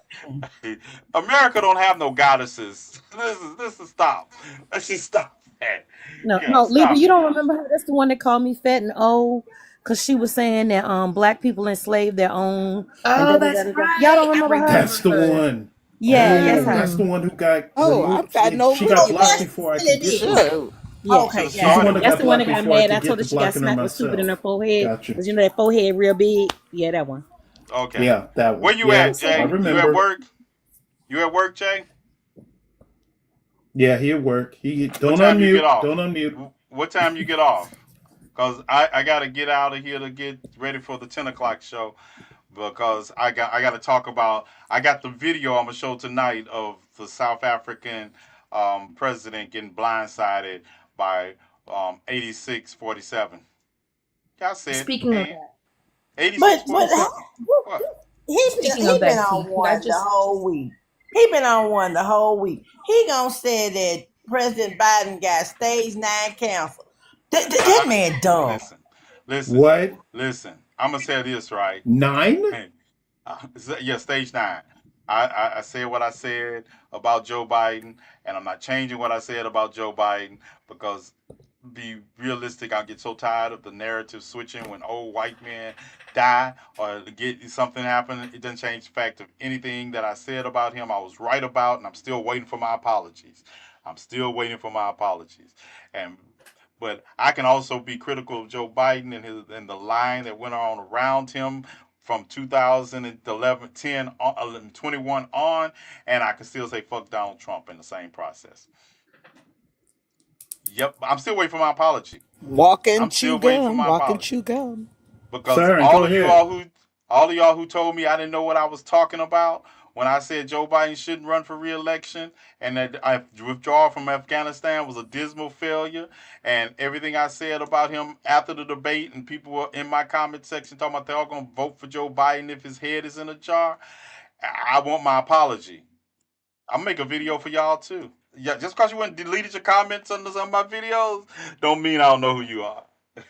America don't have no goddesses. This is stop. Let's just stop that. No, Yeah, no, Libra, stop you it. don't remember her? That's the one that called me fat and old because she was saying that black people enslaved their own and Oh, da da da that's da. Da. Y'all right. don't I remember her? That's remember the her. one. Yeah, that's Oh, her. that's the Mm-hmm. one who got Oh, I'm removed. fat and She over got Who blocked asked again. to before I say could that get to did? her. Shoot. You should Okay, have She's the yeah. one started that with That's got the one blocked that got before I mad. could I get told her to she got blocking her smacked with stupid in myself. her forehead Gotcha. because that forehead real big. Yeah, that one. okay. Yeah, that Where one. you Yeah, at, So I Jay? You at remember. work? You at work, Jay? Yeah, he'll work. What Don't time you get unmute. off? Don't unmute. What time you get off? Cause I gotta get out of here to get ready for the 10 o'clock show. Because I got to talk about I got the video I'm gonna show tonight of the South African president getting blindsided by 86-47. Yeah, I said Speaking of and that, But 86-47. What? speaking he of been that, on T, could I one the just whole week. He been on one the whole week. He gonna say that President Biden got stage 9 cancer. That man dumb. Listen, listen, What? listen. I'm gonna say this right. 9? Hey, yeah, stage 9. I said what I said about Joe Biden, and I'm not changing what I said about Joe Biden because be realistic. I get so tired of the narrative switching when old white men die or get something happen. It doesn't change the fact of anything that I said about him. I was right about, and I'm still waiting for my apologies. I'm still waiting for my apologies. And but I can also be critical of Joe Biden and the line that went on around him from 2011, 10, 11, 21 on, and I can still say fuck Donald Trump in the same process. Yep, I'm still waiting for my apology. Walk and I'm chew still waiting for gum. my Walk and apology chew gum. because Siren, go ahead. all of y'all who told me I didn't know what I was talking about when I said Joe Biden shouldn't run for re-election and that withdrawal from Afghanistan was a dismal failure, and everything I said about him after the debate, and people were in my comment section talking about they're all going to vote for Joe Biden if his head is in a jar. I want my apology. I'll make a video for y'all too. Yeah, just because you went and deleted your comments under some of my videos, don't mean I don't know who you are.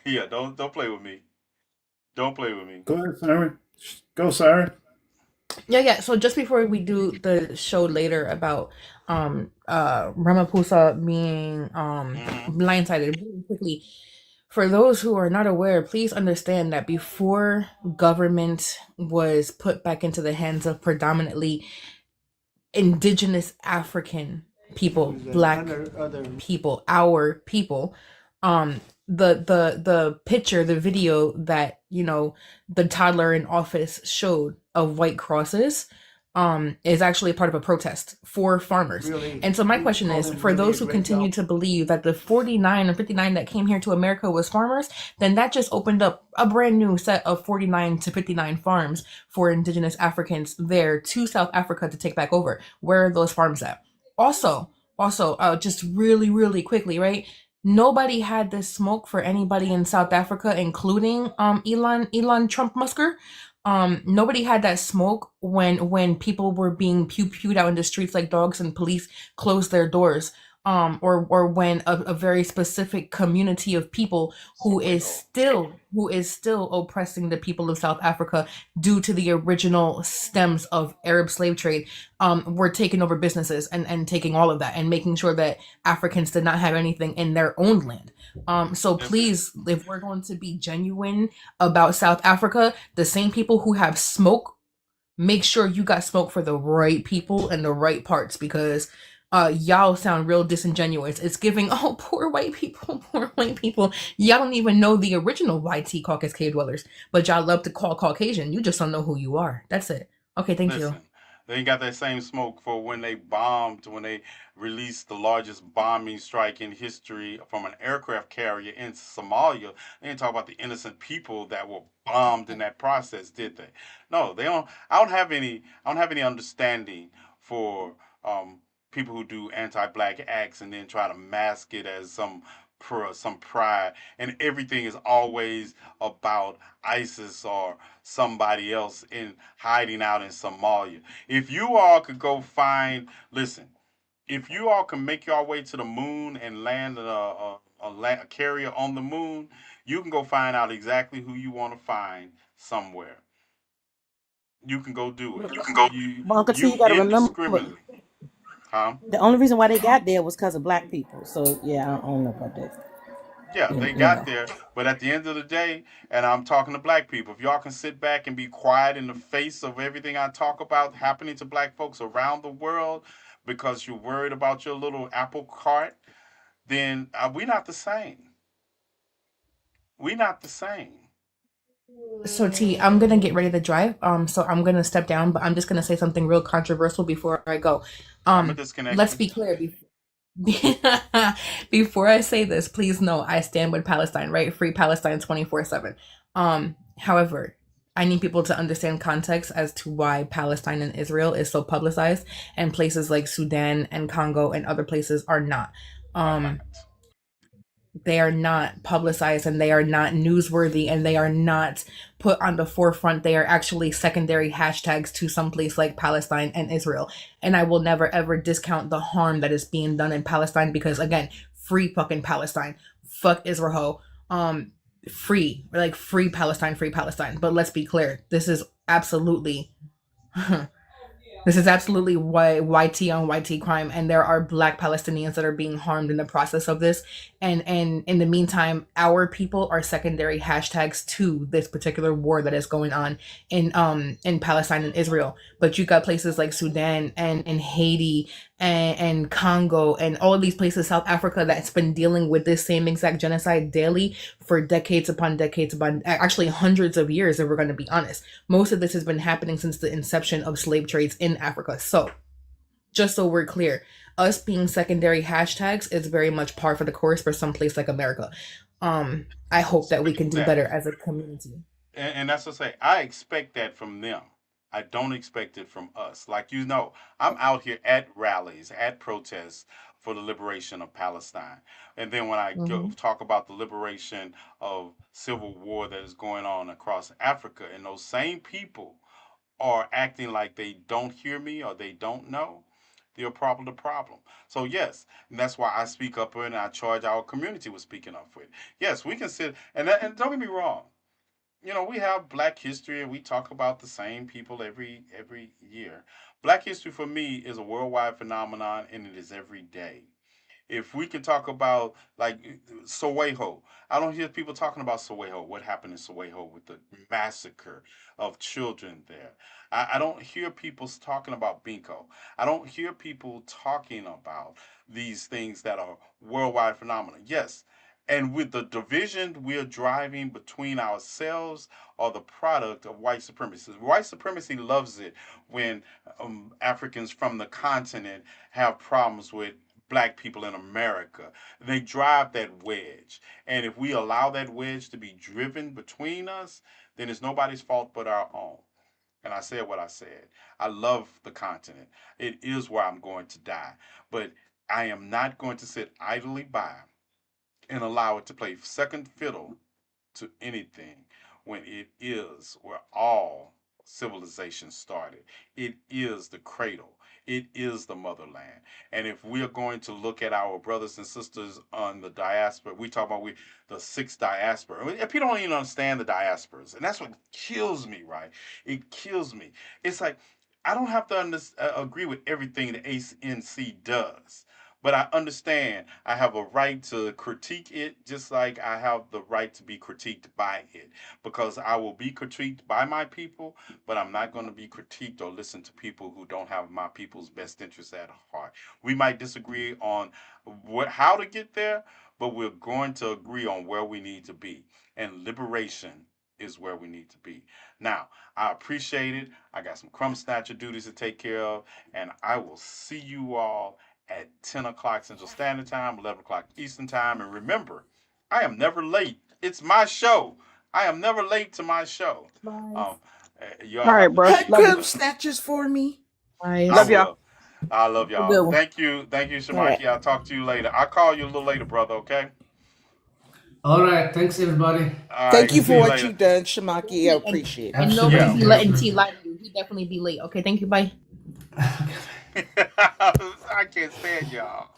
Yeah, don't play with me. Don't play with me. Go ahead, Siren. Go, Siren. yeah. So just before we do the show later about Ramaphosa being Mm-hmm. blindsided, really quickly, for those who are not aware, please understand that before government was put back into the hands of predominantly indigenous African people, black people, our people, The picture, the video that, the toddler in office showed of white crosses, is actually a part of a protest for farmers. Really, And so my you question call is, him for really those a who great job. continue to believe that the 49 or 59 that came here to America was farmers, then that just opened up a brand new set of 49 to 59 farms for indigenous Africans there to South Africa to take back over. Where are those farms at? Also, just really, really quickly, right? Nobody had this smoke for anybody in South Africa, including Elon Trump Musker. Nobody had that smoke when people were being pewed out in the streets like dogs and police closed their doors. Or when a very specific community of people who is still oppressing the people of South Africa due to the original stems of Arab slave trade, were taking over businesses and taking all of that and making sure that Africans did not have anything in their own land. So Yes, ma'am. please, if we're going to be genuine about South Africa, the same people who have smoke, make sure you got smoke for the right people and the right parts, because y'all sound real disingenuous. It's giving, oh, poor white people, poor white people. Y'all don't even know the original YT Caucasus cave dwellers, but y'all love to call Caucasian. You just don't know who you are. That's it. Okay, thank you. Listen, they ain't got that same smoke for when they bombed, when they released the largest bombing strike in history from an aircraft carrier in Somalia. They didn't talk about the innocent people that were bombed in that process, did they? No, they don't. I don't have any. I don't have any understanding for um, people who do anti-black acts and then try to mask it as some pride, and everything is always about ISIS or somebody else in hiding out in Somalia. If you all could go find, listen, if you all can make your way to the moon and land a carrier on the moon, you can go find out exactly who you want to find somewhere. You can go do it. You But Uncle T, you you gotta remember, indiscriminately, huh? the only reason why they got there was because of black people. So yeah, I don't know about that. Yeah, they got Yeah. there, but at the end of the day, and I'm talking to black people, if y'all can sit back and be quiet in the face of everything I talk about happening to black folks around the world because you're worried about your little apple cart, then we're not the same. We're not the same. So T, I'm gonna get ready to drive. So I'm gonna step down, but I'm just gonna say something real controversial before I go. I'm going to disconnect Let's you. be clear. Before I say this, please know I stand with Palestine, right? Free Palestine 24/7. However, I need people to understand context as to why Palestine and Israel is so publicized and places like Sudan and Congo and other places are not. I'm not. Um, they are not publicized and they are not newsworthy and they are not put on the forefront. They are actually secondary hashtags to some place like Palestine and Israel. And I will never ever discount the harm that is being done in Palestine because again, free fucking Palestine. Fuck Israel. Free. Like free Palestine, free Palestine. But let's be clear. This is absolutely YT on YT crime, and there are Black Palestinians that are being harmed in the process of this. And in the meantime, our people are secondary hashtags to this particular war that is going on in Palestine and Israel. But you got places like Sudan and Haiti and Congo and all of these places, South Africa, that's been dealing with this same exact genocide daily for decades upon actually hundreds of years, if we're going to be honest. Most of this has been happening since the inception of slave trades in Africa. So, just so we're clear, us being secondary hashtags is very much par for the course for some place like America. I hope that we can do That. better as a community. And that's what I say. I expect that from them. I don't expect it from us. Like I'm out here at rallies, at protests for the liberation of Palestine. And then when I go Mhm. talk about the liberation of civil war that is going on across Africa, and those same people are acting like they don't hear me or they don't know, they're probably the problem. So yes, and that's why I speak up and I charge our community with speaking up for it. Yes, we can sit and don't get me wrong, we have Black History and we talk about the same people every year. Black History for me is a worldwide phenomenon and it is every day. If we can talk about like Soweto, I don't hear people talking about Soweto. What happened in Soweto with the massacre of children there? I don't hear people talking about Binko. I don't hear people talking about these things that are worldwide phenomena. Yes, And with the division we're driving between ourselves are the product of white supremacy. White supremacy loves it when Africans from the continent have problems with black people in America. They drive that wedge. And if we allow that wedge to be driven between us, then it's nobody's fault but our own. And I said what I said. I love the continent. It is where I'm going to die. But I am not going to sit idly by and allow it to play second fiddle to anything when it is where all civilization started. It is the cradle. It is the motherland. And if we are going to look at our brothers and sisters on the diaspora, we talk about the six diaspora. People don't even understand the diasporas. And that's what kills me, right? It kills me. It's like I don't have to agree with everything the ANC does. But I understand I have a right to critique it just like I have the right to be critiqued by it. Because I will be critiqued by my people, but I'm not going to be critiqued or listen to people who don't have my people's best interests at heart. We might disagree on how to get there, but we're going to agree on where we need to be. And liberation is where we need to be. Now, I appreciate it. I got some crumb snatcher duties to take care of, and I will see you all at 10 o'clock Central Standard Time, 11 o'clock Eastern Time. And remember, I am never late. It's my show. I am never late to my show. Y'all All right, have bro. a Had crumb snatchers for me. I Love y'all. will. I love y'all. Good one. Thank you, All right. Shamaki. I'll talk to you later. I'll call you a little later, brother. Okay. All right. Thanks, everybody. All Thank right. you See for you what later. you've done, Shamaki. I appreciate it. And nobody Absolutely. be letting T lie to you. He definitely be late. Okay, thank you. Bye. I can't stand y'all.